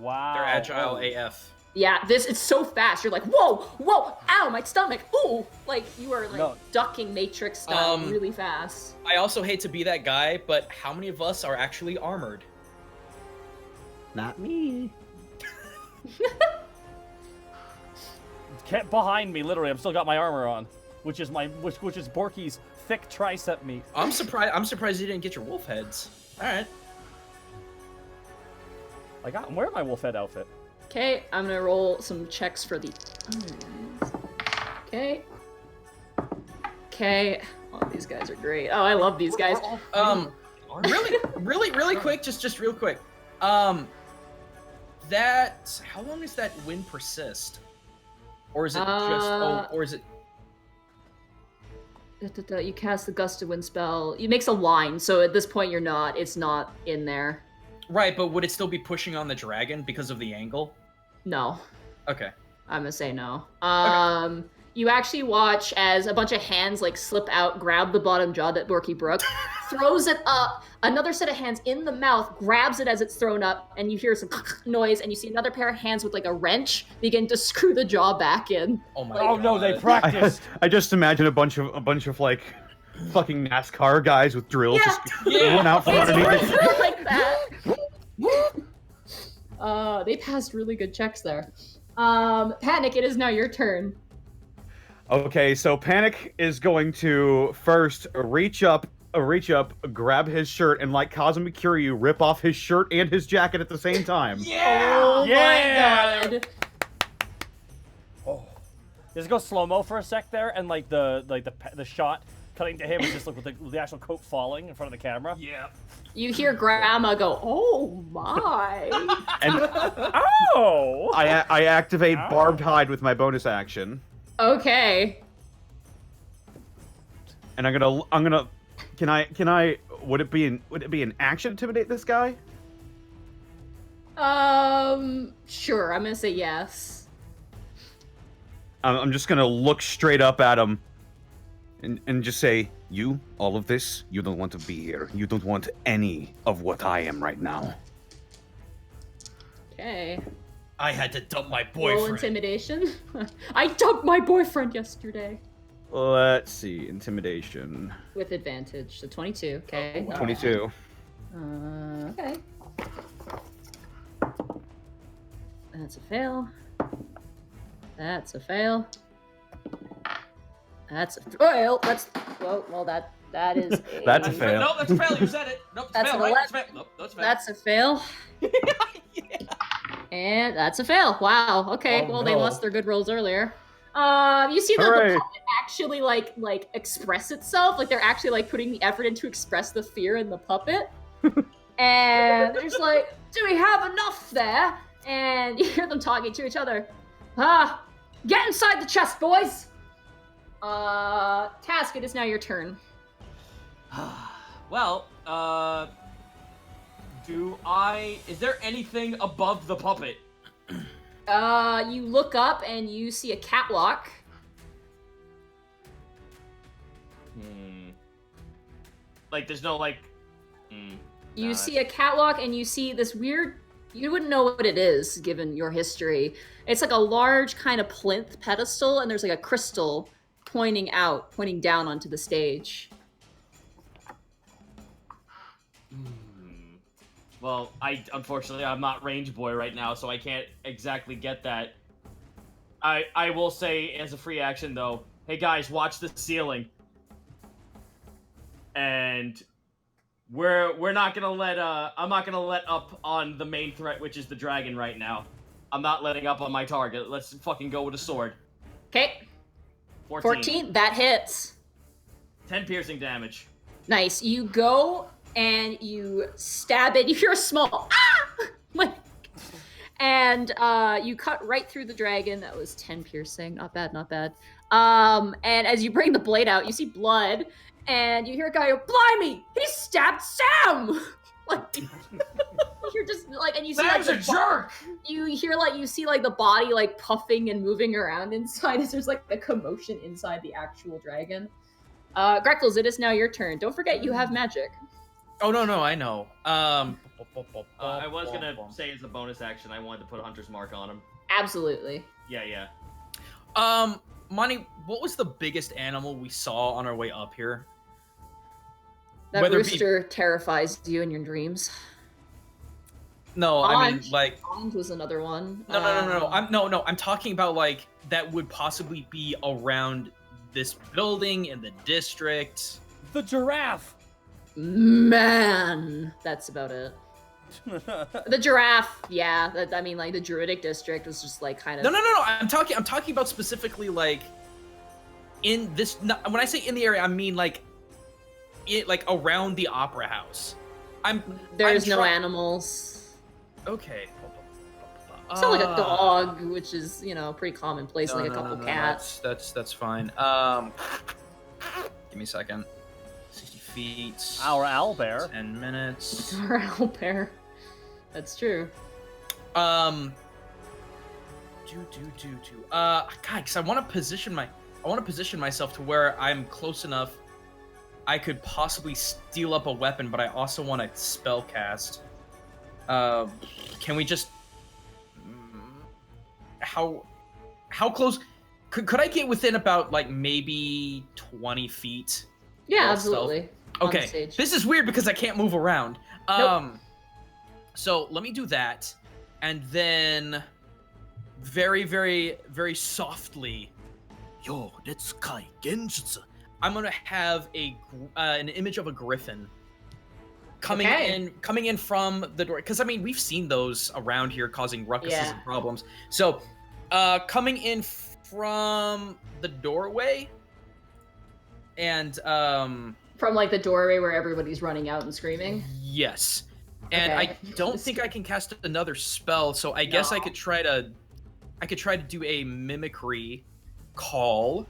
Wow. They're agile AF. Yeah, it's so fast. You're like, whoa, ow, my stomach, ooh. Like, you are, like, No. ducking Matrix style Um, really fast. I also hate to be that guy, but how many of us are actually armored? Not me. Get behind me, literally. I've still got my armor on, which is Borky's thick tricep meat. I'm surprised you didn't get your wolf heads. All right. I'm wearing my wolf head outfit. Okay, I'm gonna roll some checks for the... Okay. Okay. Oh, these guys are great. Oh, I love these guys. Really quick, just real quick. That how long does that wind persist? Or is it or is it You cast the Gust of Wind spell. It makes a line, so at this point it's not in there. right, but would it still be pushing on the dragon because of the angle? No. Okay. I'm gonna say no. You actually watch as a bunch of hands like slip out, grab the bottom jaw that Borky broke, throws it up, another set of hands in the mouth, grabs it as it's thrown up, and you hear some noise, and you see another pair of hands with like a wrench begin to screw the jaw back in. Oh my Oh god. no, they practiced. I just imagine a bunch of like fucking NASCAR guys with drills just going out from underneath it. like that. They passed really good checks there. Panic, it is now your turn. Okay, so Panic is going to first reach up, grab his shirt, and like Kazuma Kiryu, rip off his shirt and his jacket at the same time. Oh Yeah! my god. Oh. Just go slow-mo for a sec there, and like the shot cutting to him is just like with the actual coat falling in front of the camera. Yeah. You hear Grandma go, oh my. And Oh! I activate Ow. Barbed Hide with my bonus action, Okay. and I'm gonna. Can I? Would it be an action to intimidate this guy? Sure, I'm gonna say yes. I'm just gonna look straight up at him, and just say, "You, all of this, you don't want to be here. You don't want any of what I am right now." Okay. I had to dump my Roll boyfriend. intimidation. I dumped my boyfriend yesterday. Let's see, intimidation. With advantage, so 22, okay. 22. Okay. That's a fail. That's a fail. That's a fail. Well, that is a... That's a fail. No, that's a fail. You said it. Nope, it's That's a fail, an right? It's a fail. Nope, that's a fail. That's a fail. And that's a fail. Wow. Okay. Oh, well, they no. lost their good rolls earlier. You see that Hooray. the puppet actually like express itself. Like they're actually like putting the effort in to express the fear in the puppet. And they're just like, "Do we have enough there?" And you hear them talking to each other. Get inside the chest, boys. Task, it is now your turn. Well, is there anything above the puppet? You look up and you see a catwalk. Like, there's no, like... You see a catwalk and you see this weird... You wouldn't know what it is, given your history. It's like a large kind of plinth pedestal, and there's like a crystal pointing down onto the stage. Well, unfortunately, I'm not range boy right now, so I can't exactly get that. I will say, as a free action, though, hey guys, watch the ceiling. And we're not gonna let I'm not gonna let up on the main threat, which is the dragon right now. I'm not letting up on my target. Let's fucking go with a sword. Okay. 14, that hits. 10 piercing damage. Nice. You go and you stab it. You hear a small Like, and you cut right through the dragon. That was 10 piercing. Not bad, not bad. And as you bring the blade out, you see blood, and you hear a guy go, "Blimey, he stabbed Sam!" Like, you're just like, and you see Sam's like a jerk! you hear like you see like the body like puffing and moving around inside as there's like a commotion inside the actual dragon. Greckles, it is now your turn. Don't forget you have magic. Oh no, I know. I was gonna say as a bonus action, I wanted to put a hunter's mark on him. Absolutely. Yeah. Monty, what was the biggest animal we saw on our way up here? That rooster terrifies you in your dreams. No, I mean like Bond was another one. No. I'm talking about like that would possibly be around this building in the district. The giraffe. Man, that's about it. The giraffe, yeah. I mean, like the Druidic district was just like kind of. No. I'm talking about specifically like in this. When I say in the area, I mean like around the opera house. There's no animals. Okay. It's not like a dog, which is pretty commonplace, like a couple cats. That's fine. Give me a second. 60 feet. Our owlbear. 10 minutes. Our owlbear. That's true. God, because I want to position myself to where I'm close enough. I could possibly steal up a weapon, but I also want to spell cast. Can we just? How close? Could I get within about like maybe 20 feet? Yeah, absolutely. Okay, this is weird because I can't move around. Nope. So let me do that, and then very, very, very softly. Yo, that's Kai Genjutsu. I'm gonna have an image of a griffin coming in from the door, because I mean we've seen those around here causing ruckuses and problems. So, coming in from the doorway, and from like the doorway where everybody's running out and screaming. Yes, and I don't think I can cast another spell, so I guess I could try to do a mimicry call.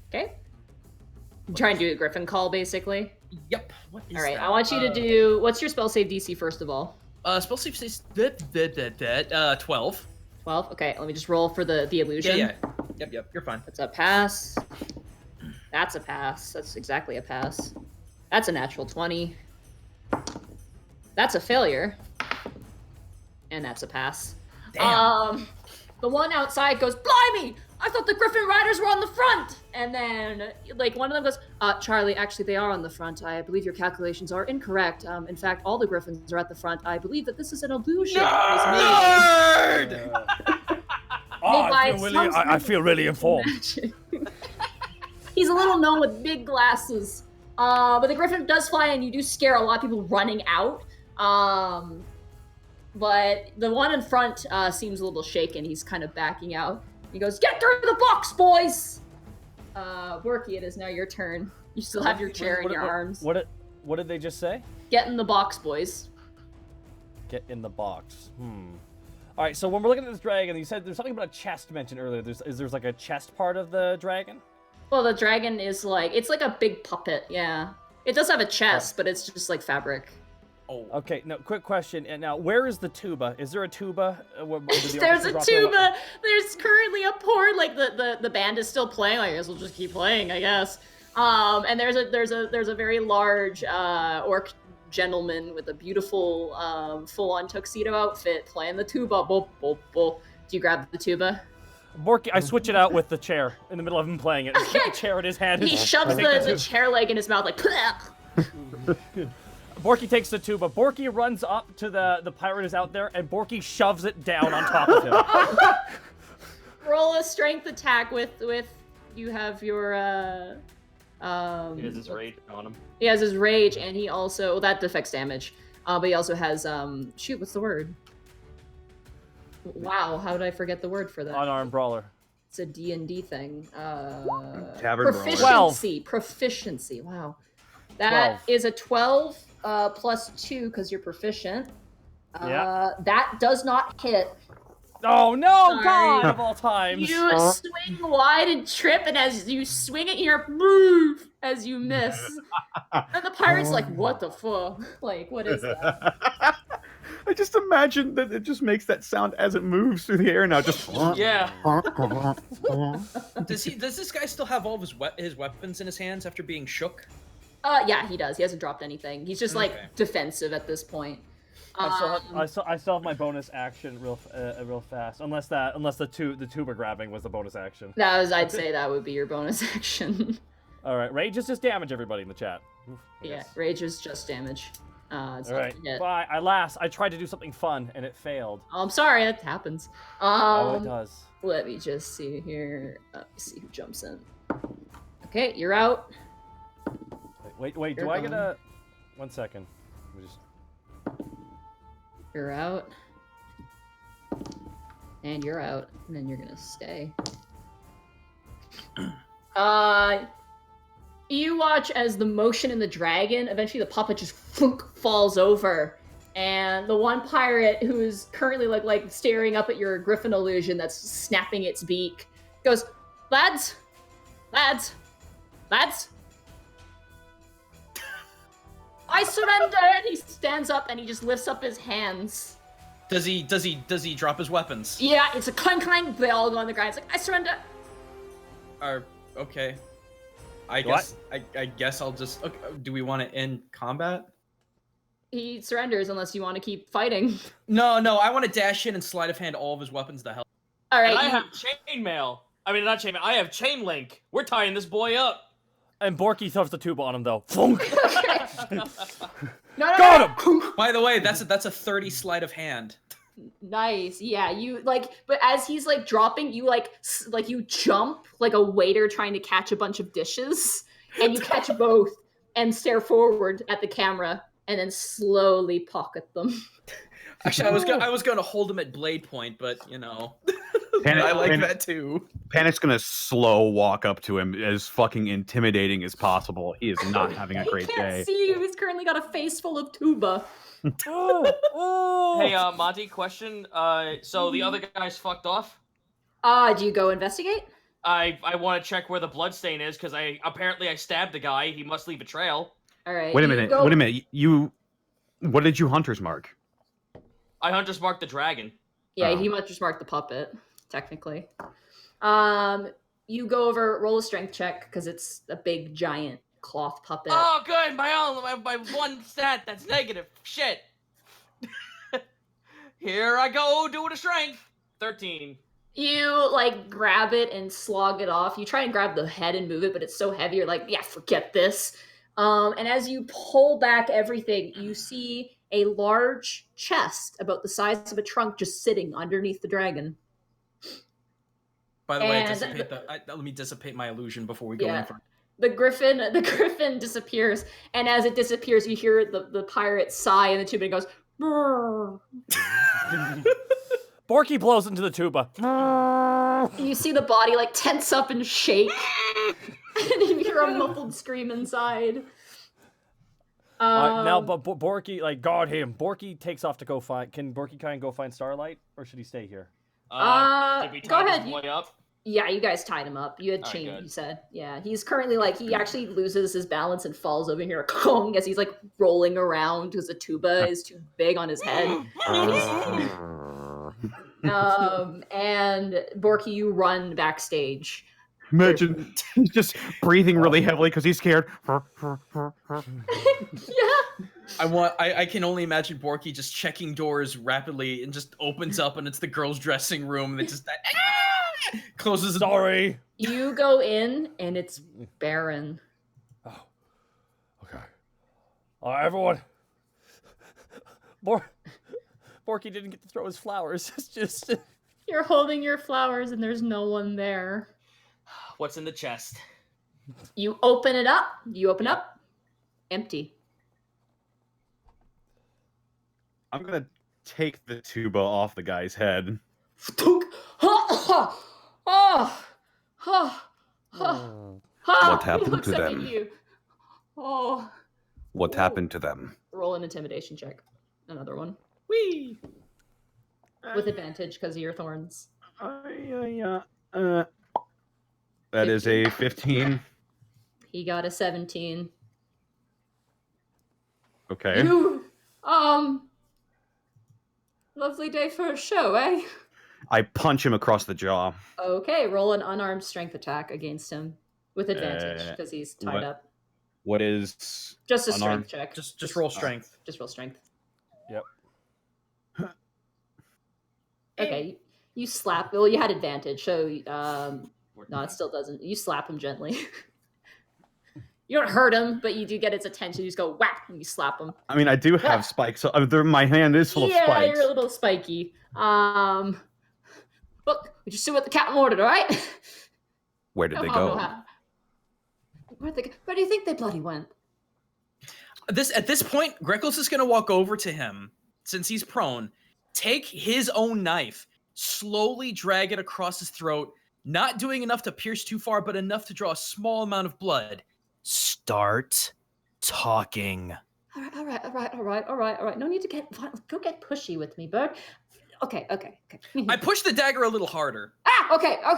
Okay. Try and do a griffin call, basically. Yep. All right. I want you to do. What's your spell save DC first of all? Spell save says 12. 12. Okay. Let me just roll for the illusion. Yeah. Yep. You're fine. That's a pass. That's a pass. That's exactly a pass. That's a natural 20. That's a failure. And that's a pass. Damn. The one outside goes, "Blimey! I thought the Griffin Riders were on the front!" And then, like, one of them goes, "Charlie, actually, they are on the front. I believe your calculations are incorrect. In fact, all the Griffins are at the front. I believe that this is an illusion." Nerd! I feel really informed. He's a little gnome with big glasses. But the Griffin does fly, and you do scare a lot of people running out. But the one in front seems a little shaken. He's kind of backing out. He goes, "Get through the box, boys!" Borky, it is now your turn. You still have your chair in your arms. What did they just say? Get in the box, boys. Get in the box. All right, so when we're looking at this dragon, you said there's something about a chest mentioned earlier. There's like a chest part of the dragon? Well, the dragon is like, it's like a big puppet, yeah. It does have a chest, but it's just like fabric. Oh. Okay, now, quick question. And now, where is the tuba? Is there a tuba? There's a tuba! There's currently a port, like the band is still playing. I guess we'll just keep playing, I guess. And there's a very large orc gentleman with a beautiful full-on tuxedo outfit playing the tuba. Bo, bo, bo. Do you grab the tuba? Borky, I switch it out with the chair in the middle of him playing it. Okay. The chair in his hand. He shoves the chair leg in his mouth like. Borky takes the tuba. Borky runs up to the pirate who's out there, and Borky shoves it down on top of him. Roll a strength attack with you have your He has his rage on him. He has his rage, and he also that defects damage. But he also has shoot, what's the word? Wow, how did I forget the word for that? Unarmed brawler. It's a D&D thing. Tavern proficiency. Proficiency. Wow. That 12. Is a 12 plus 2 because you're proficient. That does not hit. Oh no, Sorry. God of all times. You swing wide and trip, and as you swing it, you're move as you miss. And the pirate's like, what the fuck? Like, what is that? I just imagine that it just makes that sound as it moves through the air now. Just Yeah. Does this guy still have all of his weapons in his hands after being shook? Yeah, he does. He hasn't dropped anything. He's just like defensive at this point. I still have my bonus action real fast, unless the tuba grabbing was the bonus action. I'd say that would be your bonus action. All right, rage is just damage. Everybody in the chat. Yeah, rage is just damage. All right, bye. I tried to do something fun and it failed. Oh, I'm sorry, that happens. It does. Let me just see here. See who jumps in. Okay, you're out. Wait. Do I get a? 1 second. Let me just. You're out. And you're out. And then you're gonna stay. You watch as the motion in the dragon, eventually the puppet just falls over. And the one pirate who is currently like staring up at your griffin illusion that's snapping its beak goes, Lads! I surrender! And he stands up and he just lifts up his hands. Does he drop his weapons? Yeah, it's a clang clang. They all go on the ground. It's like, I surrender. Okay. I guess I'll just. Okay, do we want to end combat? He surrenders unless you want to keep fighting. No. I want to dash in and sleight of hand all of his weapons to hell. All right. And I have chainmail. I mean, not chainmail. I have chain link. We're tying this boy up. And Borky throws the tuba on him though. Funk. No. Got him. By the way, that's a 30 sleight of hand. Nice. Yeah, you but as he's dropping, you you jump like a waiter trying to catch a bunch of dishes, and you catch both and stare forward at the camera and then slowly pocket them. Actually, I was going to hold him at blade point, but you know, I like that too. Panic's gonna slow walk up to him as fucking intimidating as possible. He is not having a great He can't day. see you. He's currently got a face full of tuba. Hey, Monty, question. So the other guy's fucked off? Do you go investigate? I want to check where the bloodstain is, because I stabbed the guy. He must leave a trail. All right. Wait a minute. What did you hunters mark? I hunters marked the dragon. Yeah, he must just mark the puppet, technically. You go over, roll a strength check, because it's a big, giant cloth puppet. Oh, good. My one stat that's negative. Shit. Here I go doing a strength. 13. You grab it and slog it off. You try and grab the head and move it, but it's so heavy. You're like, yeah, forget this. And as you pull back everything, you see a large chest about the size of a trunk just sitting underneath the dragon. By the way, let me dissipate my illusion before we go in for. The griffin disappears, and as it disappears, you hear the pirate sigh in the tuba and it goes, brrr. Borky blows into the tuba. You see the body tense up and shake, and you hear a muffled scream inside. Now, but Borky, guard him. Borky takes off to go find. Can Borky kind of go find Starlight, or should he stay here? Did we tie this boy up? Yeah, you guys tied him up. You had chain, you said. Yeah, he's currently he actually loses his balance and falls over here as he's rolling around because the tuba is too big on his head. And Borky, you run backstage. Imagine he's just breathing really heavily because he's scared. Yeah. I can only imagine Borky just checking doors rapidly and just opens up and it's the girls' dressing room and it just closes. Sorry. You go in and it's barren. Oh. Okay. All right, everyone. Borky didn't get to throw his flowers. It's just you're holding your flowers and there's no one there. What's in the chest? You open it up. Empty. I'm gonna take the tuba off the guy's head. What happened to them? What happened to them? Roll an intimidation check. Another one. Whee! With advantage because of your thorns. That is a 15. He got a 17. Okay. You, lovely day for a show, eh? I punch him across the jaw. Okay, roll an unarmed strength attack against him with advantage because he's tied up. What is Just a unarmed? strength check. Just roll strength. Just roll strength. Yep. Okay, you slap. Well, you had advantage, so no, it still doesn't. You slap him gently. You don't hurt him, but you do get his attention. You just go whack and you slap him. I mean, I do have spikes, so my hand is full of spikes. Yeah, you're a little spiky. Look, we just do what the captain ordered, all right? Where did they go? Where do you think they bloody went? At this point, Greckles is gonna walk over to him, since he's prone, take his own knife, slowly drag it across his throat, not doing enough to pierce too far, but enough to draw a small amount of blood. Start talking. All right. No need to get violent. Go get pushy with me, Berg. Okay. I push the dagger a little harder. Okay. All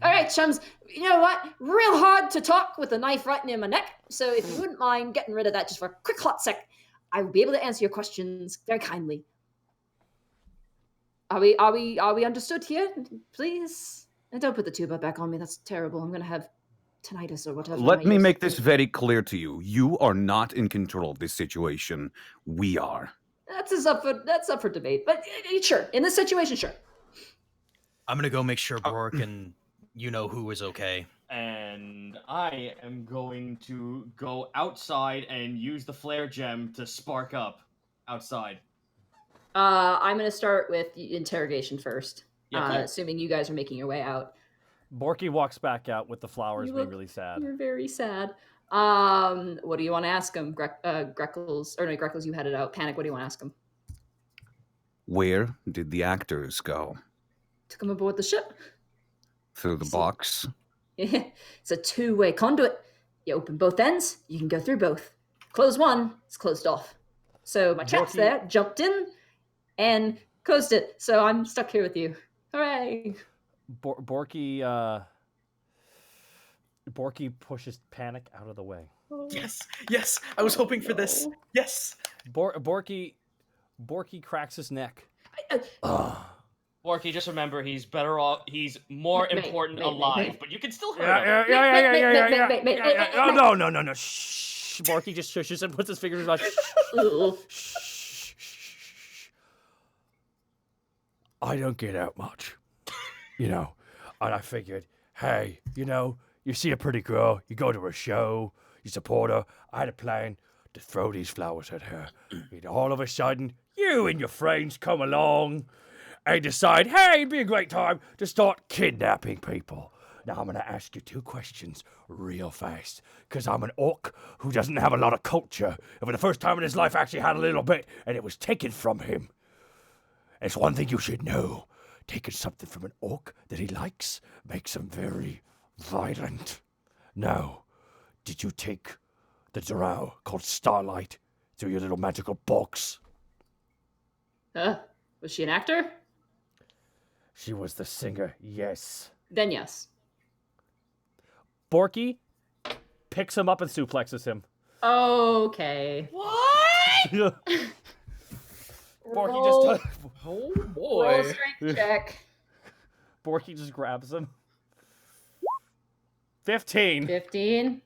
right, chums. You know what? Real hard to talk with a knife right near my neck. So if you wouldn't mind getting rid of that just for a quick hot sec, I will be able to answer your questions very kindly. Are we understood here? Please? And don't put the tuba back on me. That's terrible. I'm gonna have tinnitus or whatever. Let me make this very clear to you. You are not in control of this situation. We are. That's up for debate. But sure, in this situation, sure. I'm gonna go make sure Bork and you know who is okay. And I am going to go outside and use the flare gem to spark up outside. I'm gonna start with interrogation first. Yeah, cool. Assuming you guys are making your way out. Borky walks back out with the flowers being really sad. You're very sad. What do you want to ask him? Greckles, you had it out. Panic, what do you want to ask him? Where did the actors go? Took him aboard the ship. Through the box? It's a two-way conduit. You open both ends, you can go through both. Close one, it's closed off. So my chaps there jumped in and closed it. So I'm stuck here with you. Hooray! Borky pushes Panic out of the way. Yes, I was hoping for this. Yes. Borky cracks his neck. Borky, just remember, he's better off. He's more important alive, but you can still hurt him. Yeah. Oh, no. Shh. Borky just shushes and puts his fingers in his mouth. Shh. I don't get out much, and I figured, hey, you see a pretty girl, you go to a show, you support her. I had a plan to throw these flowers at her. All of a sudden, you and your friends come along and decide, hey, it'd be a great time to start kidnapping people. Now, I'm going to ask you 2 questions real fast, because I'm an orc who doesn't have a lot of culture, and for the first time in his life actually had a little bit, and it was taken from him. It's one thing you should know. Taking something from an orc that he likes makes him very violent. Now, did you take the drow called Starlight through your little magical box? Was she an actor? She was the singer, yes. Then yes. Borky picks him up and suplexes him. Okay. What? Borky just Oh Roll boy. strength check. Borky just grabs him. 15. 15.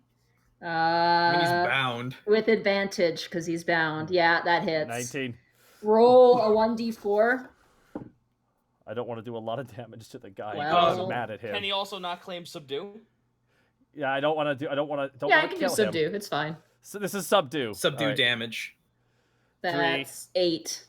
I mean, he's bound. With advantage because he's bound. Yeah, that hits. 19. Roll a 1d4. I don't want to do a lot of damage to the guy. Well, I'm mad at him. Can he also not claim subdue? Yeah, I don't want to. Yeah, I can do subdue. It's fine. So this is subdue. Subdue Right. damage. That's 8.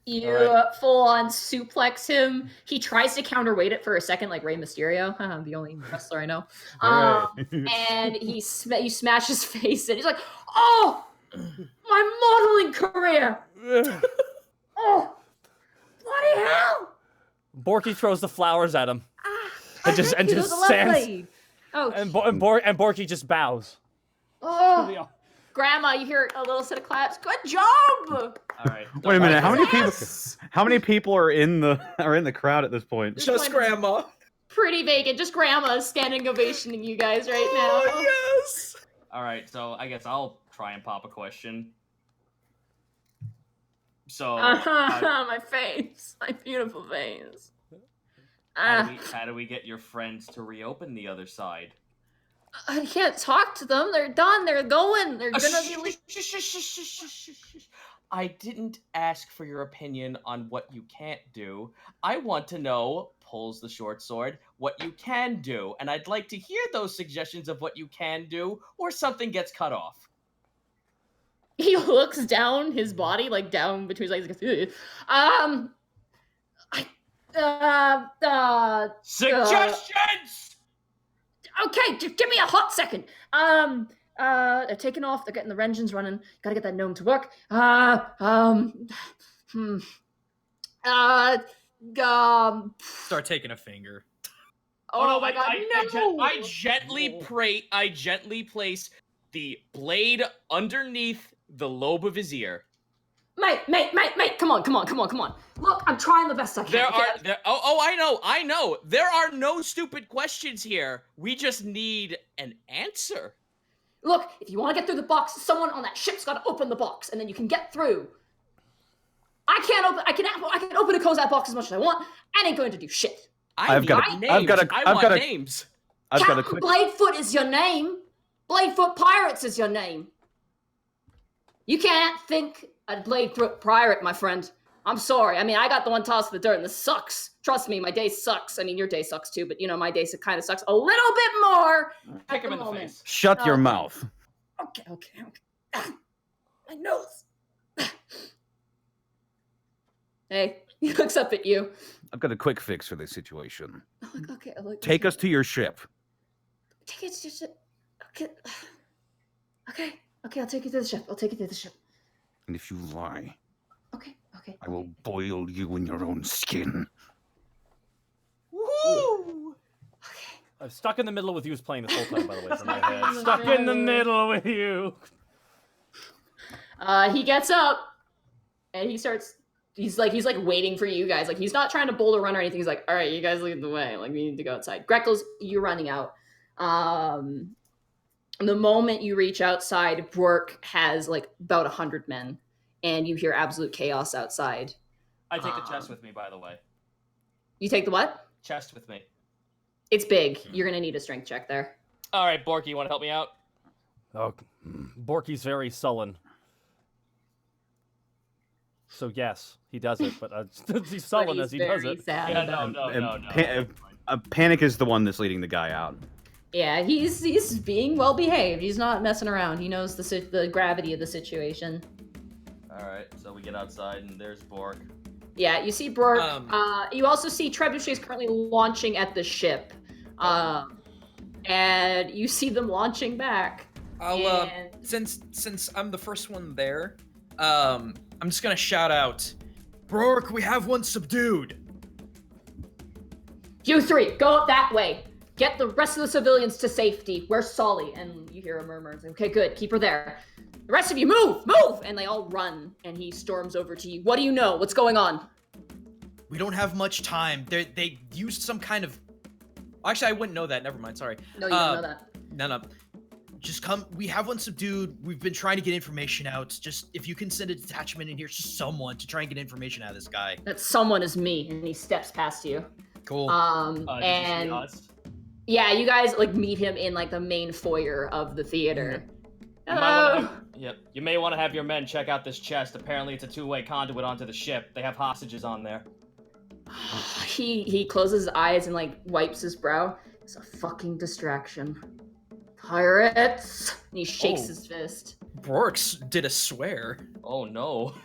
You full on suplex him. He tries to counterweight it for a second, like Rey Mysterio. I'm the only wrestler I know. And you smash his face, and he's like, "Oh, my modeling career! Oh, bloody hell!" Borky throws the flowers at him. And just stands. Oh, And Borky just bows. oh. Grandma, you hear a little set of claps. Good job! All right. Wait a minute. Yes! How many people are in the crowd at this point? Just Grandma. Pretty vacant. Just Grandma's standing ovationing you guys right now. Oh, yes! All right, so I guess I'll try and pop a question. So, My face. My beautiful face. how do we get your friends to reopen the other side? I can't talk to them. They're done. They're going. They're gonna be I didn't ask for your opinion on what you can't do. I want to know, pulls the short sword, what you can do. And I'd like to hear those suggestions of what you can do, or something gets cut off. He looks down his body, like down between his legs. Suggestions! Okay, just give me a hot second. They're taking off. They're getting the engines running. Gotta get that gnome to work. Start taking a finger. Oh my god, no! I gently place the blade underneath the lobe of his ear. Mate, come on. Look, I'm trying the best I can. I know. There are no stupid questions here. We just need an answer. Look, if you want to get through the box, someone on that ship's got to open the box, and then you can get through. I can open and close that box as much as I want. I ain't going to do shit. I've got names. a quick. Bladefoot is your name. Bladefoot Pirates is your name. You can't think a Bladefoot pirate, my friend. I'm sorry. I mean, I got the one tossed to the dirt, and this sucks. Trust me, my day sucks. I mean, your day sucks too, but my day kind of sucks a little bit more. Kick him in the face. Shut your mouth. Okay. My nose. Hey, he looks up at you. I've got a quick fix for this situation. Okay. Take us to your ship. Take it to your ship. Okay. I'll take you to the ship. And if you lie, Okay. I will boil you in your own skin. Woo! I'm stuck in the middle with you playing this whole time, by the way, from my head. Stuck in the middle with you. He gets up and he's like waiting for you guys. Like, he's not trying to boulder run or anything. He's like, all right, you guys lead the way. Like, we need to go outside. Greckles, you're running out. The moment you reach outside, Brork has like about 100 men, and you hear absolute chaos outside. I take the chest with me, by the way. You take the what? Chest with me. It's big. You're gonna need a strength check there. All right, Borky, you want to help me out? Oh, Borky's very sullen. So yes, he does it, but he's sullen as he does it. Sad. Yeah, no. Panic is the one that's leading the guy out. Yeah, he's being well behaved. He's not messing around. He knows the gravity of the situation. All right, so we get outside, and there's Bork. Yeah, you see Brork. You also see Trebuchet is currently launching at the ship, and you see them launching back. Since I'm the first one there, I'm just gonna shout out, Brork, we have one subdued. You three, go up that way. Get the rest of the civilians to safety. Where's Solly? And you hear a murmur. It's like, okay, good. Keep her there. The rest of you, move! And they all run, and he storms over to you. What do you know? What's going on? We don't have much time. They used some kind of... Actually, I wouldn't know that. Never mind. Sorry. No, you don't know that. No. Just come. We have one subdued. We've been trying to get information out. Just, if you can send a detachment in here, just someone to try and get information out of this guy. That someone is me, and he steps past you. Cool. And... Yeah, you guys like meet him in like the main foyer of the theater. You may want to have your men check out this chest. Apparently it's a two-way conduit onto the ship. They have hostages on there. He closes his eyes and like wipes his brow. It's a fucking distraction. Pirates! And he shakes his fist. Brork's did a swear. Oh no.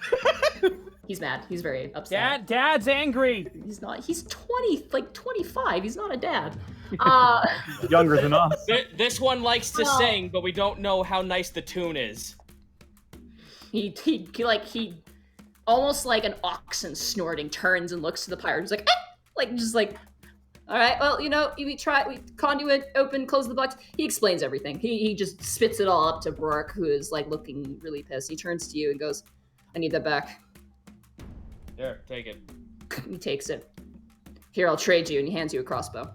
He's mad. He's very upset. Dad's angry. He's not. He's 20, like 25. He's not a dad. Younger than us. This one likes to sing, but we don't know how nice the tune is. He almost like an oxen snorting turns and looks to the pirate. He's like, eh! Like just like, All right. Well, we conduit, open, close the box. He explains everything. He just spits it all up to Rourke, who is like looking really pissed. He turns to you and goes, "I need that back." There, take it. He takes it. "Here, I'll trade you," and he hands you a crossbow.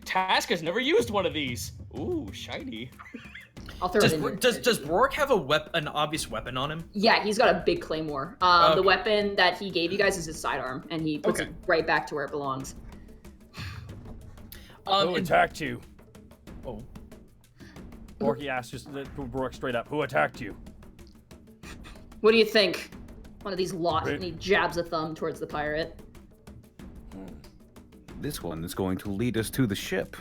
Task has never used one of these. Ooh, shiny. I'll throw it in your Does Rourke have an obvious weapon on him? Yeah, he's got a big claymore. Okay. The weapon that he gave you guys is his sidearm, and he puts it right back to where it belongs. Who attacked you? Oh. Borky asks just Rourke straight up, who attacked you? What do you think? One of these lots, and he jabs a thumb towards the pirate. This one is going to lead us to the ship.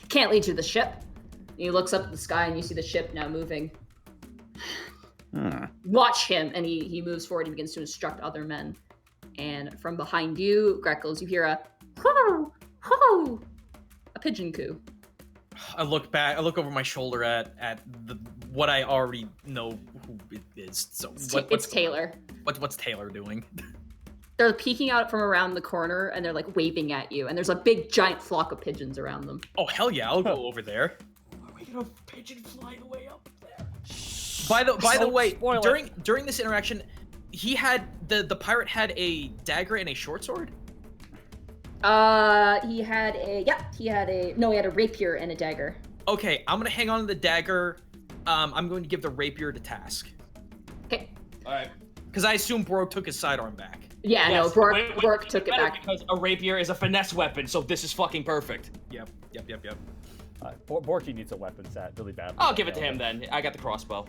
Can't lead you to the ship. He looks up at the sky, and you see the ship now moving. Watch him, and he moves forward. He begins to instruct other men. And from behind you, Greckles, you hear a hoo, hoo, a pigeon coo. I look back. I look over my shoulder at what I already know who it is. So It's Taylor. What's Taylor doing? They're peeking out from around the corner, and they're like waving at you. And there's a big giant flock of pigeons around them. Oh hell yeah! I'll go over there. Are we gonna pigeon fly the way up there? By the way, spoil during this interaction, he had the pirate had a dagger and a short sword. He had a rapier and a dagger. Okay, I'm gonna hang on to the dagger. I'm going to give the rapier to Task. Okay. All right. Because I assume Broke took his sidearm back. Yeah, Yes, no, Rourke took it back. Because a rapier is a finesse weapon, so this is fucking perfect. Yep. Borky needs a weapon set really bad. I'll give it to him then. I got the crossbow.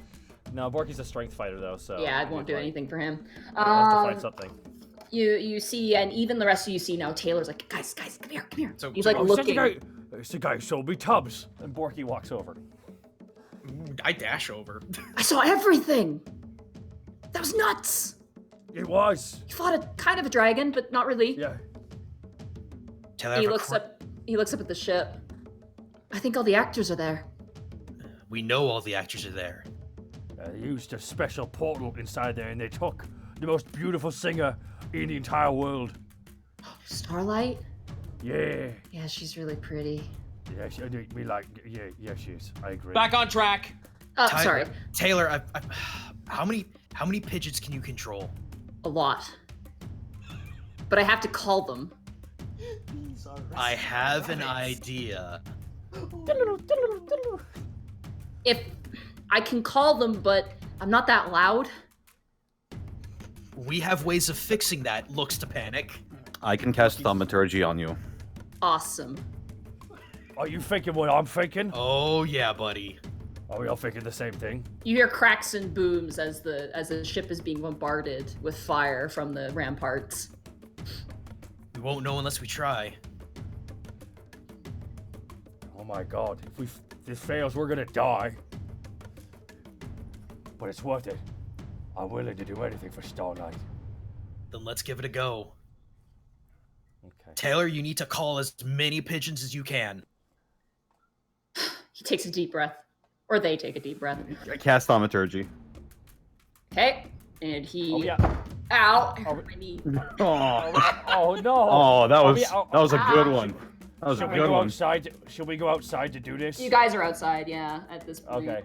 No, Borky's a strength fighter though, so Yeah, it won't do anything for him. He'll have to fight something. You see, and even the rest of you see now, Taylor's like, guys, come here. So- He's like Oh, looking. it's the guy who sold me tubs. And Borky walks over. I dash over. I saw everything. That was nuts. It was. You fought a kind of a dragon, but not really. Yeah. He looks up at the ship. I think all the actors are there. We know all the actors are there. They used a special portal inside there, and they took the most beautiful singer in the entire world. Starlight? Yeah. Yeah, she's really pretty. Yeah, she is. I agree. Back on track. Sorry. Taylor, how many pigeons can you control? A lot. But I have to call them. I have an idea. If I can call them, but I'm not that loud. We have ways of fixing that. Looks to panic. I can cast Thaumaturgy on you. Awesome. Are you thinking what I'm thinking? Oh yeah, buddy. Are we all thinking the same thing? You hear cracks and booms as the ship is being bombarded with fire from the ramparts. We won't know unless we try. Oh my god, if this fails, we're gonna die. But it's worth it. I'm willing to do anything for Starlight. Then let's give it a go. Okay. Taylor, you need to call as many pigeons as you can. He takes a deep breath. Or they take a deep breath. I cast Thaumaturgy. Okay. And he... Oh, yeah. Ow! Oh, My knee. Oh no! Oh, that was a good one. That was a Should we good go one. outside? Should we go outside to do this? You guys are outside, yeah, at this point. Okay.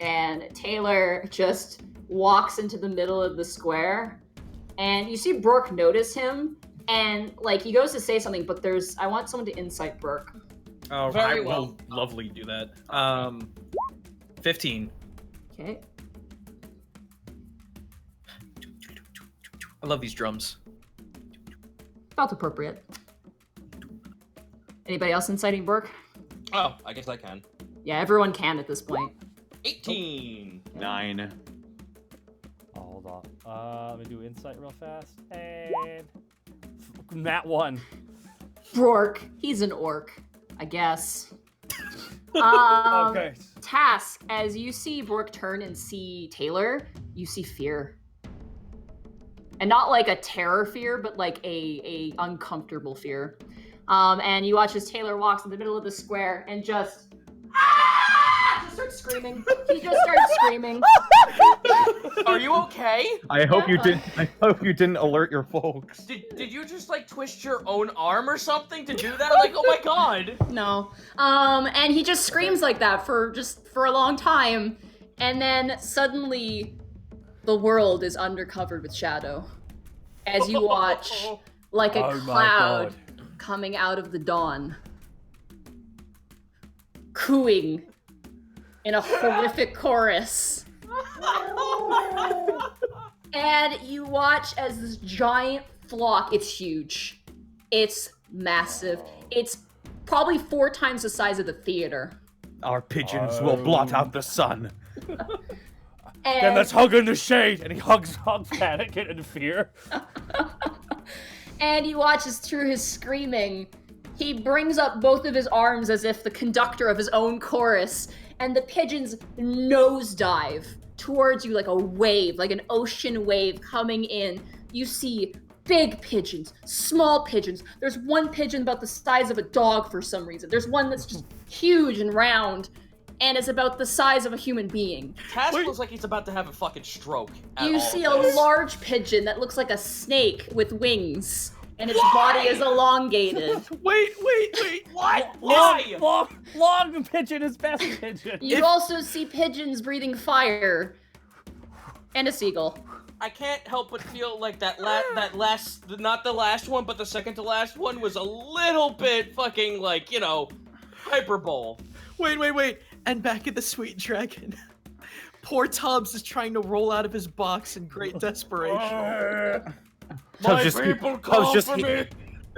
And Taylor just walks into the middle of the square, and you see Brooke notice him, and like he goes to say something, but I want someone to insight Brooke. Oh, Very I well. will lovely do that. 15. Okay. I love these drums. Felt appropriate. Anybody else inciting Brooke? Oh, I guess I can. Yeah, everyone can at this point. 18. 9. Hold on. Let me do insight real fast. And Nat 1. Brooke, he's an orc, I guess. Okay. Task, as you see Brooke turn and see Taylor, you see fear. And not like a terror fear, but like a uncomfortable fear. And you watch as Taylor walks in the middle of the square and just starts starts screaming. He just starts screaming. Are you okay? I hope Yeah. I hope you didn't alert your folks. Did you just like twist your own arm or something to do that? Like, oh my god. No. And he just screams like that for a long time, and then suddenly, the world is undercovered with shadow, as you watch like a Oh my cloud God. coming out of the dawn, cooing in a horrific chorus. And you watch as this giant flock, it's huge. It's massive. It's probably 4 times the size of the theater. Our pigeons will blot out the sun. And Then let's hug in the shade. And he hugs Panic in fear. And he watches through his screaming. He brings up both of his arms as if the conductor of his own chorus, and the pigeons nosedive towards you like a wave, like an ocean wave coming in. You see big pigeons, small pigeons. There's one pigeon about the size of a dog for some reason. There's one that's just huge and round, and it's about the size of a human being. Task looks like he's about to have a fucking stroke. You see a large pigeon that looks like a snake with wings, and its body is elongated. Wait. What? Why? Long pigeon is best pigeon. You also see pigeons breathing fire, and a seagull. I can't help but feel like that last, not the last one, but the second to last one was a little bit fucking like, you know, hyperbole. Wait. And back at the Sweet Dragon, poor Tubbs is trying to roll out of his box in great desperation. Tubbs people call for me.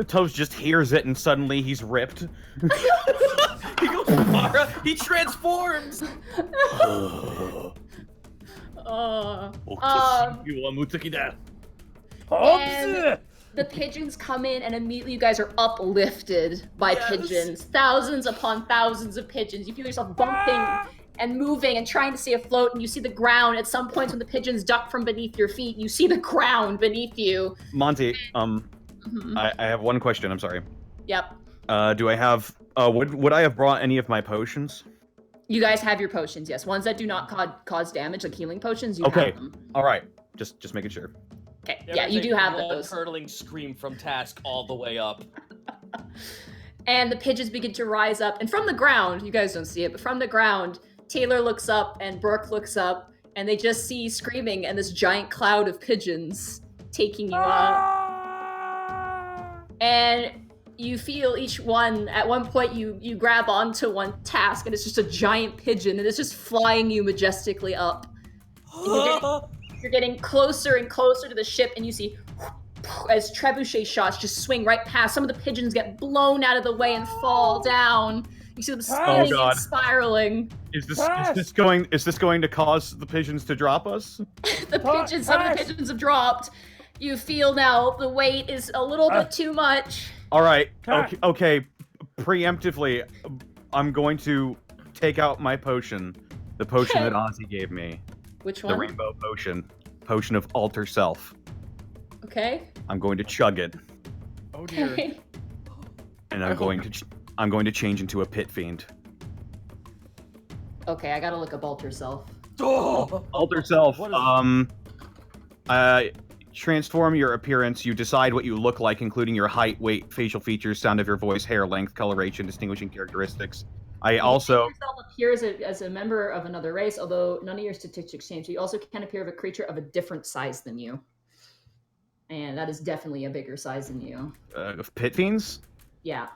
Tubbs just hears it and suddenly he's ripped. He goes Mara, he transforms. And the pigeons come in, and immediately you guys are uplifted by pigeons. Thousands upon thousands of pigeons. You feel yourself bumping and moving and trying to stay afloat, and you see the ground. At some points when the pigeons duck from beneath your feet, you see the ground beneath you. Monty, I have one question, I'm sorry. Yep. Do I have, would I have brought any of my potions? You guys have your potions, yes. Ones that do not cause damage, like healing potions, you have them. Alright. Just making sure. Okay, yeah, you do have those. Curdling scream from Task all the way up. And the pigeons begin to rise up, and from the ground, you guys don't see it, but from the ground, Taylor looks up and Brooke looks up, and they just see screaming and this giant cloud of pigeons taking you up. And you feel each one, at one point you grab onto one Task, and it's just a giant pigeon, and it's just flying you majestically up. You're getting closer and closer to the ship, and you see as trebuchet shots just swing right past. Some of the pigeons get blown out of the way and fall down. You see them spinning and spiraling. Is this going to cause the pigeons to drop us? Some of the pigeons have dropped. You feel now the weight is a little bit too much. All right. Okay. Preemptively, I'm going to take out my potion, the potion that Ozzy gave me. Which one? The rainbow potion of alter self. Okay. I'm going to chug it. Oh dear. Okay. And I'm going to change into a pit fiend. Okay, I gotta look up alter self. Alter self. Transform your appearance. You decide what you look like, including your height, weight, facial features, sound of your voice, hair length, coloration, distinguishing characteristics. I also yourself appear as a member of another race, although none of your statistics change. So you also can appear of a creature of a different size than you, and that is definitely a bigger size than you. Pit fiends? Yeah,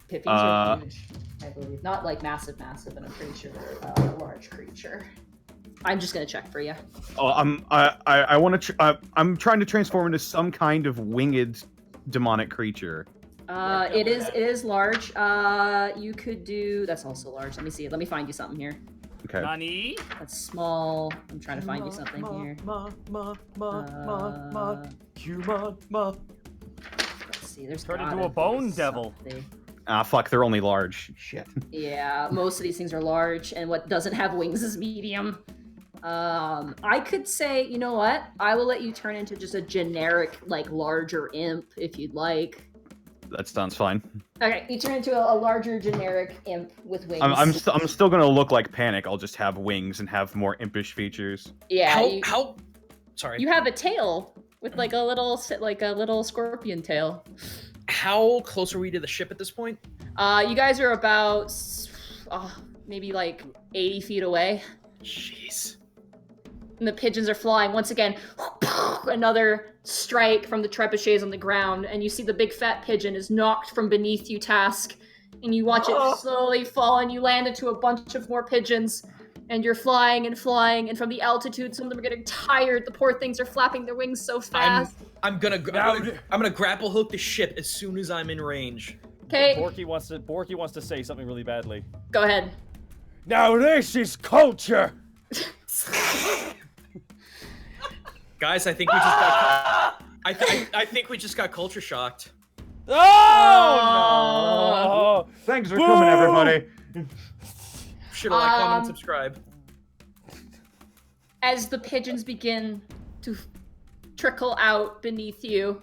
pit fiends are huge, I believe. Not like massive, but I'm pretty sure they're a large creature. I'm just gonna check for you. Oh, I want to. I'm trying to transform into some kind of winged demonic creature. It is large. You could do. That's also large. Let me see. Let me find you something here. Okay. Nani? That's small. I'm trying to find you something here. Let's see. There's Turn gotta into a be bone devil. something. Ah, fuck. They're only large. Shit. Yeah, most of these things are large, and what doesn't have wings is medium. I could say, you know what? I will let you turn into just a generic, like, larger imp if you'd like. That sounds fine. Okay, you turn into a larger generic imp with wings. I'm still gonna look like Panic. I'll just have wings and have more impish features. Yeah. Sorry. You have a tail with like a little scorpion tail. How close are we to the ship at this point? You guys are about maybe like 80 feet away. Jeez. And the pigeons are flying once again. Another strike from the trebuchets on the ground, and you see the big fat pigeon is knocked from beneath you, Task, and you watch it slowly fall, and you land into a bunch of more pigeons, and you're flying, and from the altitude, some of them are getting tired. The poor things are flapping their wings so fast. I'm gonna grapple hook the ship as soon as I'm in range. Okay. Borky wants to say something really badly. Go ahead. Now this is culture. Guys, I think we just got. I think we just got culture shocked. Oh no! Thanks for coming, everybody. Sure to like, comment, and subscribe. As the pigeons begin to trickle out beneath you.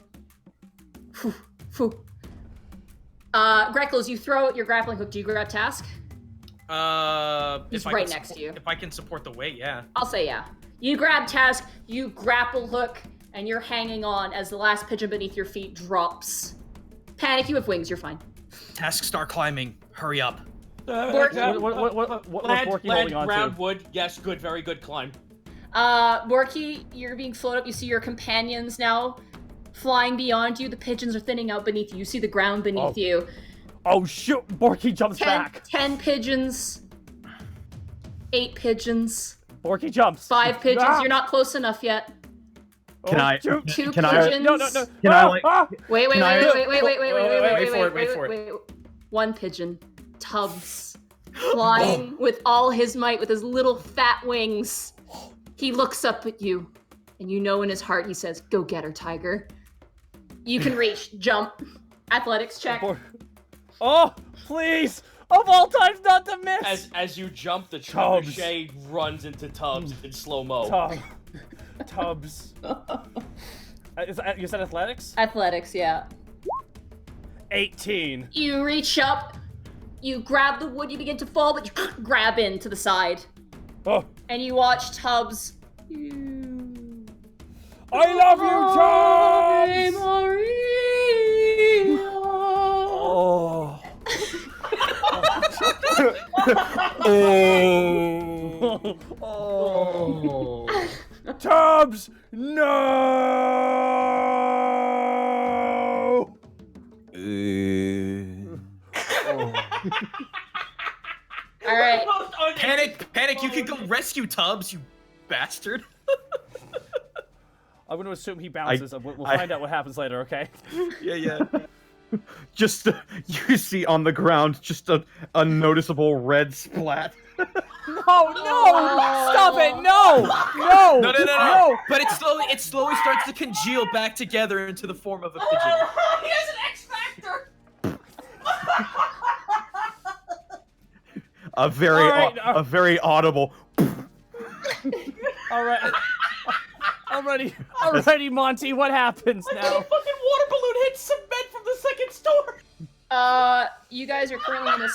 Greckles, you throw out your grappling hook. Do you grab Task? He's right next to you. If I can support the weight, yeah. I'll say yeah. You grab Task, you grapple hook, and you're hanging on as the last pigeon beneath your feet drops. Panic, you have wings, you're fine. Task, start climbing. Hurry up. What land, Borky holding on ground, to? wood. Yes, good, very good climb. Borky, you're being floated up. You see your companions now flying beyond you. The pigeons are thinning out beneath you. You see the ground beneath you. Oh shoot! Borky jumps back. 10 pigeons. 8 pigeons. Borky jumps. 5 pigeons. You're not close enough yet. Can I? 2 can pigeons. No. Can I like? Wait. Wait for it. 1 pigeon. Tubbs. Flying with all his might, with his little fat wings. He looks up at you, and you know in his heart he says, "Go get her, tiger." You can reach. Jump. Athletics check. Oh, please! Of all times not to miss! As you jump, the trebuchet runs into Tubbs in slow-mo. Tubbs. You said athletics? Athletics, yeah. 18. You reach up, you grab the wood, you begin to fall, but you grab in to the side. Oh. And you watch Tubbs. I love you, Tubbs! Oh. Oh. Tubbs, no! All right. Panic, you can go rescue Tubbs, you bastard. I'm going to assume he bounces. We'll find out what happens later, okay? Yeah. Just you see on the ground just a noticeable red splat. No! Stop it! No! No! But it slowly starts to congeal back together into the form of a pigeon. He has an X Factor! A very audible. All right. Alrighty, Monty. What happens now? A fucking water balloon hits cement from the second story. You guys are currently in a.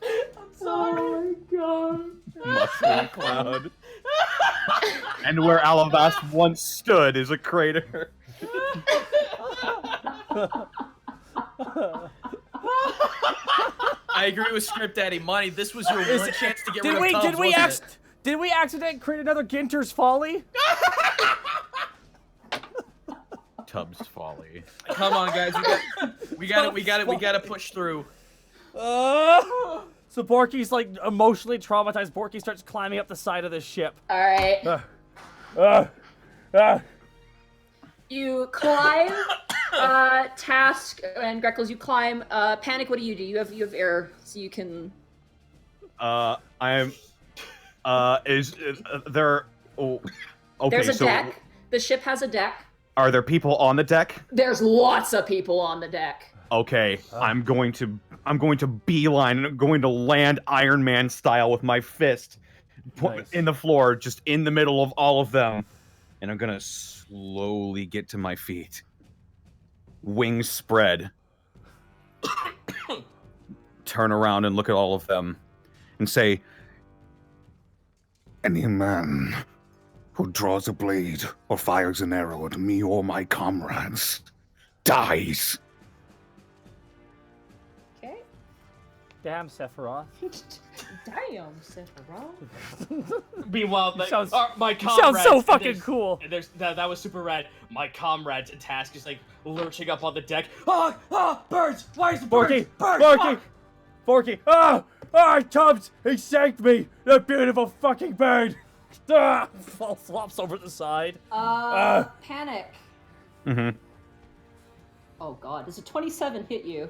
I'm sorry. Oh my god. Mushroom cloud. And where Alabast once stood is a crater. I agree with Script Daddy. Monty, this was your one chance to get rid of Tubbs, Did we accidentally create another Ginter's Folly? Tubbs Folly. Come on, guys. We gotta push through. So Borky's like emotionally traumatized. Borky starts climbing up the side of the ship. All right. You climb. Task and Greckles, you climb. Panic, what do? You have air, so you can. I am. Is there? Oh, okay. There's a deck. The ship has a deck. Are there people on the deck? There's lots of people on the deck. Okay, I'm going to beeline. I'm going to land Iron Man style with my fist in the floor, just in the middle of all of them, and I'm gonna slowly get to my feet. wings spread, turn around and look at all of them, and say, "Any man who draws a blade or fires an arrow at me or my comrades dies." Okay. Damn, Sephiroth. Damn, Sephiroth. Meanwhile, my You comrades... sound so fucking cool. That was super rad. My comrades and Task is like lurching up on the deck. Birds! Why is the birds? Birds! Forky! Tubbs! He saved me! That beautiful fucking bird! Flops over the side. Panic. Mm-hmm. Oh god, does a 27 hit you?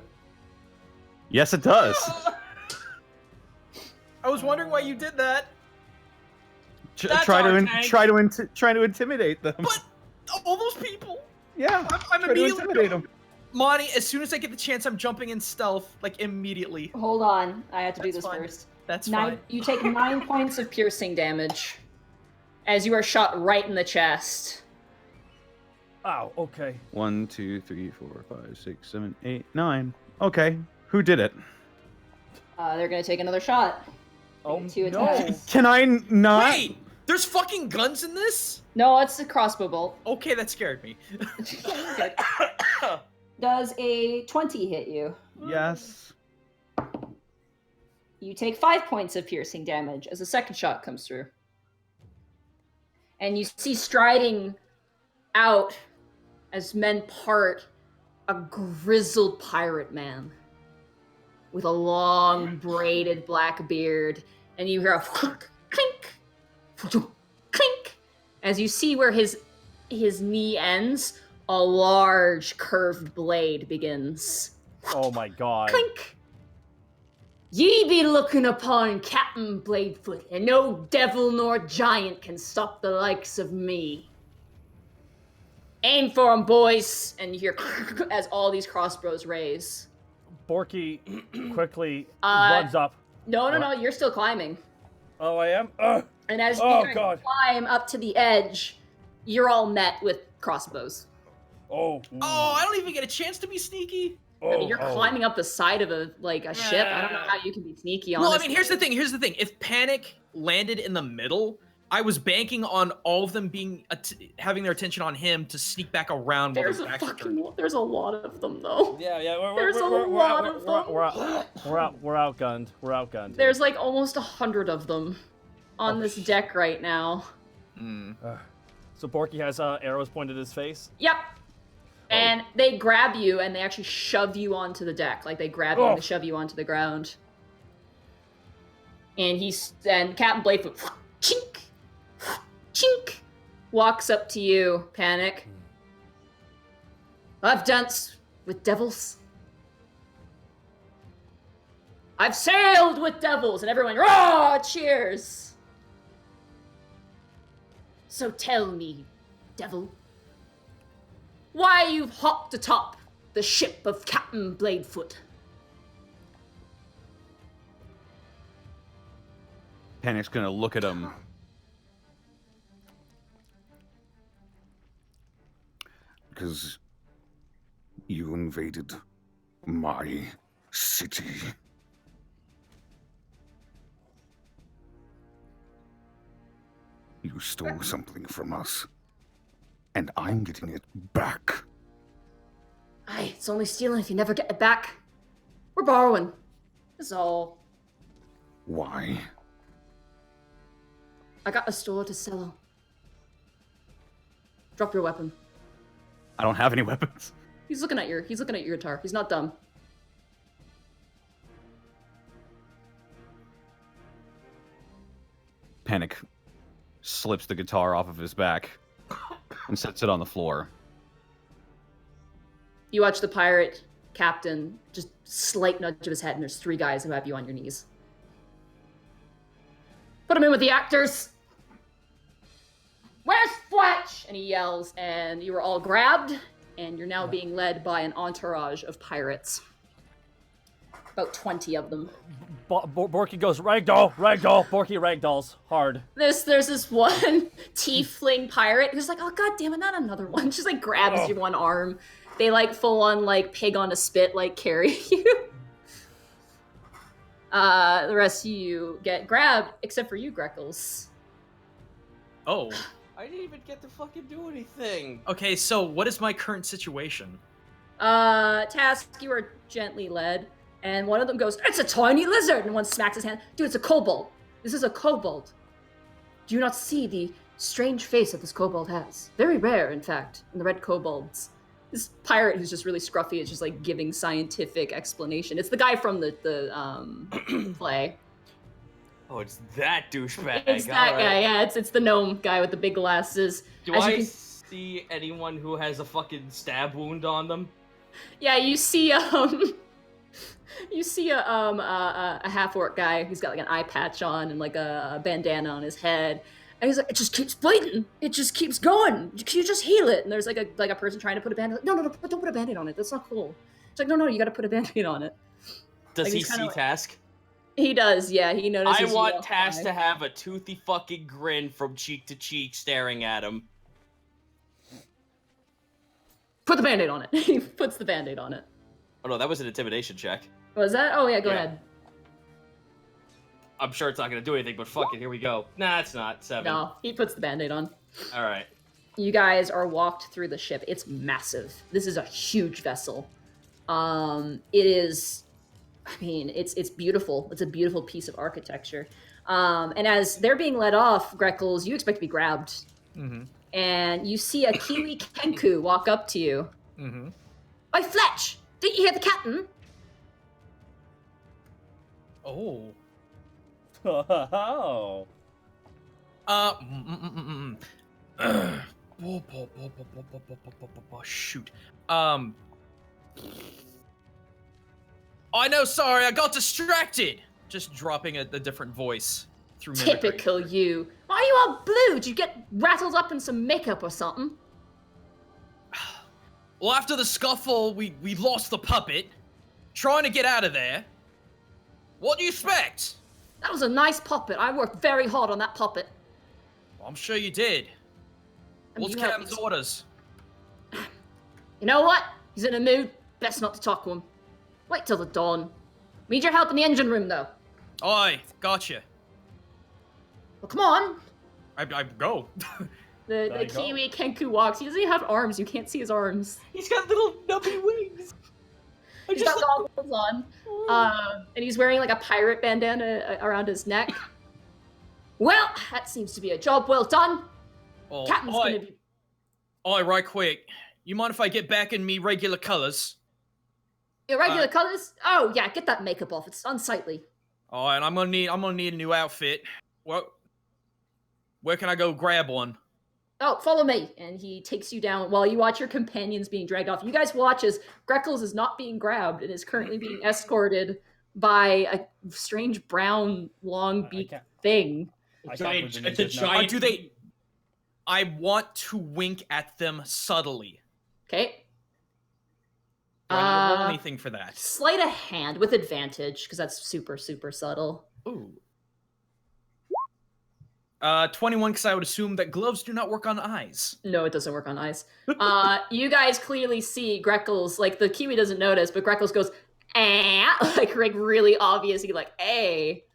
Yes, it does. I was wondering why you did that. Try to intimidate them. But all those people. Yeah, I'm try to immediately intimidate them. Monty, as soon as I get the chance, I'm jumping in stealth, like immediately. Hold on, I have to do That's this fine. first. That's Nine, fine. you take 9 points of piercing damage as you are shot right in the chest. Ow, okay. 1, 2, 3, 4, 5, 6, 7, 8, 9. Okay, who did it? They're gonna take another shot. Oh, Two no. attacks. Can I not? Wait, there's fucking guns in this? No, it's a crossbow bolt. Okay, that scared me. Good. Does a 20 hit you? Yes. You take 5 points of piercing damage as a second shot comes through. And you see striding out as men part a grizzled pirate man with a long braided black beard. And you hear a clink, clink, as you see where his knee ends, a large curved blade begins. Oh my god. Clink! Ye be looking upon Captain Bladefoot, and no devil nor giant can stop the likes of me. Aim for 'em, boys! And you hear as all these crossbows raise. Borky quickly runs up. No, you're still climbing. Oh, I am? And as Oh, you God. climb up to the edge, you're all met with crossbows. Oh. Oh, I don't even get a chance to be sneaky. I mean, you're climbing up the side of a ship. I don't know how you can be sneaky on Well, I this mean, here's the thing. thing. If Panic landed in the middle, I was banking on all of them being having their attention on him to sneak back around while There's their a backs are turned. there's a lot of them though. Yeah, There's a lot of them. We're outgunned. We're outgunned. There's like almost 100 of them on this deck right now. So Borky has arrows pointed at his face. Yep. And they grab you and they actually shove you onto the deck. Like they grab you and they shove you onto the ground. And Captain Bladefoot, chink, chink, walks up to you, Panic. I've danced with devils. I've sailed with devils, and everyone, raw cheers. So tell me, devil, why you've hopped atop the ship of Captain Bladefoot? Panic's gonna look at him. Because you invaded my city. You stole something from us, and I'm getting it back. Aye, it's only stealing if you never get it back. We're borrowing. That's all. Why? I got a store to sell. Drop your weapon. I don't have any weapons. He's looking at your guitar. He's not dumb. Panic slips the guitar off of his back and sets it on the floor. You watch the pirate captain just slight nudge of his head, and there's 3 guys who have you on your knees. Put him in with the actors. Where's Fletch? And he yells, and you were all grabbed, and you're now being led by an entourage of pirates. About 20 of them. Borky goes, ragdoll. Borky ragdolls hard. There's this one tiefling pirate who's like, oh god damn it, not another one. Just like grabs your one arm They like full on like pig on a spit like carry you. The rest of you get grabbed, except for you, Greckles. Oh. I didn't even get to fucking do anything. Okay, so what is my current situation? Task, you are gently led, and one of them goes, "It's a tiny lizard," and one smacks his hand. Dude, it's a kobold. This is a kobold. Do you not see the strange face that this kobold has? Very rare, in fact, in the red kobolds. This pirate who's just really scruffy is just like giving scientific explanation. It's the guy from the play. Oh, it's that douchebag. It's that guy, yeah. It's the gnome guy with the big glasses. Do I see anyone who has a fucking stab wound on them? Yeah, you see a half orc guy who's got like an eye patch on and like a bandana on his head. And he's like, "It just keeps bleeding. It just keeps going. Can you just heal it?" And there's like a person trying to put a band-aid. No, don't put a band-aid on it. That's not cool. It's like, no, you gotta put a band-aid on it. Does like, he see Task? He does, yeah. He notices. I want Task to have a toothy fucking grin from cheek to cheek staring at him. Put the band-aid on it. He puts the band-aid on it. Oh no, that was an intimidation check. Was that? Oh yeah, go ahead. I'm sure it's not gonna do anything, but fuck it, here we go. Nah, it's not. 7. No, he puts the band-aid on. Alright. You guys are walked through the ship. It's massive. This is a huge vessel. It is, I mean, it's beautiful. It's a beautiful piece of architecture. And as they're being let off, Greckles, you expect to be grabbed. Mm-hmm. And you see a Kiwi Kenku walk up to you. Mm-hmm. "Oi, Fletch! Didn't you hear the captain?" Oh. Oh. Shoot. I know, sorry, I got distracted. Just dropping a different voice through mimicry. Typical you. Why are you all blue? Did you get rattled up in some makeup or something? Well, after the scuffle, we lost the puppet. Trying to get out of there. What do you expect? That was a nice puppet. I worked very hard on that puppet. Well, I'm sure you did. What's Cam's orders? You know what? He's in a mood. Best not to talk to him. Wait till the dawn. Need your help in the engine room, though. Aye, gotcha. Well, come on. I go. The Kiwi Kenku walks. He doesn't even have arms. You can't see his arms. He's got little nubby wings. He's got goggles on. And he's wearing like a pirate bandana around his neck. Well, that seems to be a job well done. Oh, Captain's gonna be... Oi, right quick. You mind if I get back in me regular colors? Your regular colors? Oh yeah, get that makeup off. It's unsightly. All right, I'm gonna need a new outfit. Well, where can I go grab one? Oh, follow me. And he takes you down while you watch your companions being dragged off. You guys watch as Greckles is not being grabbed and is currently being escorted by a strange brown long beak thing. It's a giant. Do they? I want to wink at them subtly. Okay. Do I need to roll anything for that? Sleight of hand with advantage, because that's super, super subtle. Ooh. 21, because I would assume that gloves do not work on eyes. No, it doesn't work on eyes. You guys clearly see Greckles, like the Kiwi doesn't notice, but Greckles goes, like really obviously, like, "Hey."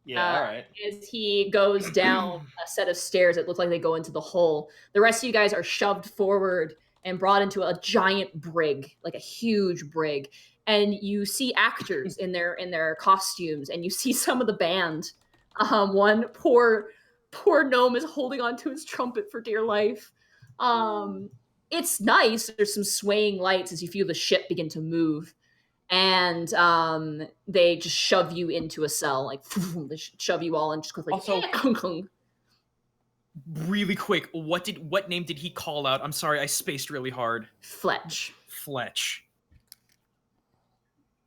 Yeah, all right. As he goes down a set of stairs that look like they go into the hole, the rest of you guys are shoved forward and brought into a giant brig, like a huge brig. And you see actors in their costumes, and you see some of the band. One poor gnome is holding onto his trumpet for dear life. It's nice. There's some swaying lights as you feel the ship begin to move. And they just shove you into a cell, like they shove you all in just quickly. Also, really quick, what name did he call out? I'm sorry, I spaced really hard. Fletch.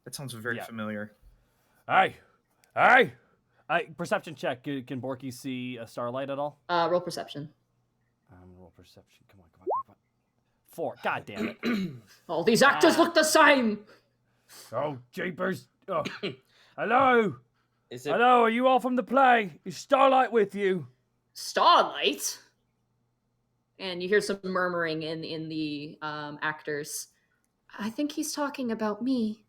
That sounds very familiar. Hey! Perception check. Can Borky see a starlight at all? Roll perception. Roll perception. Come on. 4. God damn it. All these actors look the same. Oh, jeepers. Oh. Hello? Is it... Hello, are you all from the play? Is Starlight with you? Starlight? And you hear some murmuring in the actors. I think he's talking about me.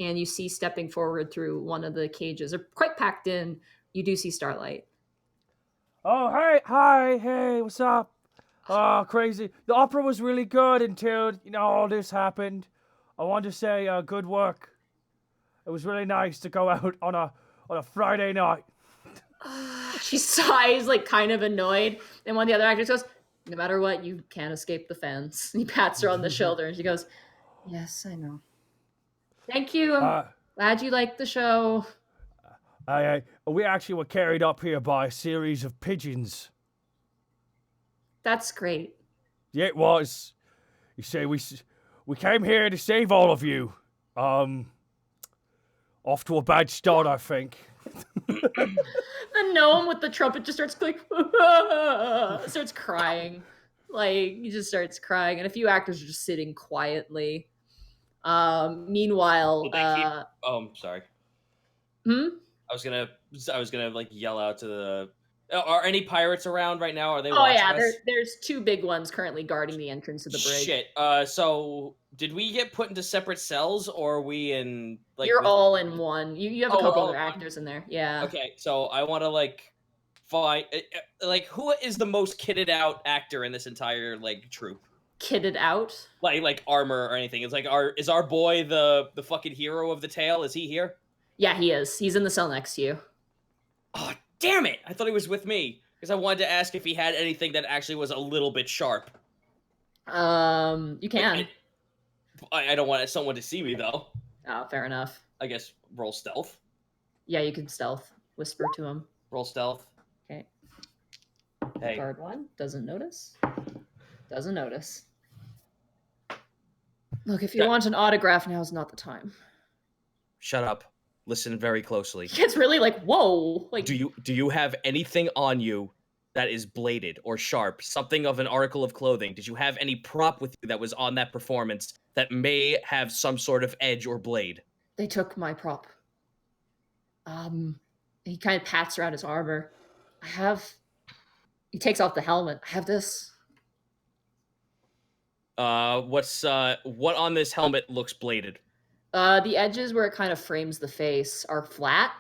And you see stepping forward through one of the cages, are quite packed in, you do see Starlight. Oh, hey, what's up? Oh, crazy. The opera was really good until, all this happened. I want to say good work. It was really nice to go out on a Friday night. She sighs, like kind of annoyed. And one of the other actors goes, no matter what, you can't escape the fence. He pats her on the shoulder and she goes, yes, I know. Thank you. I'm glad you liked the show. We actually were carried up here by a series of pigeons. That's great. Yeah, it was. You say we came here to save all of you. Off to a bad start, I think. The gnome with the trumpet just starts like starts crying. Like he just starts crying, and a few actors are just sitting quietly. Meanwhile, sorry. Hmm? I was gonna like yell out to the. Are any pirates around right now? Are they? Oh yeah, us? there's two big ones currently guarding the entrance to the bridge. Shit. So did we get put into separate cells, or are we in like? You're all in one. You have a couple other in actors in there. Yeah. Okay, so I want to like find like who is the most kitted out actor in this entire like troupe? Kitted out? Like armor or anything? It's like is our boy the fucking hero of the tale? Is he here? Yeah, he is. He's in the cell next to you. Oh, damn it! I thought he was with me because I wanted to ask if he had anything that actually was a little bit sharp. You can. I don't want someone to see me though. Oh, fair enough. I guess roll stealth. Yeah, you can stealth. Whisper to him. Roll stealth. Okay. Hey. Card one. Doesn't notice. Doesn't notice. Look, if you want an autograph, now's not the time. Shut up. Listen very closely. It's really like, whoa. Like, do you have anything on you that is bladed or sharp? Something of an article of clothing? Did you have any prop with you that was on that performance that may have some sort of edge or blade? They took my prop. He kind of pats around his armor. He takes off the helmet. I have this. What on this helmet looks bladed? The edges where it kind of frames the face are flat.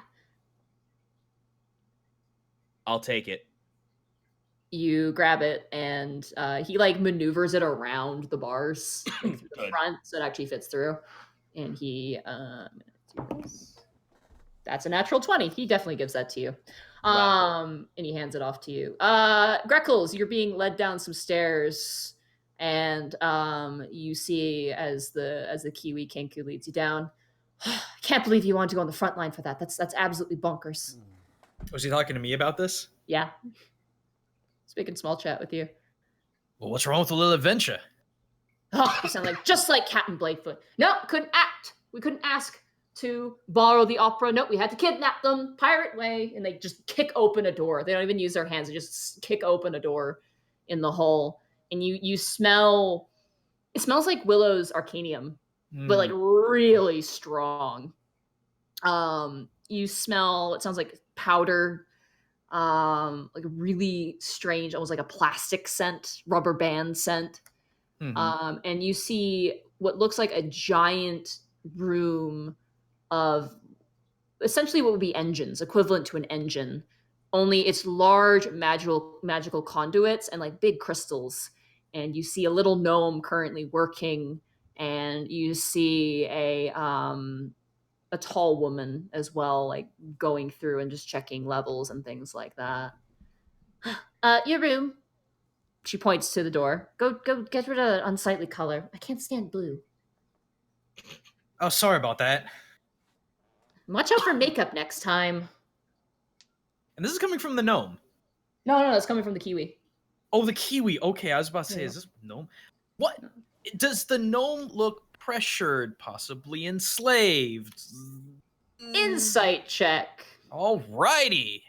I'll take it. You grab it, and he like maneuvers it around the bars like, through the front, so it actually fits through. And he, that's a natural 20. He definitely gives that to you. Wow. And he hands it off to you. Greckles, you're being led down some stairs. And you see as the Kiwi Kenku leads you down. I can't believe you want to go on the front line for that. That's absolutely bonkers. Was he talking to me about this? Yeah. He's making small chat with you. Well, what's wrong with a little adventure? Oh, you sound like just like Captain Blakefoot. No, couldn't act. We couldn't ask to borrow the opera. No, we had to kidnap them, pirate way, and they just kick open a door. They don't even use their hands. They just kick open a door in the hull. And you smell, it smells like Willow's Arcanium, but like really strong. You smell, it sounds like powder, like really strange, almost like a plastic scent, rubber band scent. And you see what looks like a giant room of essentially what would be engines, equivalent to an engine, only it's large magical conduits and like big crystals. And you see a little gnome currently working, and you see a tall woman as well, like going through and just checking levels and things like that. Your room. She points to the door. Go get rid of unsightly color. I can't stand blue. Oh, sorry about that. Watch out for makeup next time. And this is coming from the gnome. No, it's coming from the Kiwi. Oh, the Kiwi. Okay, I was about to say, is this gnome? What? Does the gnome look pressured, possibly enslaved? Insight check. Alrighty.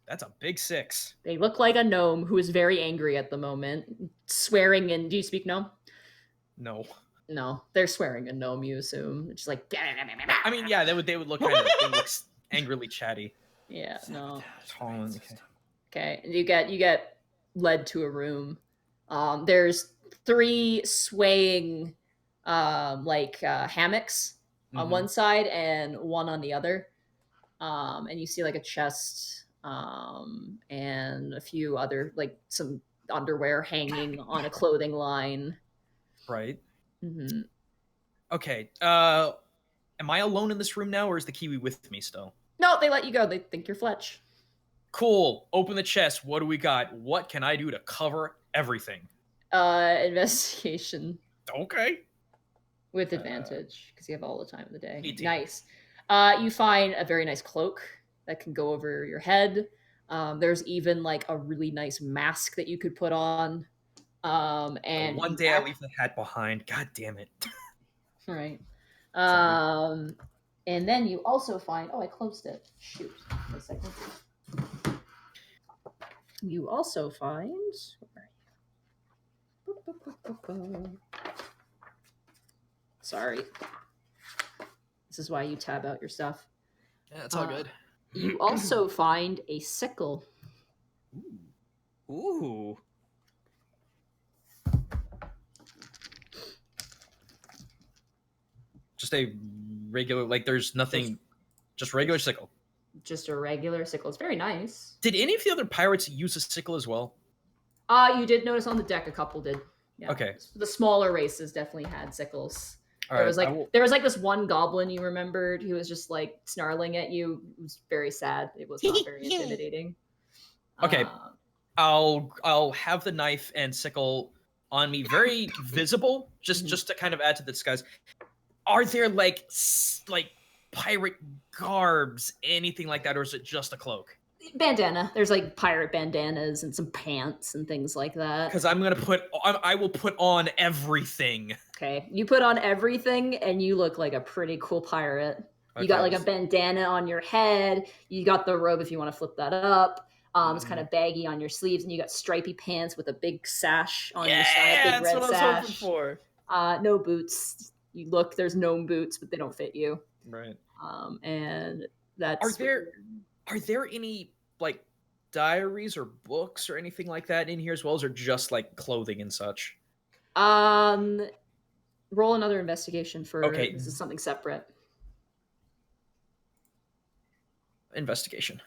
That's a big 6. They look like a gnome who is very angry at the moment, swearing in. Do you speak gnome? No. No, they're swearing in gnome. You assume it's just like. I mean, yeah, they would look kind of they look angrily chatty. Yeah, no. Okay. Okay, and you get led to a room. There's 3 swaying hammocks on one side and one on the other. And you see like a chest and a few other like some underwear hanging on a clothing line. Right. Mm-hmm. Okay. Am I alone in this room now, or is the Kiwi with me still? No, they let you go. They think you're Fletch. Cool. Open the chest. What do we got? What can I do to cover everything? Investigation. Okay. With advantage, because you have all the time of the day. 18. Nice. You find a very nice cloak that can go over your head. There's even like a really nice mask that you could put on. And one day I leave the hat behind. God damn it. Right. And then you also find, I closed it. Shoot. A second. You also find, sorry. This is why you tab out your stuff. Yeah, it's all good. You also find a sickle. Ooh. Just a regular, like there's nothing, just regular sickle. Just a regular sickle. It's very nice. Did any of the other pirates use a sickle as well? You did notice on the deck a couple did. Yeah. Okay. The smaller races definitely had sickles. All there right, was like this one goblin you remembered who was just like snarling at you. It was very sad. It was not very intimidating. Okay. I'll have the knife and sickle on me, very visible, just to kind of add to the disguise. Are there like pirate garbs, anything like that, or is it just a cloak? Bandana. There's like pirate bandanas and some pants and things like that. Because I will put on everything. Okay, you put on everything and you look like a pretty cool pirate. Okay. You got like a bandana on your head. You got the robe if you want to flip that up. It's kind of baggy on your sleeves, and you got stripy pants with a big sash on your side, big red that's what sash. I was hoping for. No boots. You look, there's gnome boots, but they don't fit you. Right. And that's are there any like diaries or books or anything like that in here as well, or just like clothing and such? Roll another investigation for okay. This is something separate. Investigation.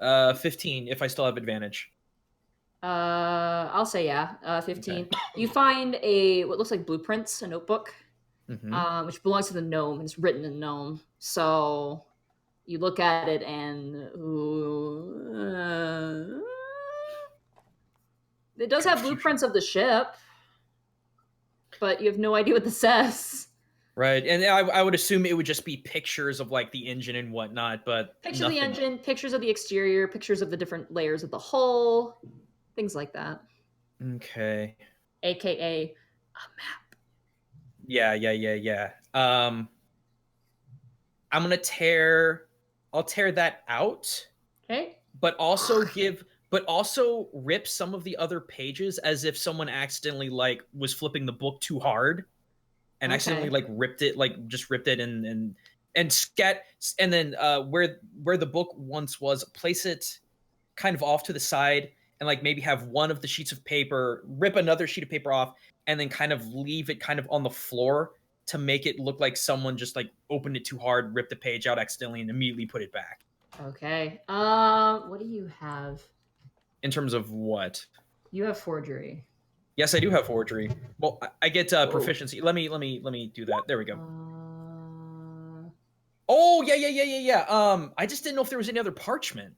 15 if I still have advantage. I'll say yeah. 15. Okay. You find what looks like blueprints, a notebook, which belongs to the gnome. It's written in gnome. So you look at it and it does have blueprints of the ship, but you have no idea what this says. Right, and I would assume it would just be pictures of like the engine and whatnot, but pictures of the engine, pictures of the exterior, pictures of the different layers of the hull, things like that. Okay. AKA a map. Yeah. I'm gonna I'll tear that out. Okay. But also rip some of the other pages as if someone accidentally like was flipping the book too hard. And accidentally like ripped it and scat, and then where the book once was, place it kind of off to the side, and like maybe have one of the sheets of paper, rip another sheet of paper off, and then kind of leave it kind of on the floor to make it look like someone just like opened it too hard, ripped the page out accidentally, and immediately put it back. Okay. What do you have? In terms of what? You have forgery. Yes, I do have forgery. Well, I get proficiency. Let me do that. There we go. Oh, yeah. I just didn't know if there was any other parchment.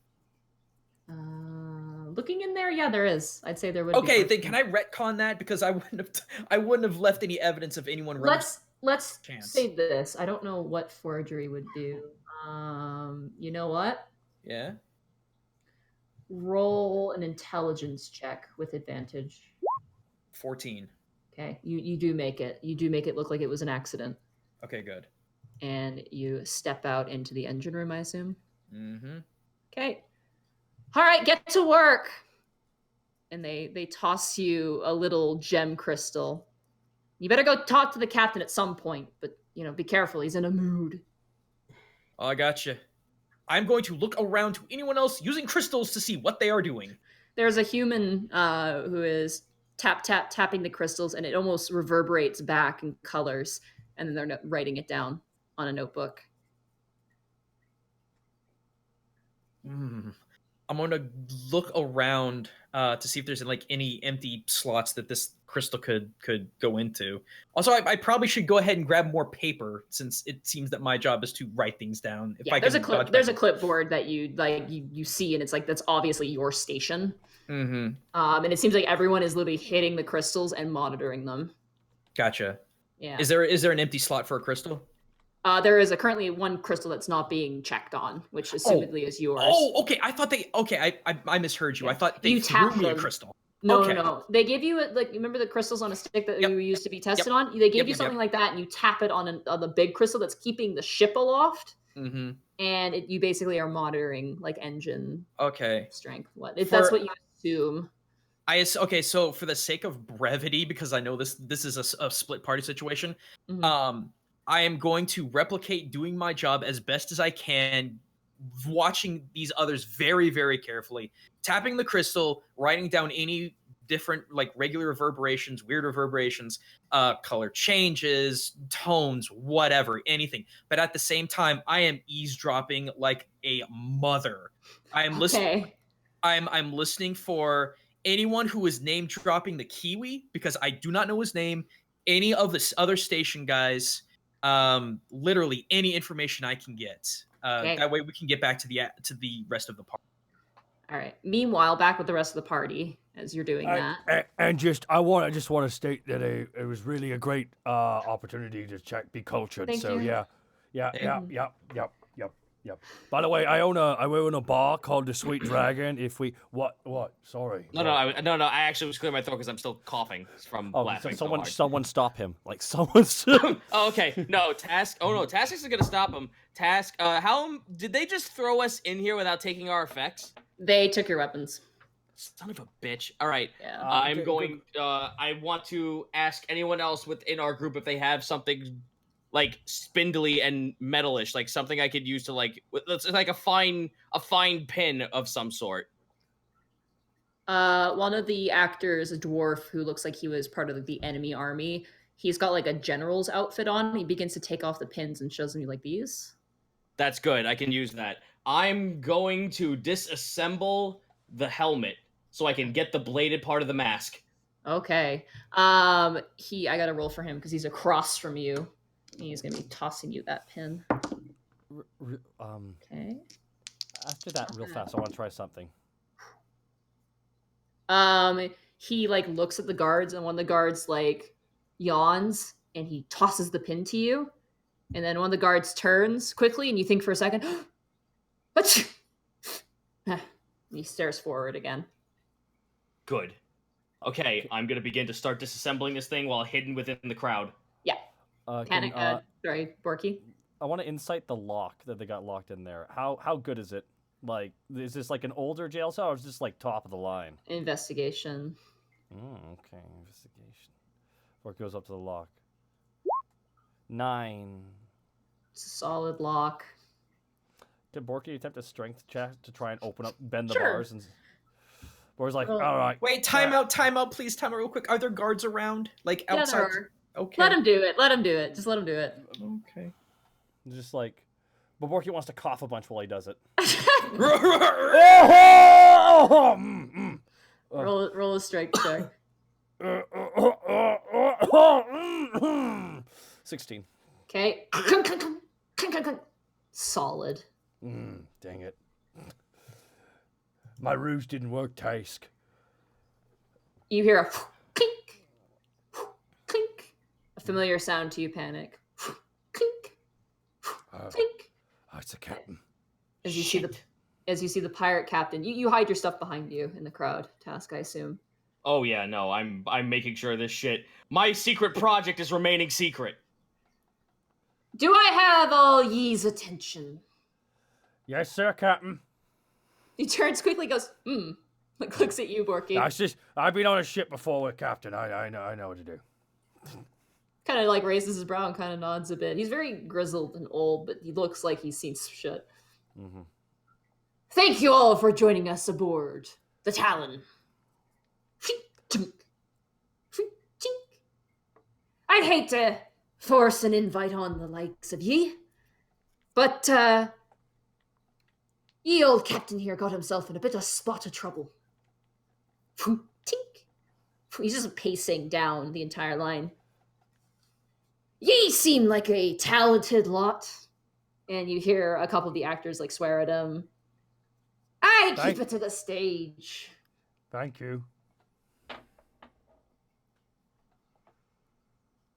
Looking in there, yeah, there is. I'd say there would. Okay, then can I retcon that, because I wouldn't have left any evidence of anyone. Let's say this. I don't know what forgery would do. You know what? Yeah. Roll an intelligence check with advantage. 14. Okay, you do make it. You do make it look like it was an accident. Okay, good. And you step out into the engine room, I assume? Mm-hmm. Okay. All right, get to work. And they toss you a little gem crystal. You better go talk to the captain at some point, but, be careful. He's in a mood. Oh, I gotcha. I'm going to look around to anyone else using crystals to see what they are doing. There's a human who is tapping the crystals, and it almost reverberates back in colors, and then they're writing it down on a notebook. I'm gonna look around to see if there's like any empty slots that this crystal could go into. Also, I probably should go ahead and grab more paper since it seems that my job is to write things down. If I there's can a clipboard that you see, and it's like that's obviously your station. Mm-hmm. And it seems like everyone is literally hitting the crystals and monitoring them. Gotcha. Yeah. Is there an empty slot for a crystal? There is currently one crystal that's not being checked on, which assumedly is yours. Oh, okay. I thought they. Okay, I misheard you. Yeah. I thought they threw me a crystal. No, okay. no. They give you like remember the crystals on a stick that you used to be tested on. They gave you something like that, and you tap it on the big crystal that's keeping the ship aloft. Mm-hmm. And you basically are monitoring like engine strength. That's what you assume. Okay, so for the sake of brevity, because I know this is a split party situation, I am going to replicate doing my job as best as I can, watching these others very, very carefully, tapping the crystal, writing down any different like regular reverberations, weird reverberations, color changes, tones, whatever, anything. But at the same time, I am eavesdropping like a mother. I am listening. I'm listening for anyone who is name dropping the Kiwi, because I do not know his name. Any of the other station guys, literally any information I can get. That way we can get back to the rest of the party. All right. Meanwhile, back with the rest of the party as you're doing that. And I just want to state that it was really a great opportunity to be cultured. Thank so you. Yep. By the way, I own a bar called the Sweet Dragon. If we what? Sorry. No. I actually was clearing my throat because I'm still coughing from laughing. Someone stop him! Like someone. Oh, okay. No, Task. Oh no, Task is gonna stop him. Task. How did they just throw us in here without taking our effects? They took your weapons. Son of a bitch. All right. Yeah. I'm going. I want to ask anyone else within our group if they have something like spindly and metalish, like something I could use to like a fine pin of some sort. One of the actors, a dwarf who looks like he was part of the enemy army, he's got like a general's outfit on. He begins to take off the pins and shows me like these. That's good. I can use that. I'm going to disassemble the helmet so I can get the bladed part of the mask. Okay. I gotta roll for him because he's across from you. He's gonna be tossing you that pin. Okay. After that, real fast, I want to try something. He like looks at the guards, and one of the guards like yawns, and he tosses the pin to you. And then one of the guards turns quickly, and you think for a second, he stares forward again. Good. Okay, I'm gonna begin to start disassembling this thing while hidden within the crowd. Yeah. Sorry, Borky. I want to insight the lock that they got locked in there. How good is it? Like, is this like an older jail cell, or is this like top of the line? Investigation. Okay, investigation. Before it goes up to the lock. 9. It's a solid lock. Did Borky attempt a strength check to try and bend the bars? And Borky's like, all right. Wait, time out, please. Time out real quick. Are there guards around? Like outside? Yeah, there are. Okay. Let him do it. Just let him do it. Okay. Just like, but Borky wants to cough a bunch while he does it. Roll a strength check. 16. Okay. Solid. Dang it. My ruse didn't work, Task. You hear a clink, clink. A familiar sound to you, Panic. Clink, clink. It's the captain. As you see the pirate captain, you hide your stuff behind you in the crowd. Task, I assume. Oh yeah, no, I'm making sure this shit. My secret project is remaining secret. Do I have all ye's attention? Yes, sir, Captain. He turns quickly, goes, like looks at you, Borky. I've been on a ship before with Captain. I know what to do. Kind of like raises his brow and kind of nods a bit. He's very grizzled and old, but he looks like he's seen some shit. Mm-hmm. Thank you all for joining us aboard the Talon. I'd hate to force an invite on the likes of ye, but ye old captain here got himself in a bit of spot of trouble. Tink. He's just pacing down the entire line. Ye seem like a talented lot. And you hear a couple of the actors like swear at him. Keep it to the stage. Thank you.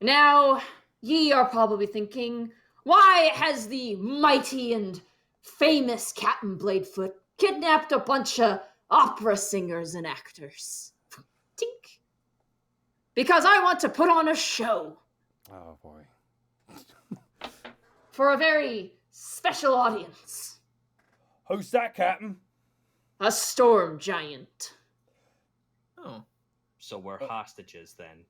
Now, ye are probably thinking, why has the mighty and famous Captain Bladefoot kidnapped a bunch of opera singers and actors? Tink. Because I want to put on a show. Oh, boy. For a very special audience. Who's that, Captain? A storm giant. Oh. So we're hostages then.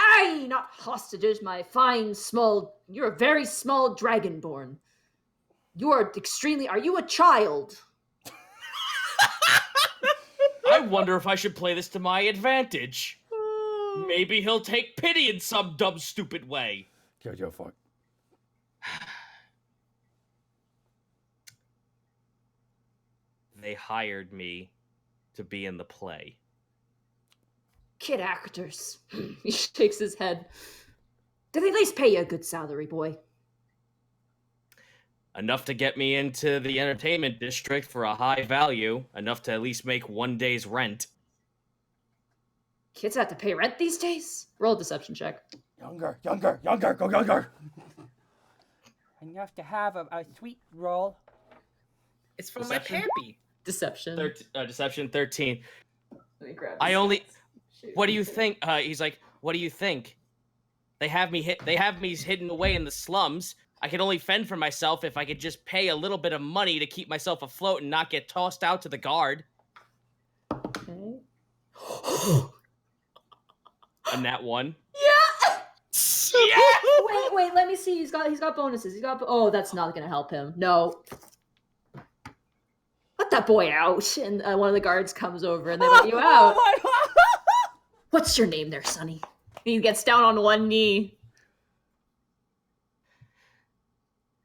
Aye, not hostages, my fine small... You're a very small dragonborn. You are extremely... Are you a child? I wonder if I should play this to my advantage. Maybe he'll take pity in some dumb, stupid way. Go for it. They hired me to be in the play. Kid actors. He shakes his head. Do they at least pay you a good salary, boy? Enough to get me into the entertainment district for a high value. Enough to at least make one day's rent. Kids have to pay rent these days? Roll a deception check. Younger, go younger. Enough to have a sweet roll. It's from Deception? my pappy. Deception. Deception 13. Let me grab I this. only... Shoot. What do you think? He's like, what do you think? They have me hidden away in the slums. I can only fend for myself if I could just pay a little bit of money to keep myself afloat and not get tossed out to the guard. Okay. And that one. Yeah! Yeah! Wait, let me see. He's got bonuses. Oh, that's not gonna help him. No. Let that boy out. And one of the guards comes over and they let you out. Oh my God. What's your name there, Sonny? He gets down on one knee.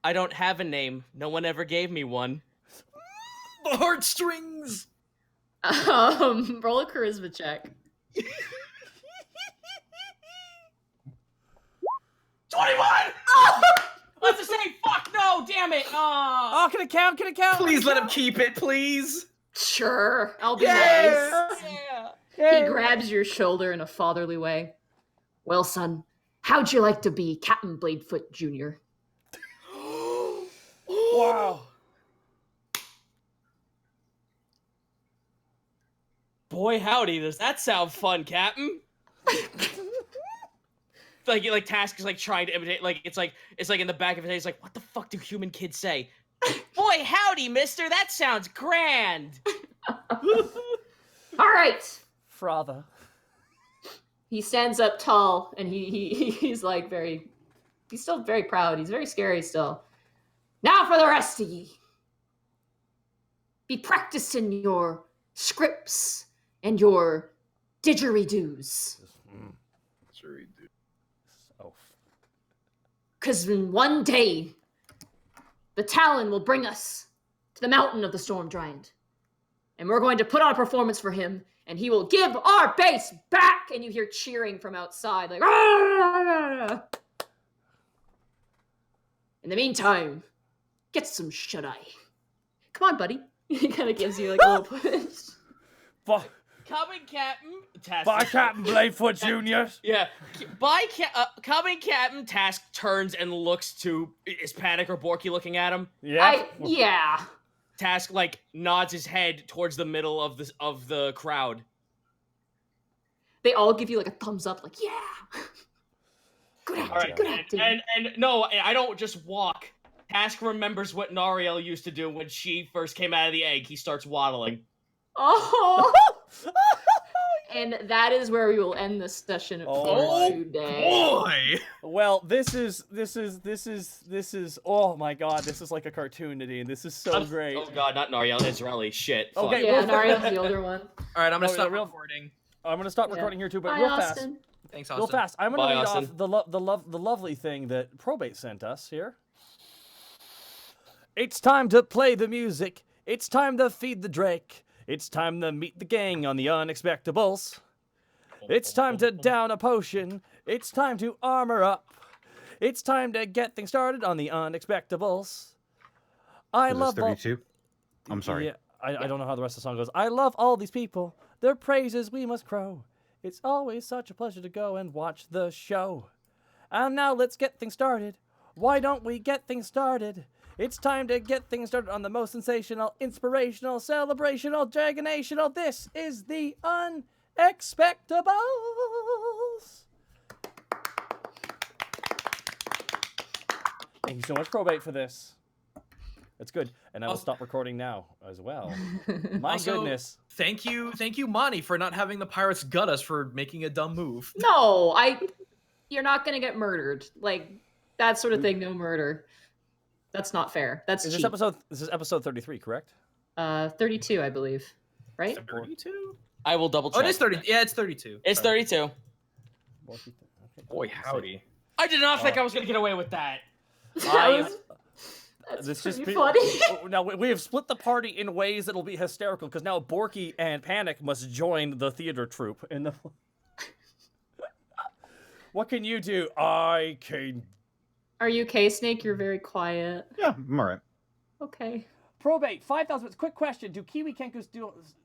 I don't have a name. No one ever gave me one. The heartstrings. Roll a charisma check. 21! What's the same? Fuck no! Damn it! Oh, can it count? Please let him keep it, please. Sure, I'll be nice. Yeah! He grabs your shoulder in a fatherly way. Well, son, how'd you like to be Captain Bladefoot Jr.? Wow. Boy, howdy, does that sound fun, Captain? like Task is like trying to imitate, like it's like in the back of his head, he's like, what the fuck do human kids say? Boy, howdy, mister, that sounds grand. All right. Frother. He stands up tall and he's like he's still very proud. He's very scary still. Now for the rest of ye. Be practicing your scripts and your didgeridoos. Oh. Because in one day, the Talon will bring us to the mountain of the Storm Giant. And we're going to put on a performance for him, and he will give our base back! And you hear cheering from outside, like, "Arr!" In the meantime, get some shut-eye. Come on, buddy. He kind of gives you like a little push. Coming, Captain. Task. Bye, Captain Bladefoot Jr. Yeah. Bye, coming, Captain. Task turns and looks to... Is Panic or Borky looking at him? Yeah. Yeah. Task, like, nods his head towards the middle of the crowd. They all give you like a thumbs up, like, yeah. Good acting, All right. good acting. And no, I don't just walk. Task remembers what Nariel used to do when she first came out of the egg. He starts waddling. Oh! And that is where we will end this session for today. Boy! Well, this is oh my God, this is like a cartoon, Nadine. This is so great. Oh God, not Nariel, Israeli. Shit. Okay, Yeah, Nariel's the older one. All right, I'm gonna No, stop real- recording. I'm gonna stop recording here too, but Bye, real Austin. fast. Thanks, Austin. Real fast. I'm going to Bye, read Austin. off the lovely thing that Probate sent us here. It's time to play the music. It's time to feed the Drake. It's time to meet the gang on the Unexpectables. It's time to down a potion. It's time to armor up. It's time to get things started on the Unexpectables. I Is love this 32? I'm sorry. Yeah, I don't know how the rest of the song goes. I love all these people. Their praises we must crow. It's always such a pleasure to go and watch the show. And now let's get things started. Why don't we get things started? It's time to get things started on the most sensational, inspirational, celebrational, dragonational. This is the Unexpectables. Thank you so much, Probate, for this. That's good. And I will stop recording now as well. My goodness. Thank you, Monty, for not having the pirates gut us for making a dumb move. No, you're not gonna get murdered. Like that sort of thing, no murder. That's not fair. That's cheap. This is episode 33, correct? 32, I believe. Right? 32? I will double check. Oh, it is 30. Yeah, it's 32. It's Sorry. 32. Boy, howdy. I did not think I was gonna get away with that. That's pretty funny. Now, we have split the party in ways that'll be hysterical, because now Borky and Panic must join the theater troupe. What can you do? I can... Are you okay, Snake? You're very quiet. Yeah, I'm all right. Okay. Probate, 5,000. Quick question. Do Kiwi Kenkus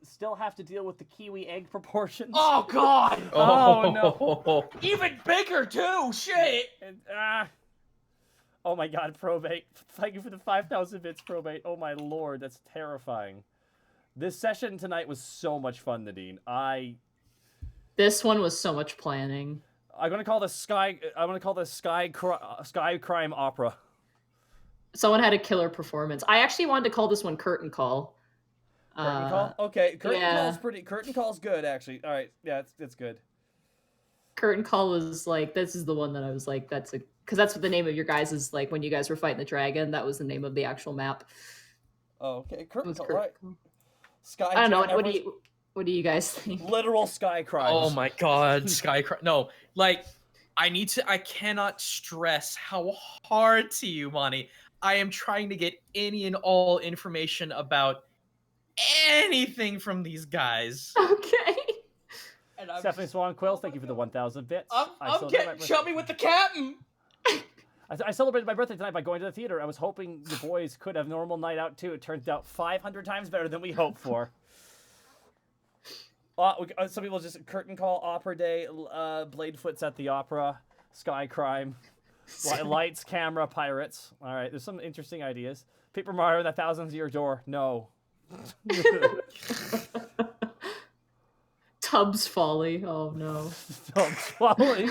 still have to deal with the Kiwi egg proportions? Oh, God! Oh, no. Even bigger, too! Shit! And, oh, my God, Probate. Thank you for the 5,000 bits, Probate. Oh, my Lord. That's terrifying. This session tonight was so much fun, Nadine. This one was so much planning. I'm gonna call this Sky Crime Opera. Someone had a killer performance. I actually wanted to call this one Curtain Call. Curtain Call? Okay, Curtain Call's good, actually. All right, yeah, it's good. Curtain Call was like, this is the one that I was like, because that's what the name of your guys is, like, when you guys were fighting the dragon, that was the name of the actual map. Oh, okay, Curtain Call, Curtain right. Call. Sky. I don't know, what do you guys think? Literal Sky Crimes. Oh my God, Sky Crime. No, like, I cannot stress how hard to you, Monty. I am trying to get any and all information about anything from these guys. Okay. And Stephanie Swan Quills, thank you for the 1,000 bits. I'm getting chummy with the captain! I celebrated my birthday tonight by going to the theater. I was hoping the boys could have a normal night out too. It turns out 500 times better than we hoped for. Some people just Curtain Call, Opera Day, Bladefoot's at the Opera, Sky Crime, Lights, Camera, Pirates. All right, there's some interesting ideas. Paper Mario, the 1,000-year door. No. Tubbs Folly. Oh no. Tubbs Folly.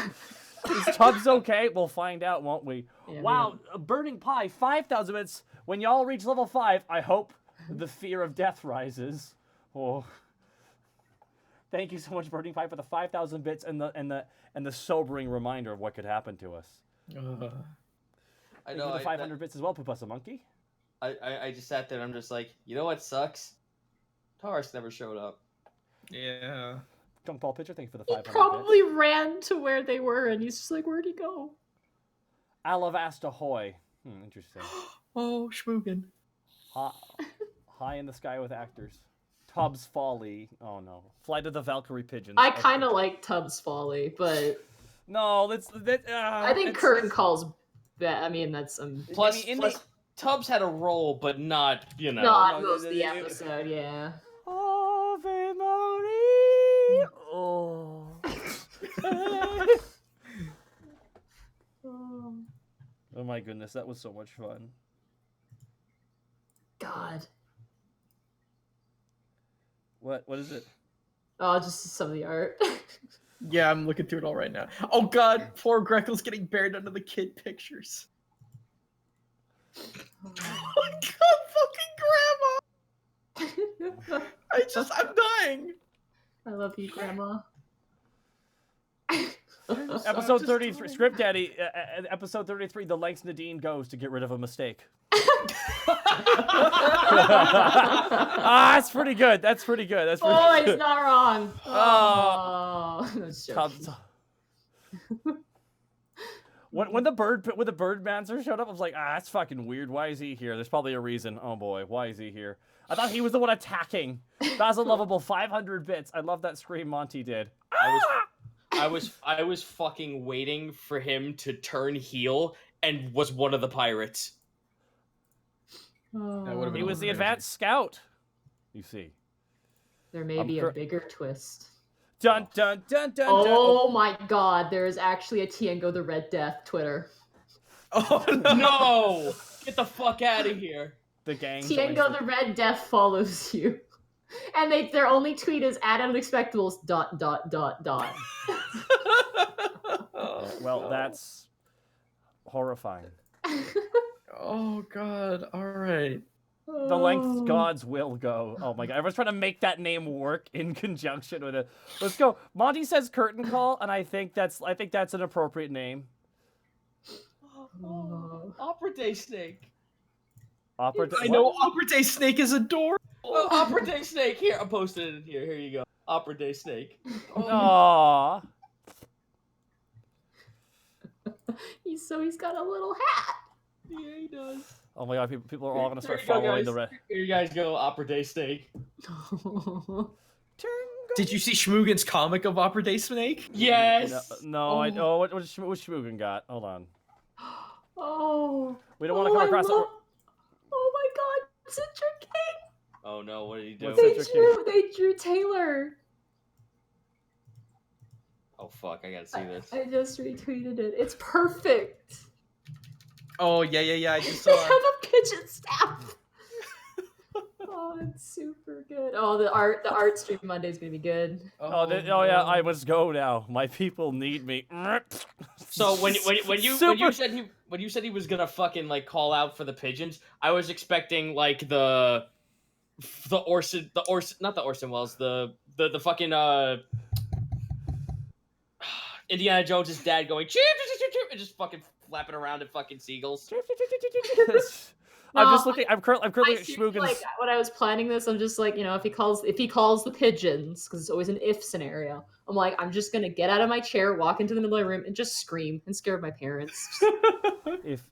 Is Tubbs okay? We'll find out, won't we? Yeah, Wow, Burning Pie, 5,000 bits. When y'all reach level 5, I hope the fear of death rises. Oh. Thank you so much, Burning Pie, for the 5,000 bits and the sobering reminder of what could happen to us. I know. The 500 bits as well, Pupasa Monkey. I just sat there and I'm just like, you know what sucks? Taurus never showed up. Yeah. Junk Ball Pitcher, thank you for the He 500 probably bits. ran to where they were, and he's just like, where'd he go? Alavasta Hoy. Interesting. Oh, Schmoogan. High in the Sky with Actors. Tubbs Folly. Oh no. Flight of the Valkyrie Pigeons. I kind of like Tubbs Folly, but no, I think Curtain Call's bad. I mean, that's Plus, Tubbs had a role, but not, not most of the episode. Yeah. Ave Maria. Oh. Oh my goodness, that was so much fun. God. What is it? Oh, just some of the art. Yeah, I'm looking through it all right now. Oh God, poor Grekel's getting buried under the kid pictures. Oh my God, fucking grandma! I'm dying. I love you, Grandma. Episode 33, Script Daddy, episode 33, the lengths Nadine goes to get rid of a mistake. That's pretty good. That's pretty good. Oh, he's not wrong. Oh. When the birdmancer showed up, I was like, that's fucking weird. Why is he here? There's probably a reason. Oh boy, why is he here? I thought he was the one attacking. That was a lovable 500 bits. I love that scream Monty did. I was fucking waiting for him to turn heel and was one of the pirates. He was the advanced scout. You see. There may be a bigger twist. Dun dun dun dun. Oh my God! There is actually a Tiengo the Red Death Twitter. Oh no! Get the fuck out of here! The gang. Tiengo the Red Death follows you, and their only tweet is @Unexpectables ... Well, that's horrifying. Oh God! All right. The length gods will go. Oh my God! Everyone's trying to make that name work in conjunction with it. Let's go. Monty says curtain call, and I think that's an appropriate name. Opera Day Snake. Opera Day. I know Opera Day Snake is adorable. Oh, Opera Day Snake. Here, I'm posting it here. Here you go. Opera Day Snake. Aww. He's got a little hat. Yeah, he does. Oh my God! People are all gonna start following the red. Here you guys go. Opera Day Snake. Did you see Schmugen's comic of Opera Day Snake? Yes. No. I know what Schmugen got. Hold on. Oh. We don't want to come across. Oh my God! Citra King. Oh no! What did he do? They drew Taylor. Oh fuck! I gotta see this. I just retweeted it. It's perfect. Oh yeah. I just saw. They have a pigeon staff. Oh, it's super good. Oh, the art stream Monday is gonna be good. Oh yeah, I must go now. My people need me. So when you said he was gonna fucking like call out for the pigeons, I was expecting like the Orson not the Orson Welles, the fucking Indiana Jones' dad going chip and just fucking flapping around at fucking seagulls. I'm just looking. I'm currently at Schmugen's. Like when I was planning this, I'm just like, if he calls the pigeons, because it's always an if scenario. I'm like, I'm just gonna get out of my chair, walk into the middle of the room, and just scream and scare my parents. If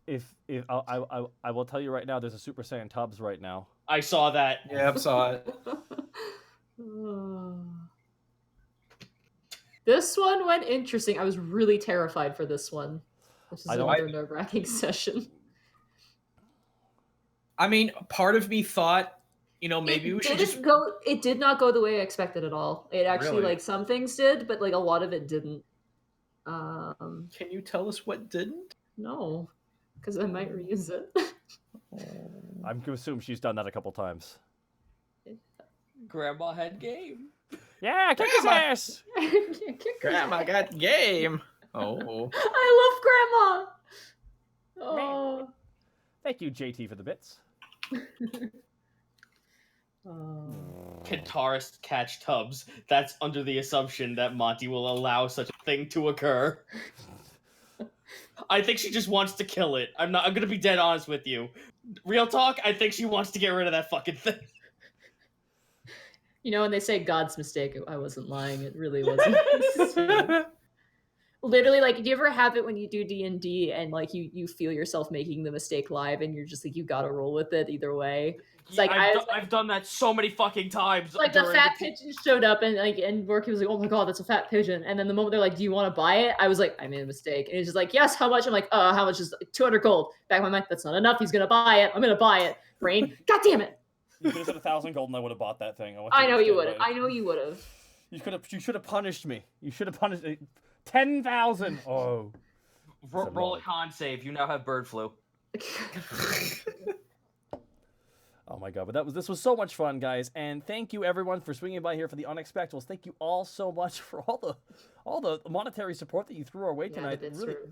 I will tell you right now, there's a Super Saiyan Tubbs right now. I saw that. Yep, saw it. This one went interesting. I was really terrified for this one. This is another nerve-wracking session. I mean, part of me thought, maybe we should just go. It did not go the way I expected at all. It actually, like, some things did, but like a lot of it didn't. Can you tell us what didn't? No, because I might reuse it. I'm gonna assume she's done that a couple times. Grandma had game. Yeah, kick his ass. Grandma got game. Oh, I love Grandma. Oh, thank you, JT, for the bits. Guitarist catch Tubbs. That's under the assumption that Monty will allow such a thing to occur. I think she just wants to kill it. I'm gonna be dead honest with you. Real talk, I think she wants to get rid of that fucking thing. When they say God's mistake, I wasn't lying. It really wasn't. Literally, like, do you ever have it when you do D&D and like you feel yourself making the mistake live and you're just like, you gotta roll with it either way? It's like I've done that so many fucking times. Like the fat pigeon showed up and Borky was like, oh my God, that's a fat pigeon. And then the moment they're like, do you want to buy it? I was like, I made a mistake. And he's just like, yes, how much? I'm like, how much is 200 gold? Back in my mind, that's not enough. He's gonna buy it. I'm gonna buy it. Brain, God damn it. You could have said 1,000 gold and I would have bought that thing. I know you would have. I know you would have. You should have punished me. You should have punished me. 10,000. Oh. Roll a con save. You now have bird flu. Oh my God! But this was so much fun, guys, and thank you everyone for swinging by here for the Unexpectables. Thank you all so much for all the monetary support that you threw our way tonight.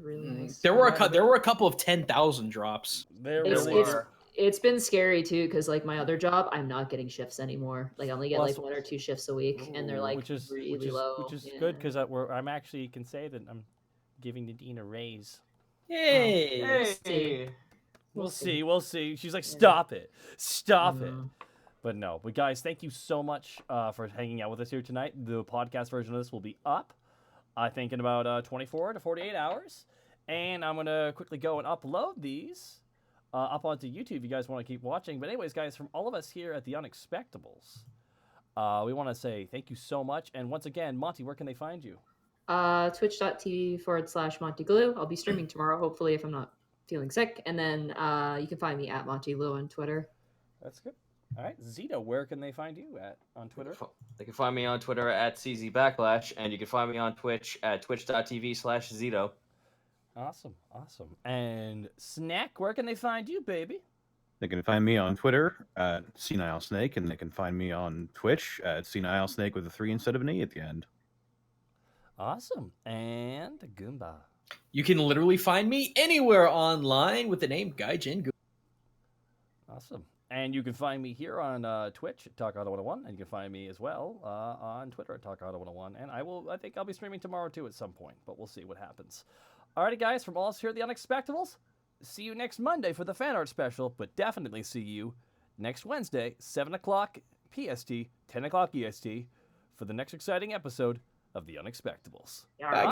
Really nice. There were a couple of 10,000 drops. It's been scary too, because like my other job, I'm not getting shifts anymore. Like I only get like 1 or 2 shifts a week, and they're like really low. Which is good because I'm actually can say that I'm giving the dean a raise. Hey. We'll see. She's like, stop it. But no. But guys, thank you so much for hanging out with us here tonight. The podcast version of this will be up I think in about 24 to 48 hours. And I'm going to quickly go and upload these up onto YouTube if you guys want to keep watching. But anyways, guys, from all of us here at the Unexpectables, we want to say thank you so much. And once again, Monty, where can they find you? Twitch.tv/MontyGlue. I'll be streaming tomorrow, hopefully, if I'm not feeling sick. And then you can find me at MontyGlue on Twitter. That's good. All right, Zito, where can they find you at on Twitter? They can find me on Twitter at CZBacklash, and you can find me on Twitch at twitch.tv/Zito. Awesome. And Snack, where can they find you, baby? They can find me on Twitter at Senile Snake, and they can find me on Twitch at Senile Snake with a 3 instead of an E at the end. Awesome. And Goomba. You can literally find me anywhere online with the name Gaijin Goomba. Awesome. And you can find me here on Twitch at TalkAuto101, and you can find me as well on Twitter at TalkAuto101. And I think I'll be streaming tomorrow too at some point, but we'll see what happens. Alrighty, guys, from all us here at the Unexpectables, see you next Monday for the fan art special, but definitely see you next Wednesday, 7 o'clock PST, 10 o'clock EST, for the next exciting episode of the Unexpectables. Bye.